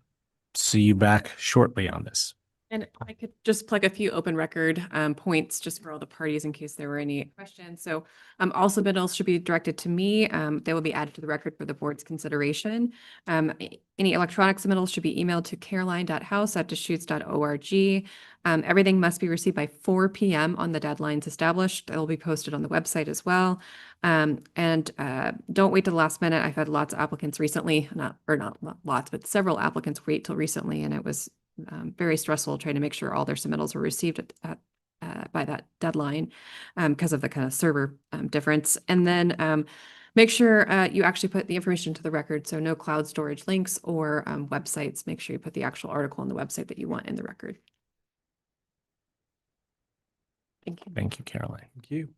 see you back shortly on this. And I could just plug a few open record points just for all the parties in case there were any questions. So all submittals should be directed to me. They will be added to the record for the board's consideration. Any electronic submittals should be emailed to caroline.house@deschutes.org. Everything must be received by 4 p.m. on the deadlines established. That will be posted on the website as well. And don't wait to the last minute. I've had lots of applicants recently, not lots, but several applicants wait till recently, and it was very stressful trying to make sure all their submittals were received by that deadline because of the kind of server difference. And then make sure you actually put the information into the record. So no cloud storage links or websites. Make sure you put the actual article on the website that you want in the record. Thank you. Thank you, Caroline. Thank you.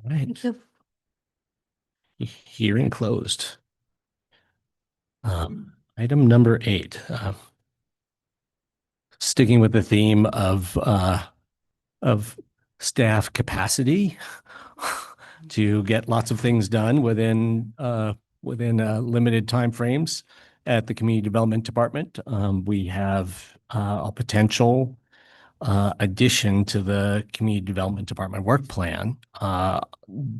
All right. Thank you. Hearing closed. Item number 8. Sticking with the theme of staff capacity to get lots of things done within limited timeframes at the Community Development Department. We have a potential addition to the Community Development Department work plan,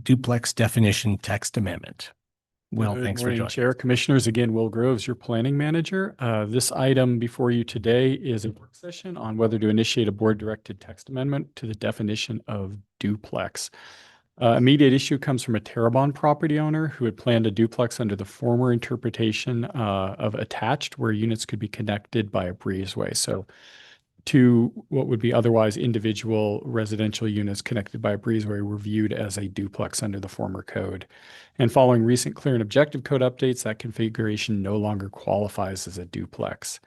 duplex definition text amendment. Will, Good thanks for morning, joining. Chair, Commissioners. Again, Will Groves, your planning manager. This item before you today is a work session on whether to initiate a board-directed text amendment to the definition of duplex. Immediate issue comes from a Terrebonne property owner who had planned a duplex under the former interpretation of attached, where units could be connected by a breezeway. So two what would be otherwise individual residential units connected by a breezeway were viewed as a duplex under the former code. And following recent clear and objective code updates, that configuration no longer qualifies as a duplex.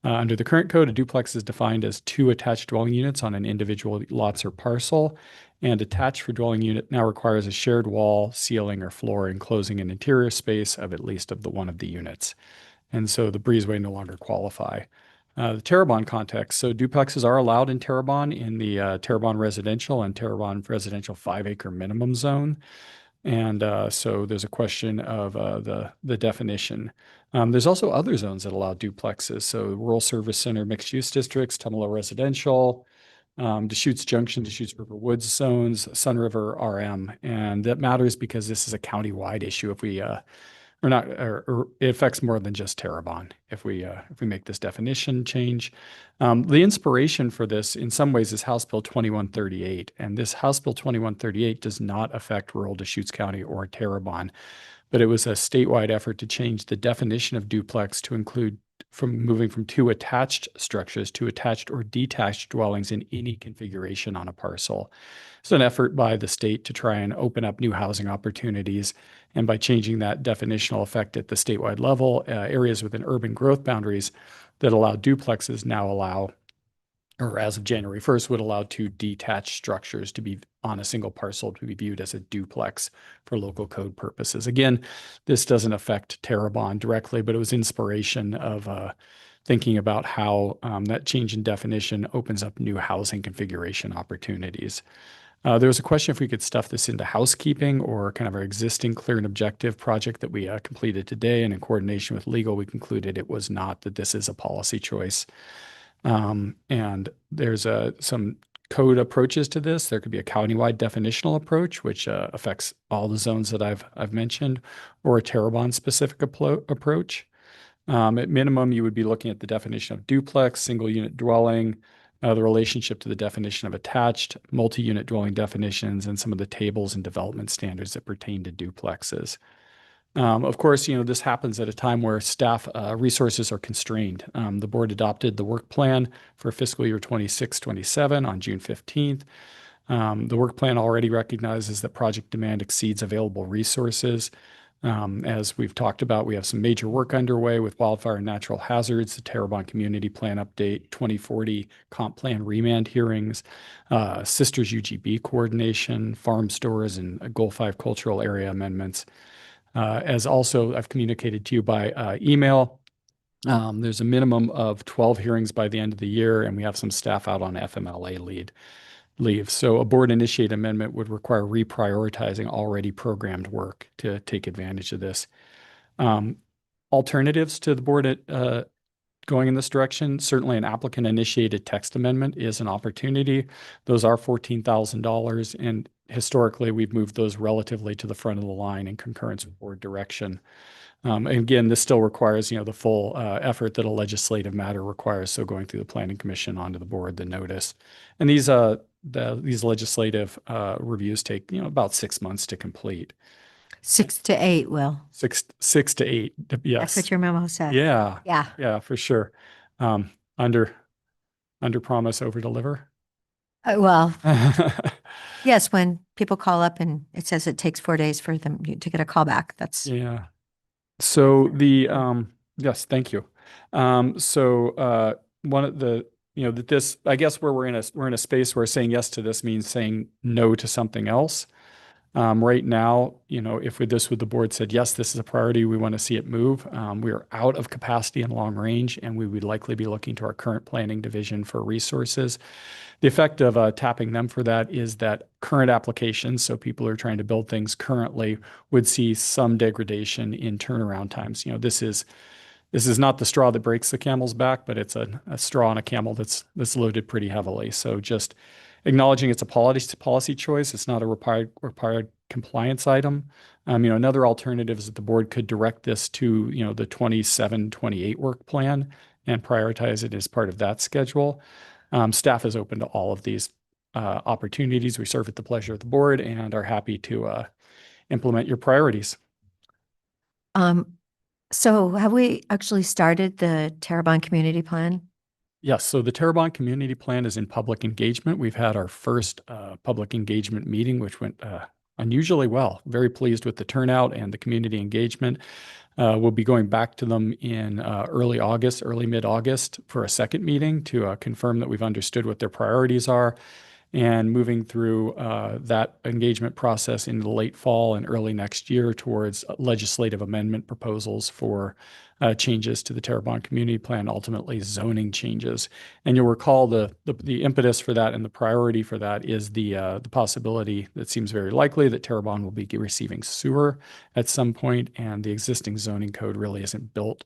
Under the current code, a duplex is defined as 2 attached dwelling units on an individual lots or parcel, and attached for dwelling unit now requires a shared wall, ceiling, or floor enclosing an interior space of at least one of the units. And so the breezeway no longer qualify. The Terrebonne context. So duplexes are allowed in Terrebonne in the Terrebonne residential and Terrebonne residential 5-acre minimum zone. And so there's a question of the definition. There's also other zones that allow duplexes. So rural service center mixed use districts, Tumalo residential, Deschutes Junction, Deschutes River Woods zones, Sun River RM. And that matters because this is a county-wide issue if we or it affects more than just Terrebonne if we make this definition change. The inspiration for this in some ways is House Bill 2138, and this House Bill 2138 does not affect rural Deschutes County or Terrebonne, but it was a statewide effort to change the definition of duplex to include moving from 2 attached structures to attached or detached dwellings in any configuration on a parcel. It's an effort by the state to try and open up new housing opportunities. And by changing that definitional effect at the statewide level, areas within urban growth boundaries that allow duplexes now allow, or as of January 1st, would allow 2 detached structures to be on a single parcel to be viewed as a duplex for local code purposes. Again, this doesn't affect Terrebonne directly, but it was inspiration of thinking about how that change in definition opens up new housing configuration opportunities. There was a question if we could stuff this into housekeeping or kind of our existing clear and objective project that we completed today. And in coordination with legal, we concluded it was not, that this is a policy choice. And there's some code approaches to this. There could be a countywide definitional approach, which affects all the zones that I've mentioned, or a Terrebonne specific approach. At minimum, you would be looking at the definition of duplex, single unit dwelling, the relationship to the definition of attached, multi-unit dwelling definitions, and some of the tables and development standards that pertain to duplexes. Of course, this happens at a time where staff resources are constrained. The board adopted the work plan for fiscal year 26-27 on June 15th. The work plan already recognizes that project demand exceeds available resources. As we've talked about, we have some major work underway with wildfire and natural hazards, the Terrebonne Community Plan Update, 2040 Comp Plan Remand hearings, Sisters UGB coordination, farm stores, and Goal 5 cultural area amendments. As also I've communicated to you by email, there's a minimum of 12 hearings by the end of the year, and we have some staff out on FMLA leave. So a board initiated amendment would require reprioritizing already programmed work to take advantage of this. Alternatives to the board going in this direction, certainly an applicant initiated text amendment is an opportunity. Those are $14,000, and historically we've moved those relatively to the front of the line in concurrence with board direction. And again, this still requires, the full effort that a legislative matter requires. So going through the Planning Commission onto the board, the notice, and these legislative reviews take about 6 months to complete. 6 to 8, Will. Six to eight. Yes. That's what your memo said. Yeah. Yeah. Yeah, for sure. Under promise, over deliver. Well, yes, when people call up and it says it takes 4 days for them to get a call back, that's. Yeah. So yes, thank you. So one of the, that this, I guess where we're in a space where saying yes to this means saying no to something else. Right now, if the board said, yes, this is a priority, we want to see it move. We are out of capacity in long range, and we would likely be looking to our current planning division for resources. The effect of tapping them for that is that current applications, so people who are trying to build things currently, would see some degradation in turnaround times. This is not the straw that breaks the camel's back, but it's a straw on a camel that's loaded pretty heavily. So just acknowledging it's a policy choice. It's not a required compliance item. Another alternative is that the board could direct this to, the 27-28 work plan and prioritize it as part of that schedule. Staff is open to all of these opportunities. We serve at the pleasure of the board and are happy to implement your priorities. So have we actually started the Terrebonne Community Plan? Yes, so the Terrebonne Community Plan is in public engagement. We've had our first public engagement meeting, which went unusually well. Very pleased with the turnout and the community engagement. We'll be going back to them in early mid-August for a second meeting to confirm that we've understood what their priorities are, and moving through that engagement process into the late fall and early next year towards legislative amendment proposals for changes to the Terrebonne Community Plan, ultimately zoning changes. And you'll recall the impetus for that and the priority for that is the possibility that seems very likely that Terrebonne will be receiving sewer at some point, and the existing zoning code really isn't built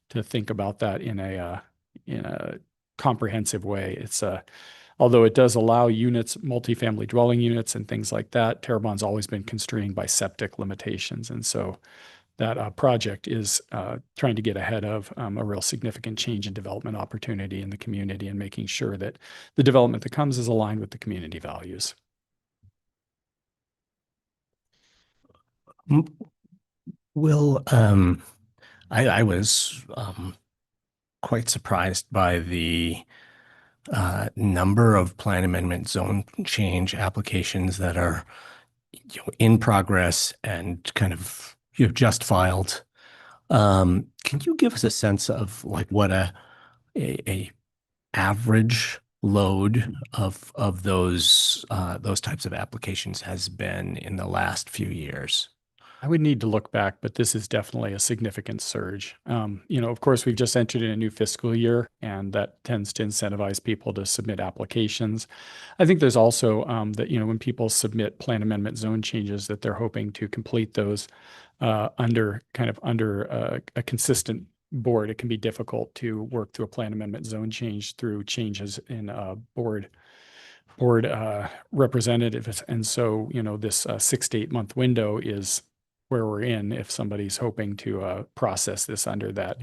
to think about that in a comprehensive way. It's although it does allow units, multifamily dwelling units and things like that, Terrebonne's always been constrained by septic limitations. And so that project is trying to get ahead of a real significant change in development opportunity in the community and making sure that the development that comes is aligned with the community values. Will, I was quite surprised by the number of plan amendment zone change applications that are in progress and kind of just filed. Can you give us a sense of like what a average load of those types of applications has been in the last few years? I would need to look back, but this is definitely a significant surge. Of course, we've just entered in a new fiscal year, and that tends to incentivize people to submit applications. I think there's also that, when people submit plan amendment zone changes, that they're hoping to complete those under a consistent board. It can be difficult to work through a plan amendment zone change through changes in board representatives. And so, this 6 to 8 month window is where we're in if somebody's hoping to process this under that.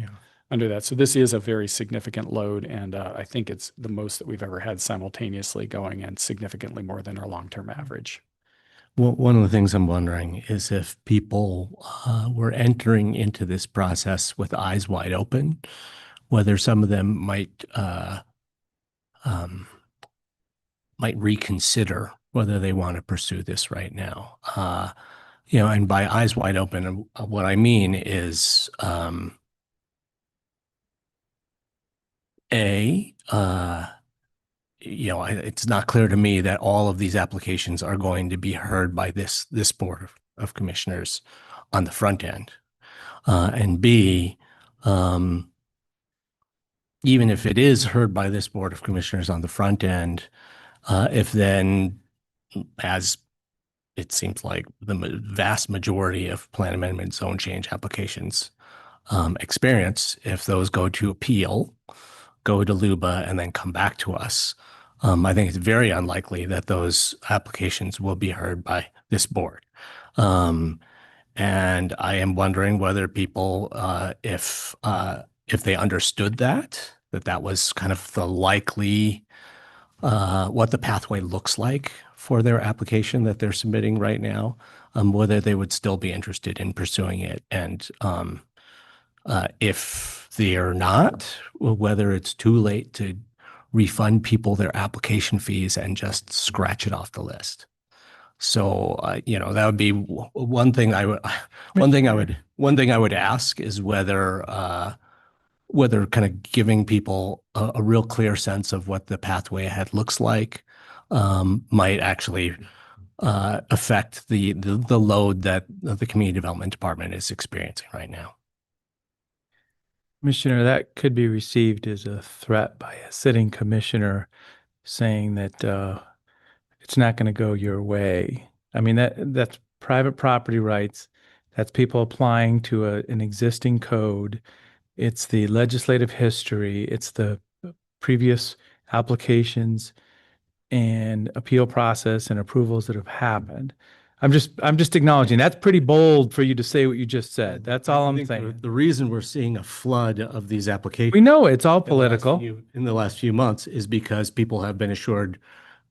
So this is a very significant load, and I think it's the most that we've ever had simultaneously going, and significantly more than our long-term average. Well, one of the things I'm wondering is if people were entering into this process with eyes wide open, whether some of them might reconsider whether they want to pursue this right now. And by eyes wide open, what I mean is, it's not clear to me that all of these applications are going to be heard by this board of commissioners on the front end. And B, even if it is heard by this Board of Commissioners on the front end, if then, as it seems like the vast majority of plan amendment zone change applications experience, if those go to appeal, go to LUBA, and then come back to us, I think it's very unlikely that those applications will be heard by this board. And I am wondering whether people, if they understood that was kind of the likely, what the pathway looks like for their application that they're submitting right now, whether they would still be interested in pursuing it. And if they're not, whether it's too late to refund people their application fees and just scratch it off the list. So, that would be one thing I would ask is whether kind of giving people a real clear sense of what the pathway ahead looks like might actually affect the load that the Community Development Department is experiencing right now. Commissioner, that could be received as a threat by a sitting commissioner saying that it's not going to go your way. I mean, that's private property rights. That's people applying to an existing code. It's the legislative history. It's the previous applications and appeal process and approvals that have happened. I'm just acknowledging that's pretty bold for you to say what you just said. That's all I'm saying. The reason we're seeing a flood of these applications We know it's all political. in the last few months is because people have been assured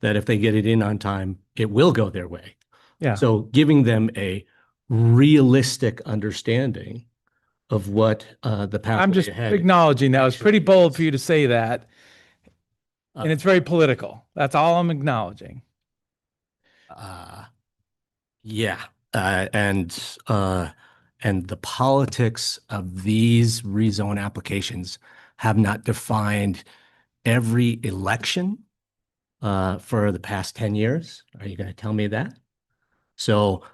that if they get it in on time, it will go their way. Yeah. So giving them a realistic understanding of what the pathway I'm just ahead. acknowledging that was pretty bold for you to say that. And it's very political. That's all I'm acknowledging. Yeah, and the politics of these rezone applications have not defined every election for the past 10 years. Are you going to tell me that? So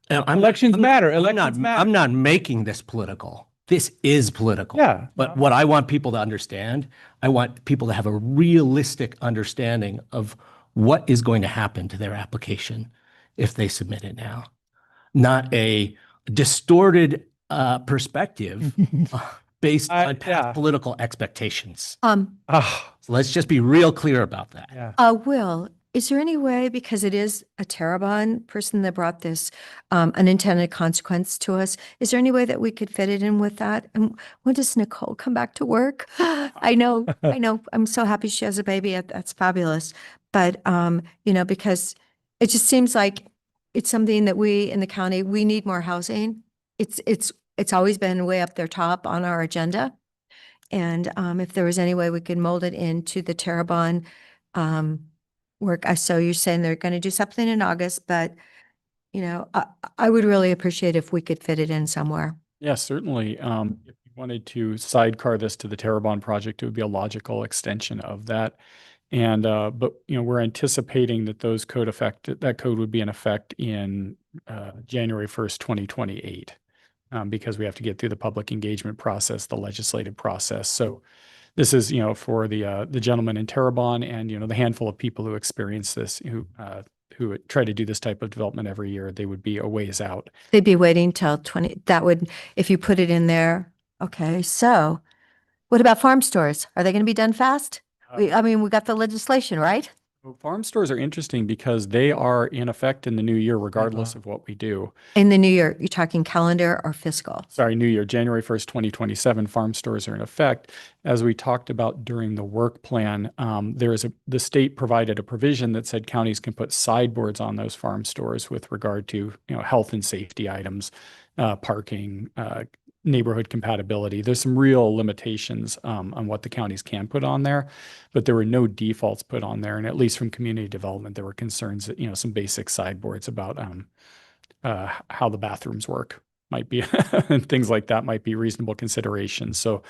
Elections matter. Elections matter. I'm not making this political. This is political. Yeah. But what I want people to understand, I want people to have a realistic understanding of what is going to happen to their application if they submit it now, not a distorted perspective based on past political expectations. So let's just be real clear about that. Yeah. Will, is there any way, because it is a Terrebonne person that brought this unintended consequence to us, is there any way that we could fit it in with that? And when does Nicole come back to work? I know. I'm so happy she has a baby. That's fabulous. But, because it just seems like it's something that we in the county, we need more housing. It's always been way up there top on our agenda. And if there was any way we could mold it into the Terrebonne work. So you're saying they're going to do something in August, but I would really appreciate if we could fit it in somewhere. Yeah, certainly. If you wanted to sidecar this to the Terrebonne project, it would be a logical extension of that. And but we're anticipating that that code would be in effect in January 1st, 2028, because we have to get through the public engagement process, the legislative process. So this is for the gentleman in Terrebonne and the handful of people who experience this, who try to do this type of development every year. They would be a ways out. They'd be waiting till 20. That would, if you put it in there. Okay, so what about farm stores? Are they going to be done fast? We got the legislation, right? Well, farm stores are interesting because they are in effect in the new year, regardless of what we do. In the new year, you're talking calendar or fiscal? Sorry, new year, January 1st, 2027, farm stores are in effect. As we talked about during the work plan, the state provided a provision that said counties can put sideboards on those farm stores with regard to, health and safety items, parking, neighborhood compatibility. There's some real limitations on what the counties can put on there, but there were no defaults put on there. And at least from community development, there were concerns that, some basic sideboards about how the bathrooms work might be, and things like that might be reasonable considerations. So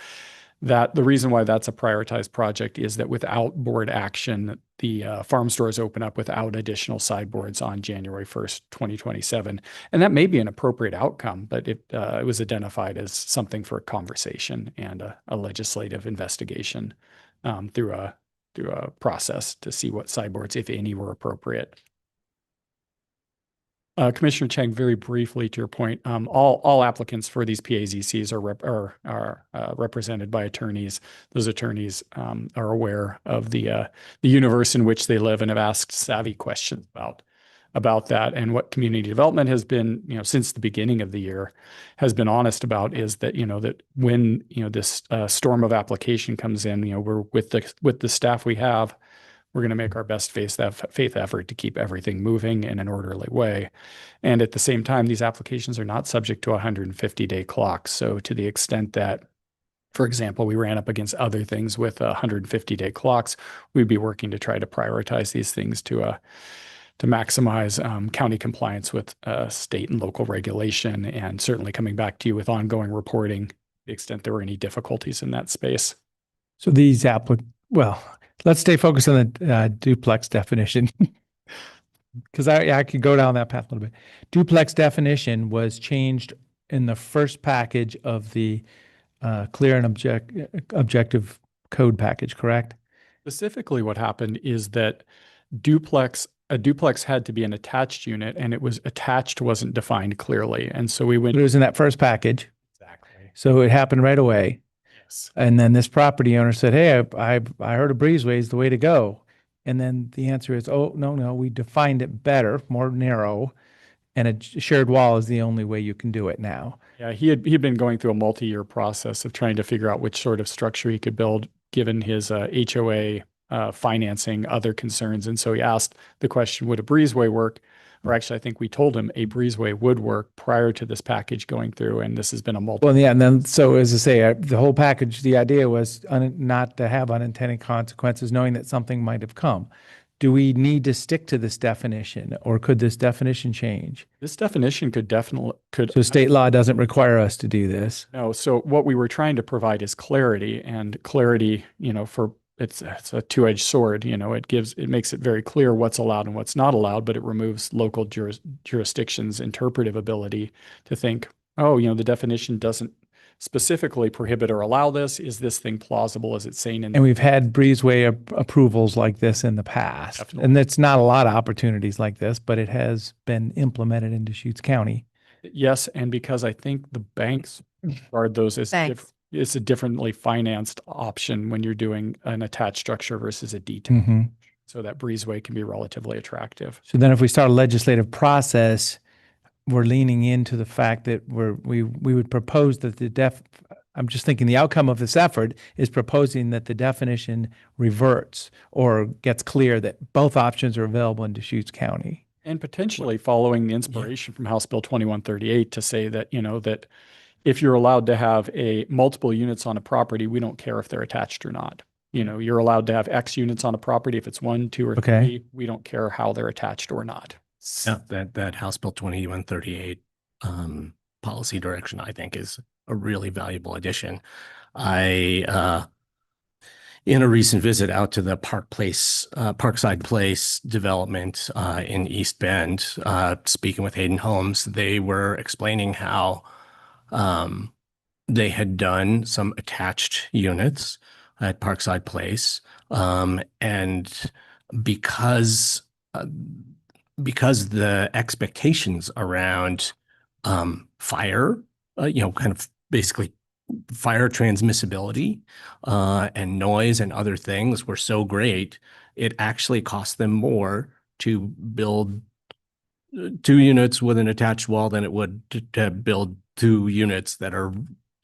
That the reason why that's a prioritized project is that without board action, the farm stores open up without additional sideboards on January 1st, 2027. And that may be an appropriate outcome, but it was identified as something for a conversation and a legislative investigation through a process to see what sideboards, if any, were appropriate. Commissioner Chang, very briefly to your point, all applicants for these PAZCs are represented by attorneys. Those attorneys are aware of the universe in which they live and have asked savvy questions about that. And what community development has been, since the beginning of the year, has been honest about is that that when this storm of application comes in, we're with the staff we have. We're going to make our best faith effort to keep everything moving in an orderly way. And at the same time, these applications are not subject to a 150-day clock. So to the extent that, for example, we ran up against other things with 150-day clocks, we'd be working to try to prioritize these things to maximize county compliance with state and local regulation, and certainly coming back to you with ongoing reporting to the extent there were any difficulties in that space. So these let's stay focused on the duplex definition because I could go down that path a little bit. Duplex definition was changed in the first package of the clear and objective code package, correct? Specifically, what happened is that a duplex had to be an attached unit, and it was attached wasn't defined clearly. And so we went. It was in that first package. Exactly. So it happened right away. And then this property owner said, hey, I heard a breezeway is the way to go. And then the answer is, oh, no, we defined it better, more narrow, and a shared wall is the only way you can do it now. Yeah, he had been going through a multi-year process of trying to figure out which sort of structure he could build given his HOA financing, other concerns. And so he asked the question, would a breezeway work? Or actually, I think we told him a breezeway would work prior to this package going through, and this has been a Well, yeah, and then, so as I say, the whole package, the idea was not to have unintended consequences, knowing that something might have come. Do we need to stick to this definition, or could this definition change? This definition could. So state law doesn't require us to do this? No, so what we were trying to provide is clarity, and clarity, for it's a two-edged sword. It makes it very clear what's allowed and what's not allowed, but it removes local jurisdictions' interpretive ability to think, the definition doesn't specifically prohibit or allow this. Is this thing plausible? Is it sane? And we've had breezeway approvals like this in the past. Definitely. And it's not a lot of opportunities like this, but it has been implemented in Deschutes County. Yes, and because I think the banks regard those as it's a differently financed option when you're doing an attached structure versus a detached. Mm-hmm. So that breezeway can be relatively attractive. So then if we start a legislative process, we're leaning into the fact that we would propose that I'm just thinking the outcome of this effort is proposing that the definition reverts or gets clear that both options are available in Deschutes County. And potentially following the inspiration from House Bill 2138 to say that, that if you're allowed to have multiple units on a property, we don't care if they're attached or not. You're allowed to have X units on a property. If it's 1, 2, or 3, we don't care how they're attached or not. Yeah, that House Bill 2138 policy direction, I think, is a really valuable addition. I, in a recent visit out to the Parkside Place development in East Bend, speaking with Hayden Homes, they were explaining how they had done some attached units at Parkside Place, and because the expectations around fire, kind of basically fire transmissibility and noise and other things were so great, it actually cost them more to build 2 units with an attached wall than it would to build 2 units that are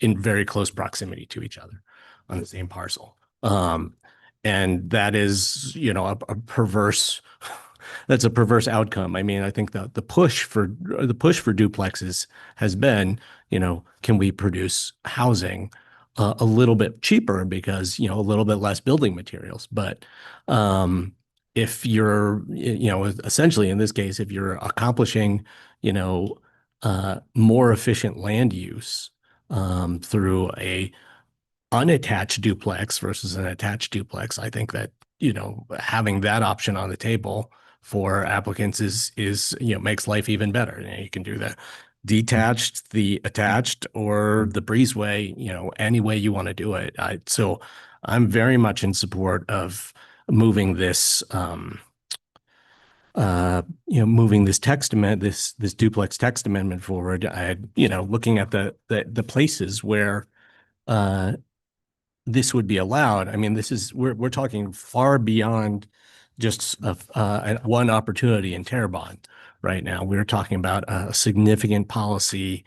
in very close proximity to each other on the same parcel. And that is, a perverse, that's a perverse outcome. I mean, I think the push for duplexes has been, can we produce housing a little bit cheaper because, a little bit less building materials. But if you're, essentially in this case, if you're accomplishing, more efficient land use through a unattached duplex versus an attached duplex. I think that, you know, having that option on the table for applicants is, you know, makes life even better. You know, you can do the detached, the attached, or the breezeway, you know, any way you want to do it. So I'm very much in support of moving this, you know, moving this text amendment, this duplex text amendment forward. You know, looking at the places where this would be allowed. I mean, we're talking far beyond just one opportunity in Terrebonne right now. We're talking about a significant policy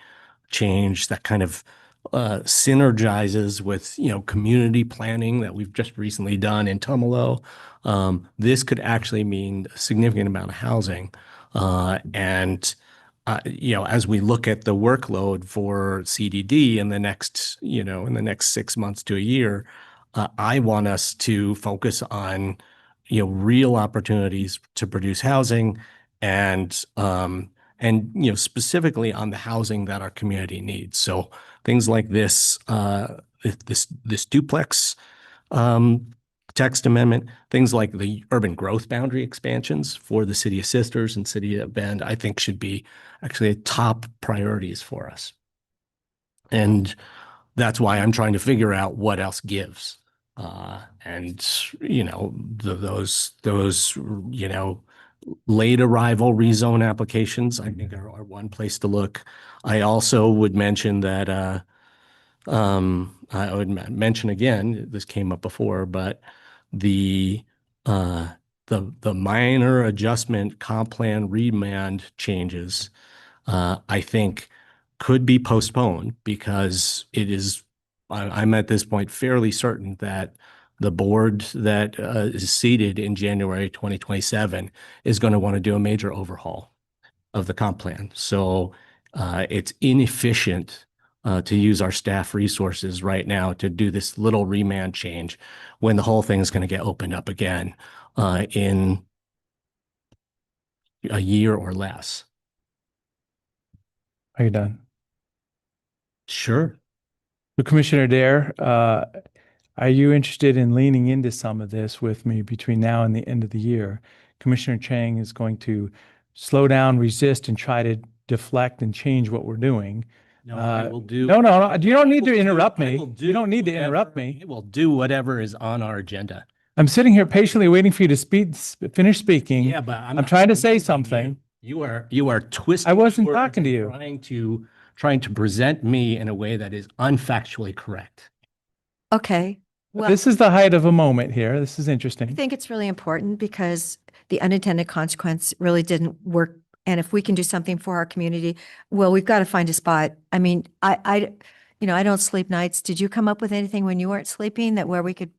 change that kind of synergizes with, you know, community planning that we've just recently done in Tumalo. This could actually mean a significant amount of housing. You know, as we look at the workload for CDD in the next, you know, in the next 6 months to a year, I want us to focus on, you know, real opportunities to produce housing and, you know, specifically on the housing that our community needs. So things like this, this duplex, text amendment, things like the urban growth boundary expansions for the city of Sisters and city of Bend, I think should be actually top priorities for us. And that's why I'm trying to figure out what else gives. And, you know, those, you know, late arrival rezone applications, I think are one place to look. I also would mention that, I would mention again, this came up before, but the minor adjustment comp plan remand changes, I think could be postponed because I'm at this point fairly certain that the board that is seated in January 2027 is going to want to do a major overhaul of the comp plan. So it's inefficient to use our staff resources right now to do this little remand change when the whole thing is going to get opened up again in a year or less. Are you done? Sure. So Commissioner Dare, are you interested in leaning into some of this with me between now and the end of the year? Commissioner Chang is going to slow down, resist, and try to deflect and change what we're doing. No, I will do. No. You don't need to interrupt me. You don't need to interrupt me. I will do whatever is on our agenda. I'm sitting here patiently waiting for you to finish speaking. Yeah, but I'm trying to say something. You are twisting. I wasn't words talking to and you. trying to present me in a way that is unfactually correct. Okay. Well, This is the height of a moment here. This is I interesting. think it's really important because the unintended consequence really didn't work. And if we can do something for our community, well, we've got to find a spot. I mean, you know, I don't sleep nights. Did you come up with anything when you weren't sleeping that where we could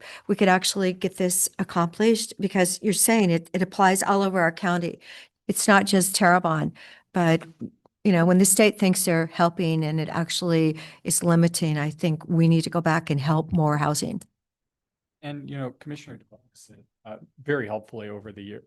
actually get this accomplished? Because you're saying it applies all over our county. It's not just Terrebonne, but you know, when the state thinks they're helping and it actually is limiting, I think we need to go back and help more housing. And, you know, Commissioner DeVos said very helpfully over the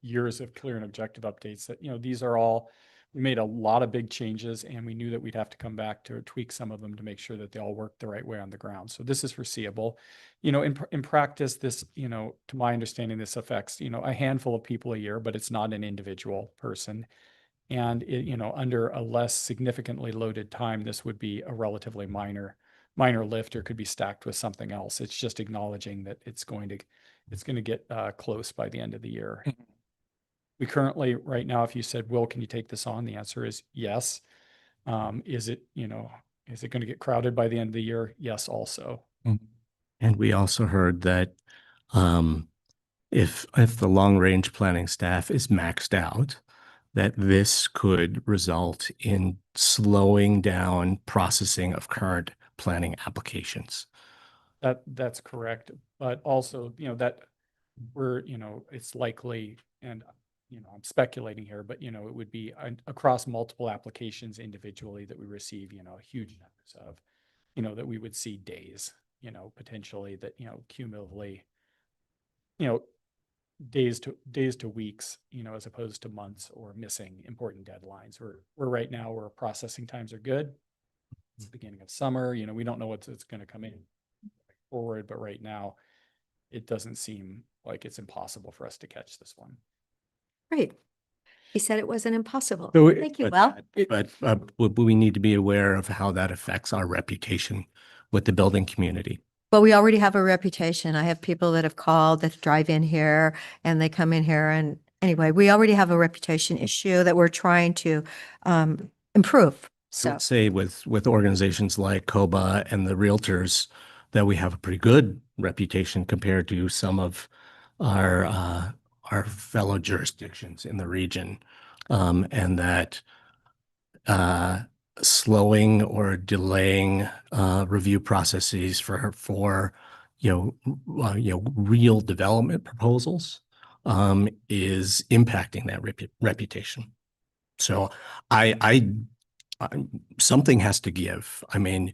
years of clear and objective updates that, you know, these are all, we made a lot of big changes and we knew that we'd have to come back to tweak some of them to make sure that they all work the right way on the ground. So this is foreseeable. You know, in practice, this, you know, to my understanding, this affects, you know, a handful of people a year, but it's not an individual person. And it, you know, under a less significantly loaded time, this would be a relatively minor lift or could be stacked with something else. It's just acknowledging that it's going to get close by the end of the year. We currently, right now, if you said, Will, can you take this on? The answer is yes. Is it going to get crowded by the end of the year? Yes, also. And we also heard that if the long range planning staff is maxed out, that this could result in slowing down processing of current planning applications. That's correct. But also, you know, that we're, you know, it's likely, and, you know, I'm speculating here, but, you know, it would be across multiple applications individually that we receive, you know, huge numbers of, you know, that we would see days, you know, potentially that, you know, cumulatively, you know, days to weeks, you know, as opposed to months or missing important deadlines. We're right now where processing times are good. It's the beginning of summer, you know, we don't know what's going to come in. forward, but right now it doesn't seem like it's impossible for us to catch this one. Great. He said it wasn't impossible. So Thank you, But Well. we need to be aware of how that affects our reputation with the building community. But we already have a reputation. I have people that have called that drive in here and they come in here and anyway, we already have a reputation issue that we're trying to improve. I So, would say with organizations like COBA and the realtors that we have a pretty good reputation compared to some of our fellow jurisdictions in the region, and that slowing or delaying review processes for real development proposals is impacting that reputation. So I something has to give. I mean,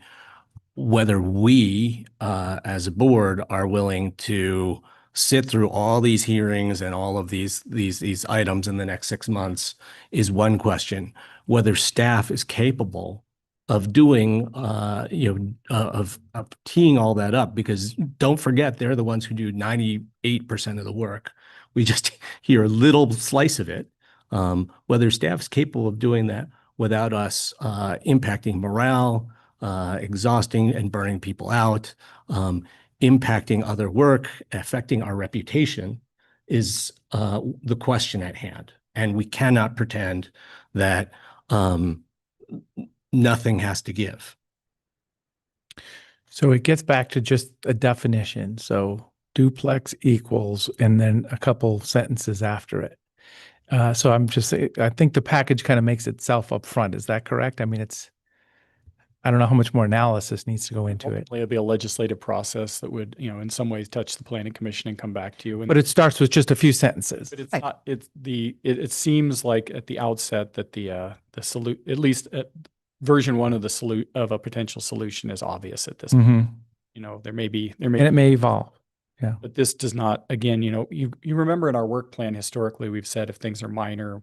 whether we as a board are willing to sit through all these hearings and all of these items in the next 6 months is one question. Whether staff is capable of doing, of teeing all that up, because don't forget, they're the ones who do 98% of the work. We just hear a little slice of it. Whether staff is capable of doing that without us impacting morale, exhausting and burning people out, impacting other work, affecting our reputation is the question at hand. And we cannot pretend that nothing has to give. So it gets back to just a definition. So duplex equals, and then a couple sentences after it. So I think the package kind of makes itself up front. Is that correct? I mean, I don't know how much more analysis needs to go into it. It'll be a legislative process that would, in some ways touch the planning commission and come back to you. And But it starts with just a few sentences. But it's not, it seems like at the outset that the at least version one of of a potential solution is obvious at this point. There may be, And it may evolve. Yeah. but this does not, again, you remember in our work plan, historically, we've said if things are minor,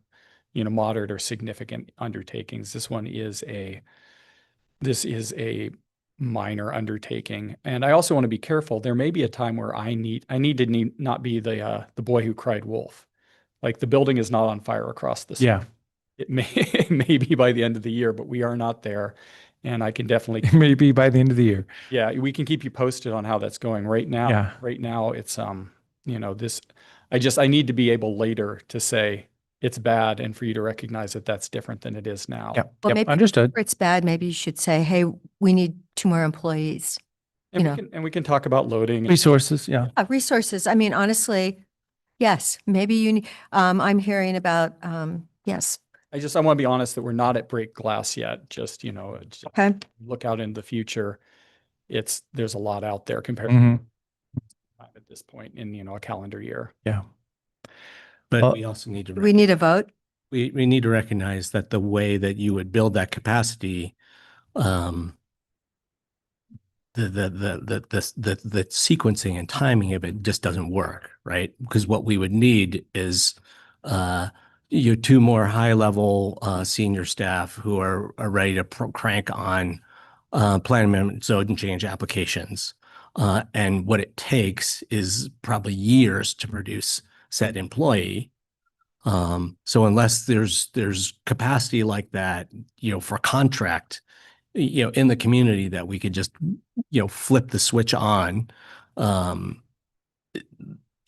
moderate or significant undertakings, this is a minor undertaking. And I also want to be careful. There may be a time where I need to not be the boy who cried wolf. Like the building is not on fire across the street. Yeah. It may be by the end of the year, but we are not there. And I can definitely Maybe by the end of the year. Yeah, we can keep you posted on how that's going. Right now, it's I need to be able later to say it's bad and for you to recognize that that's different than it is now. Yep. well, Yep. maybe Understood. if it's bad. Maybe you should say, hey, we need 2 more employees. And we can talk about loading. Resources. Yeah. Resources. I mean, honestly, yes, maybe you need, I'm hearing about, yes. I want to be honest that we're not at break glass yet. Just, Okay. look out in the future. There's a lot out there compared Mhm. to at this point in, a calendar year. Yeah. But Well, we also need to We need a vote. we need to recognize that the way that you would build that capacity, the sequencing and timing of it just doesn't work, right? Because what we would need is 2 more high-level senior staff who are ready to crank on plan amendment, zone change applications. And what it takes is probably years to produce said employee. So unless there's capacity like that, for contract, in the community that we could just, flip the switch on,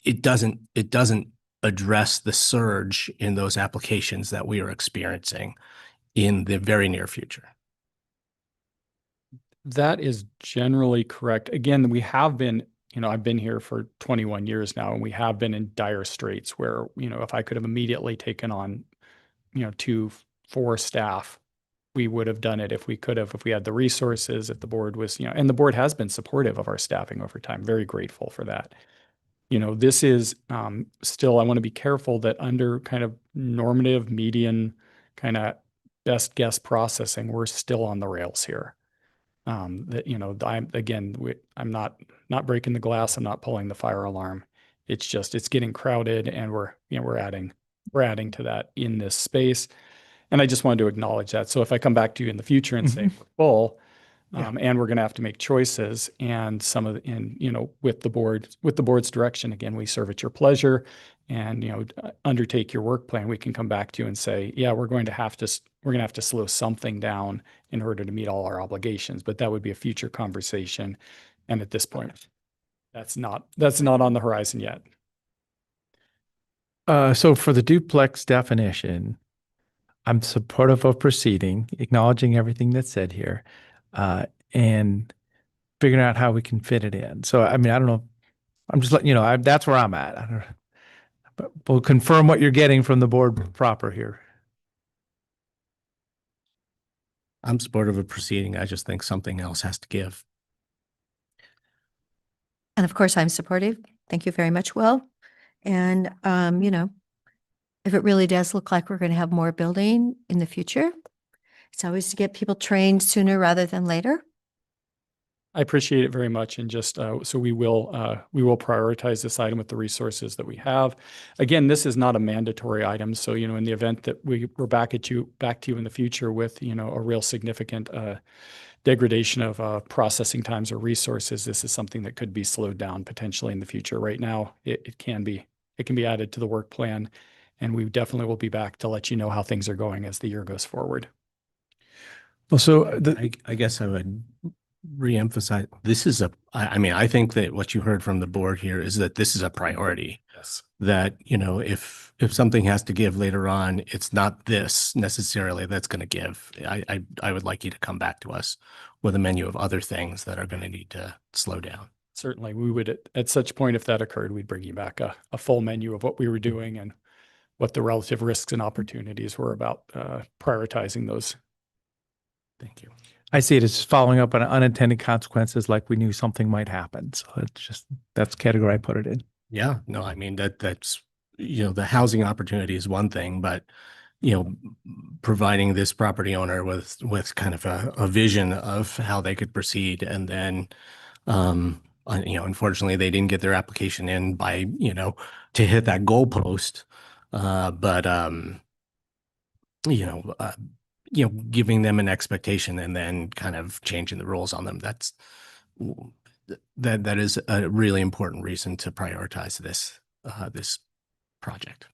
it doesn't address the surge in those applications that we are experiencing in the very near future. That is generally correct. Again, we have been, I've been here for 21 years now, and we have been in dire straits where, if I could have immediately taken on, 2, 4 staff, we would have done it if we had the resources, if the board was, and the board has been supportive of our staffing over time. Very grateful for that. This is still, I want to be careful that under kind of normative median kind of best guess processing, we're still on the rails here. I'm not breaking the glass. I'm not pulling the fire alarm. It's just, it's getting crowded, and we're adding to that in this space. And I just wanted to acknowledge that. So if I come back to you in the future and say we're full, And we're going to have to make choices, and with the board's direction, again, we serve at your pleasure, and, undertake your work plan. We can come back to you and say, yeah, we're going to have to slow something down in order to meet all our obligations, but that would be a future conversation. And at this point, that's not on the horizon yet. So for the duplex definition, I'm supportive of proceeding, acknowledging everything that's said here, and figuring out how we can fit it in. So, I mean, I don't know. I'm just letting you know, that's where I'm at. I don't know. But we'll confirm what you're getting from the board proper here. I'm supportive of proceeding. I just think something else has to give. And of course, I'm supportive. Thank you very much, Will. And, if it really does look like we're going to have more building in the future, it's always to get people trained sooner rather than later. I appreciate it very much, and just so we will prioritize this item with the resources that we have. Again, this is not a mandatory item, so in the event that we're back to you in the future with a real significant degradation of processing times or resources, this is something that could be slowed down potentially in the future. Right now, it can be added to the work plan, and we definitely will be back to let you know how things are going as the year goes forward. Well, so I guess I would reemphasize, I think that what you heard from the board here is that this is a priority. Yes. That, if something has to give later on, it's not this necessarily that's going to give. I would like you to come back to us with a menu of other things that are going to need to slow down. Certainly, we would, at such point, if that occurred, we'd bring you back a full menu of what we were doing and what the relative risks and opportunities were about prioritizing those. Thank you. I see it as following up on unintended consequences, like we knew something might happen. So that's the category I put it in. Yeah, no, I mean, that's, the housing opportunity is one thing, but, providing this property owner with kind of a vision of how they could proceed. And then, unfortunately, they didn't get their application in by, to hit that goalpost. Giving them an expectation and then kind of changing the rules on them. That is a really important reason to prioritize this project.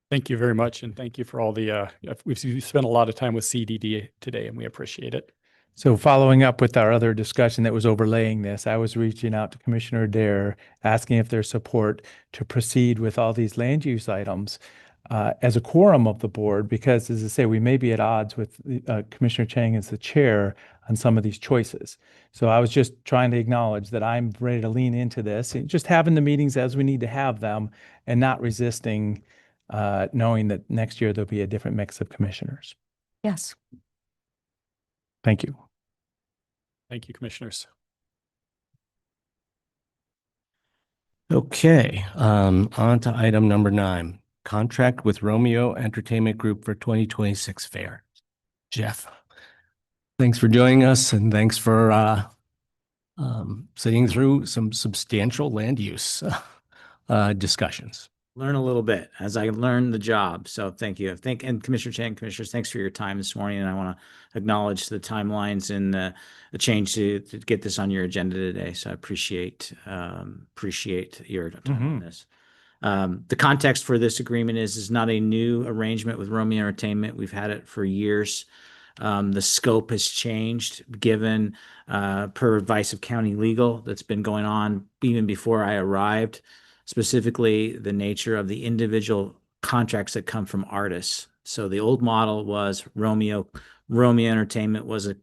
Thank you very much. And thank you for all we've spent a lot of time with CDD today, and we appreciate it. So following up with our other discussion that was overlaying this, I was reaching out to Commissioner Dare, asking if there's support to proceed with all these land use items as a quorum of the board, because as I say, we may be at odds with Commissioner Chang as the chair on some of these choices. So I was just trying to acknowledge that I'm ready to lean into this, just having the meetings as we need to have them and not resisting knowing that next year there'll be a different mix of commissioners. Yes. Thank you. Thank you, commissioners. Okay, on to item number 9. Contract with Romeo Entertainment Group for 2026 fair. Jeff, thanks for joining us, and thanks for sitting through some substantial land use discussions. Learn a little bit as I learn the job. So thank you. And Commissioner Chang, commissioners, thanks for your time this morning. And I want to acknowledge the timelines and the change to get this on your agenda today. So I appreciate your time on this. The context for this agreement is not a new arrangement with Romeo Entertainment. We've had it for years. The scope has changed given per advice of county legal that's been going on even before I arrived, specifically the nature of the individual contracts that come from artists. So the old model was Romeo Entertainment was a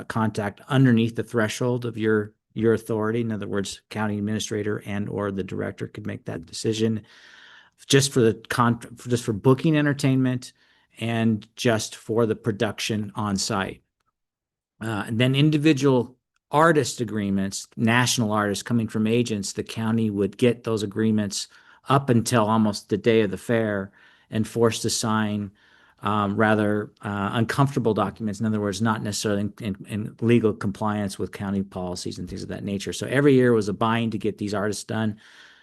contact underneath the threshold of your authority. In other words, county administrator and or the director could make that decision just for booking entertainment and just for the production on site. And then individual artist agreements, national artists coming from agents, the county would get those agreements up until almost the day of the fair and forced to sign rather uncomfortable documents. In other words, not necessarily in legal compliance with county policies and things of that nature. So every year was a bind to get these artists done.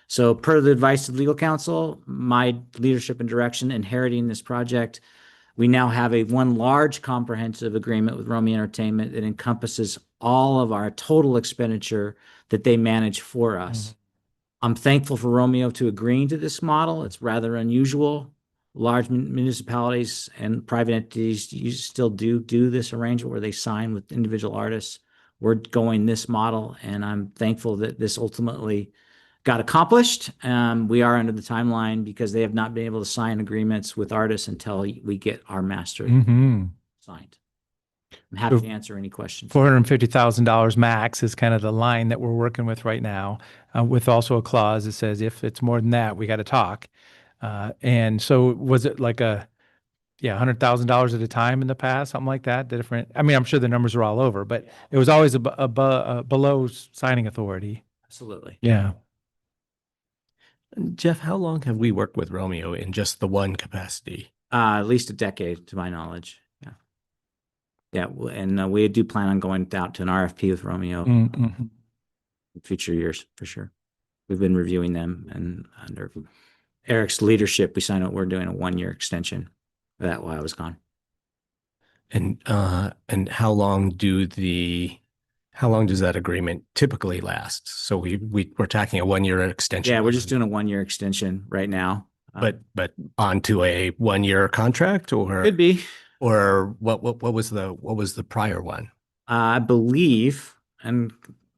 So per the advice of legal counsel, my leadership and direction inheriting this project, we now have one large comprehensive agreement with Romeo Entertainment that encompasses all of our total expenditure that they manage for us. I'm thankful for Romeo to agreeing to this model. It's rather unusual. Large municipalities and private entities still do this arrangement where they sign with individual artists. We're going this model, and I'm thankful that this ultimately got accomplished. We are under the timeline because they have not been able to sign agreements with artists until we get our master signed. I'm happy to answer any questions. $450,000 max is kind of the line that we're working with right now, with also a clause that says if it's more than that, we got to talk. And so was it like $100,000 at a time in the past, something like that? The different, I mean, I'm sure the numbers are all over, but it was always below signing authority. Absolutely. Yeah. Jeff, how long have we worked with Romeo in just the one capacity? At least a decade, to my knowledge. Yeah. Yeah. And we do plan on going out to an RFP with Romeo in future years, for sure. We've been reviewing them, and under Eric's leadership, we signed out, we're doing a 1-year extension for that while I was gone. And how long does that agreement typically last? So we're talking a 1-year extension. Yeah, we're just doing a 1-year extension right now. But onto a 1-year contract, or could be, or what was the prior one? I believe, and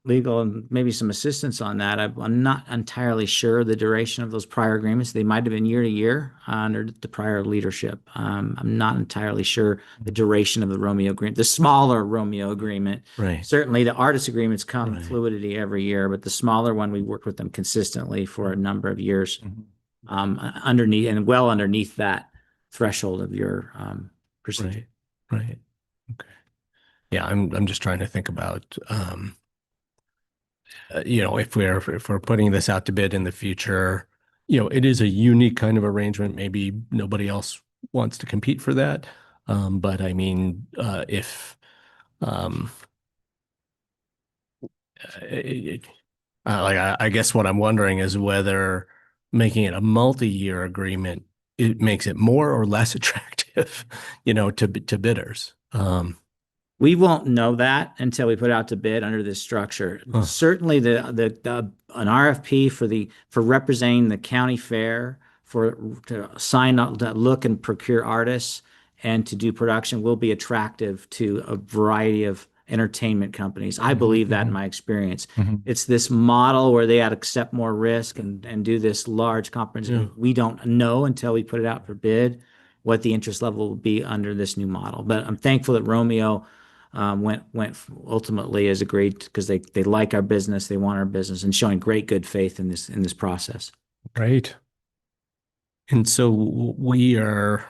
legal and maybe some assistance on that. I'm not entirely sure the duration of those prior agreements. They might have been year to year under the prior leadership. I'm not entirely sure the duration of the Romeo agreement, the smaller Romeo agreement. Right. Certainly the artist agreements come in fluidity every year, but the smaller one, we worked with them consistently for a number of years, underneath and well underneath that threshold of your procedure. Right. Okay. Yeah, I'm just trying to think about, if we're putting this out to bid in the future, it is a unique kind of arrangement. Maybe nobody else wants to compete for that. But I mean, I guess what I'm wondering is whether making it a multi-year agreement, it makes it more or less attractive, to bidders. We won't know that until we put out to bid under this structure. Certainly an RFP for representing the county fair, to sign up, to look and procure artists and to do production will be attractive to a variety of entertainment companies. I believe that in my experience. It's this model where they had to accept more risk and do this large conference. We don't know until we put it out for bid what the interest level will be under this new model. But I'm thankful that Romeo went ultimately as agreed, because they like our business, they want our business, and showing great good faith in this process. Great. And so we are,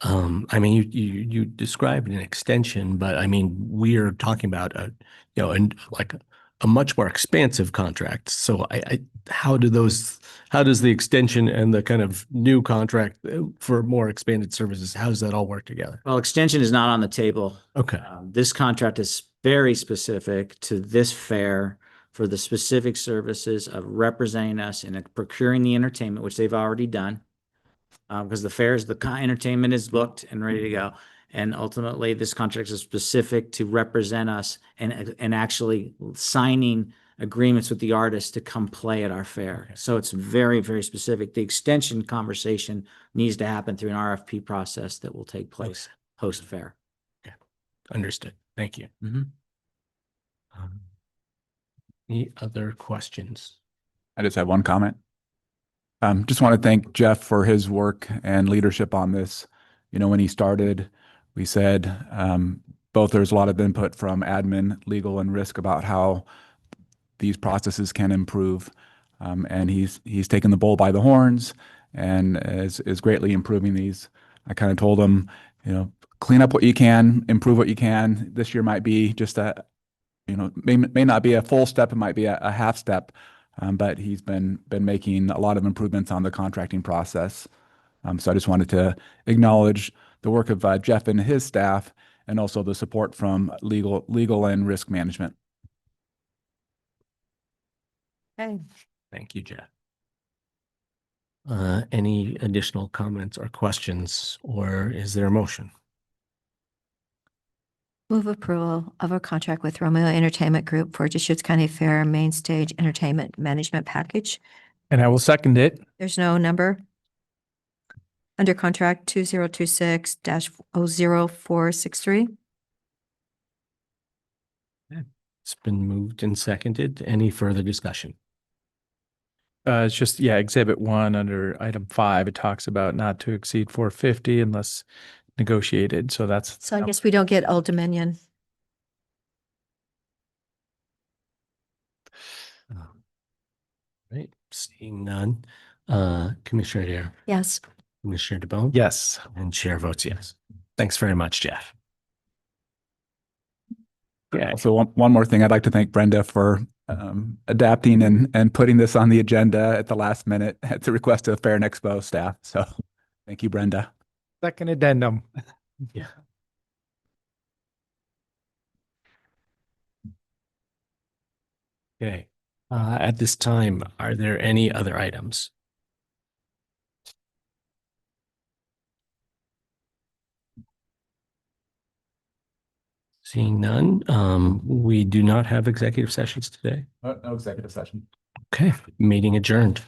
I mean, you described an extension, but I mean, we are talking about a much more expansive contract. So how does the extension and the kind of new contract for more expanded services, how does that all work together? Well, extension is not on the table. Okay. This contract is very specific to this fair for the specific services of representing us in procuring the entertainment, which they've already done, because the fair is entertainment is booked and ready to go. And ultimately, this contract is specific to represent us and actually signing agreements with the artists to come play at our fair. Okay. So it's very, very specific. The extension conversation needs to happen through an RFP process that will take place post-fair. Okay. Understood. Thank you. Any other questions? I just have one comment. Just want to thank Jeff for his work and leadership on this. When he started, we said both there's a lot of input from admin, legal, and risk about how these processes can improve. And he's taken the bull by the horns and is greatly improving these. I kind of told him, clean up what you can, improve what you can. This year might be just may not be a full step, it might be a half step, but he's been making a lot of improvements on the contracting process. So I just wanted to acknowledge the work of Jeff and his staff, and also the support from legal and risk management. Okay. Thank you, Jeff. Any additional comments or questions, or is there a motion? Move approval of a contract with Romeo Entertainment Group for Deschutes County Fair Main Stage Entertainment Management Package. And I will second it. There's no number. Under contract 2026-00463. It's been moved and seconded. Any further discussion? It's just, yeah, Exhibit 1 under item 5, it talks about not to exceed 450 unless negotiated. So that's. So I guess we don't get Old Dominion. Right, seeing none. Commissioner Adair, Yes. Commissioner DeBonne? Yes. And chair votes yes. Thanks very much, Jeff. Yeah, So one more thing, I'd like to thank Brenda for adapting and putting this on the agenda at the last minute at the request of Fair and Expo staff. So thank you, Brenda. Second addendum. yeah. Okay, at this time, are there any other items? Seeing none, we do not have executive sessions today. No executive session. Okay, meeting adjourned.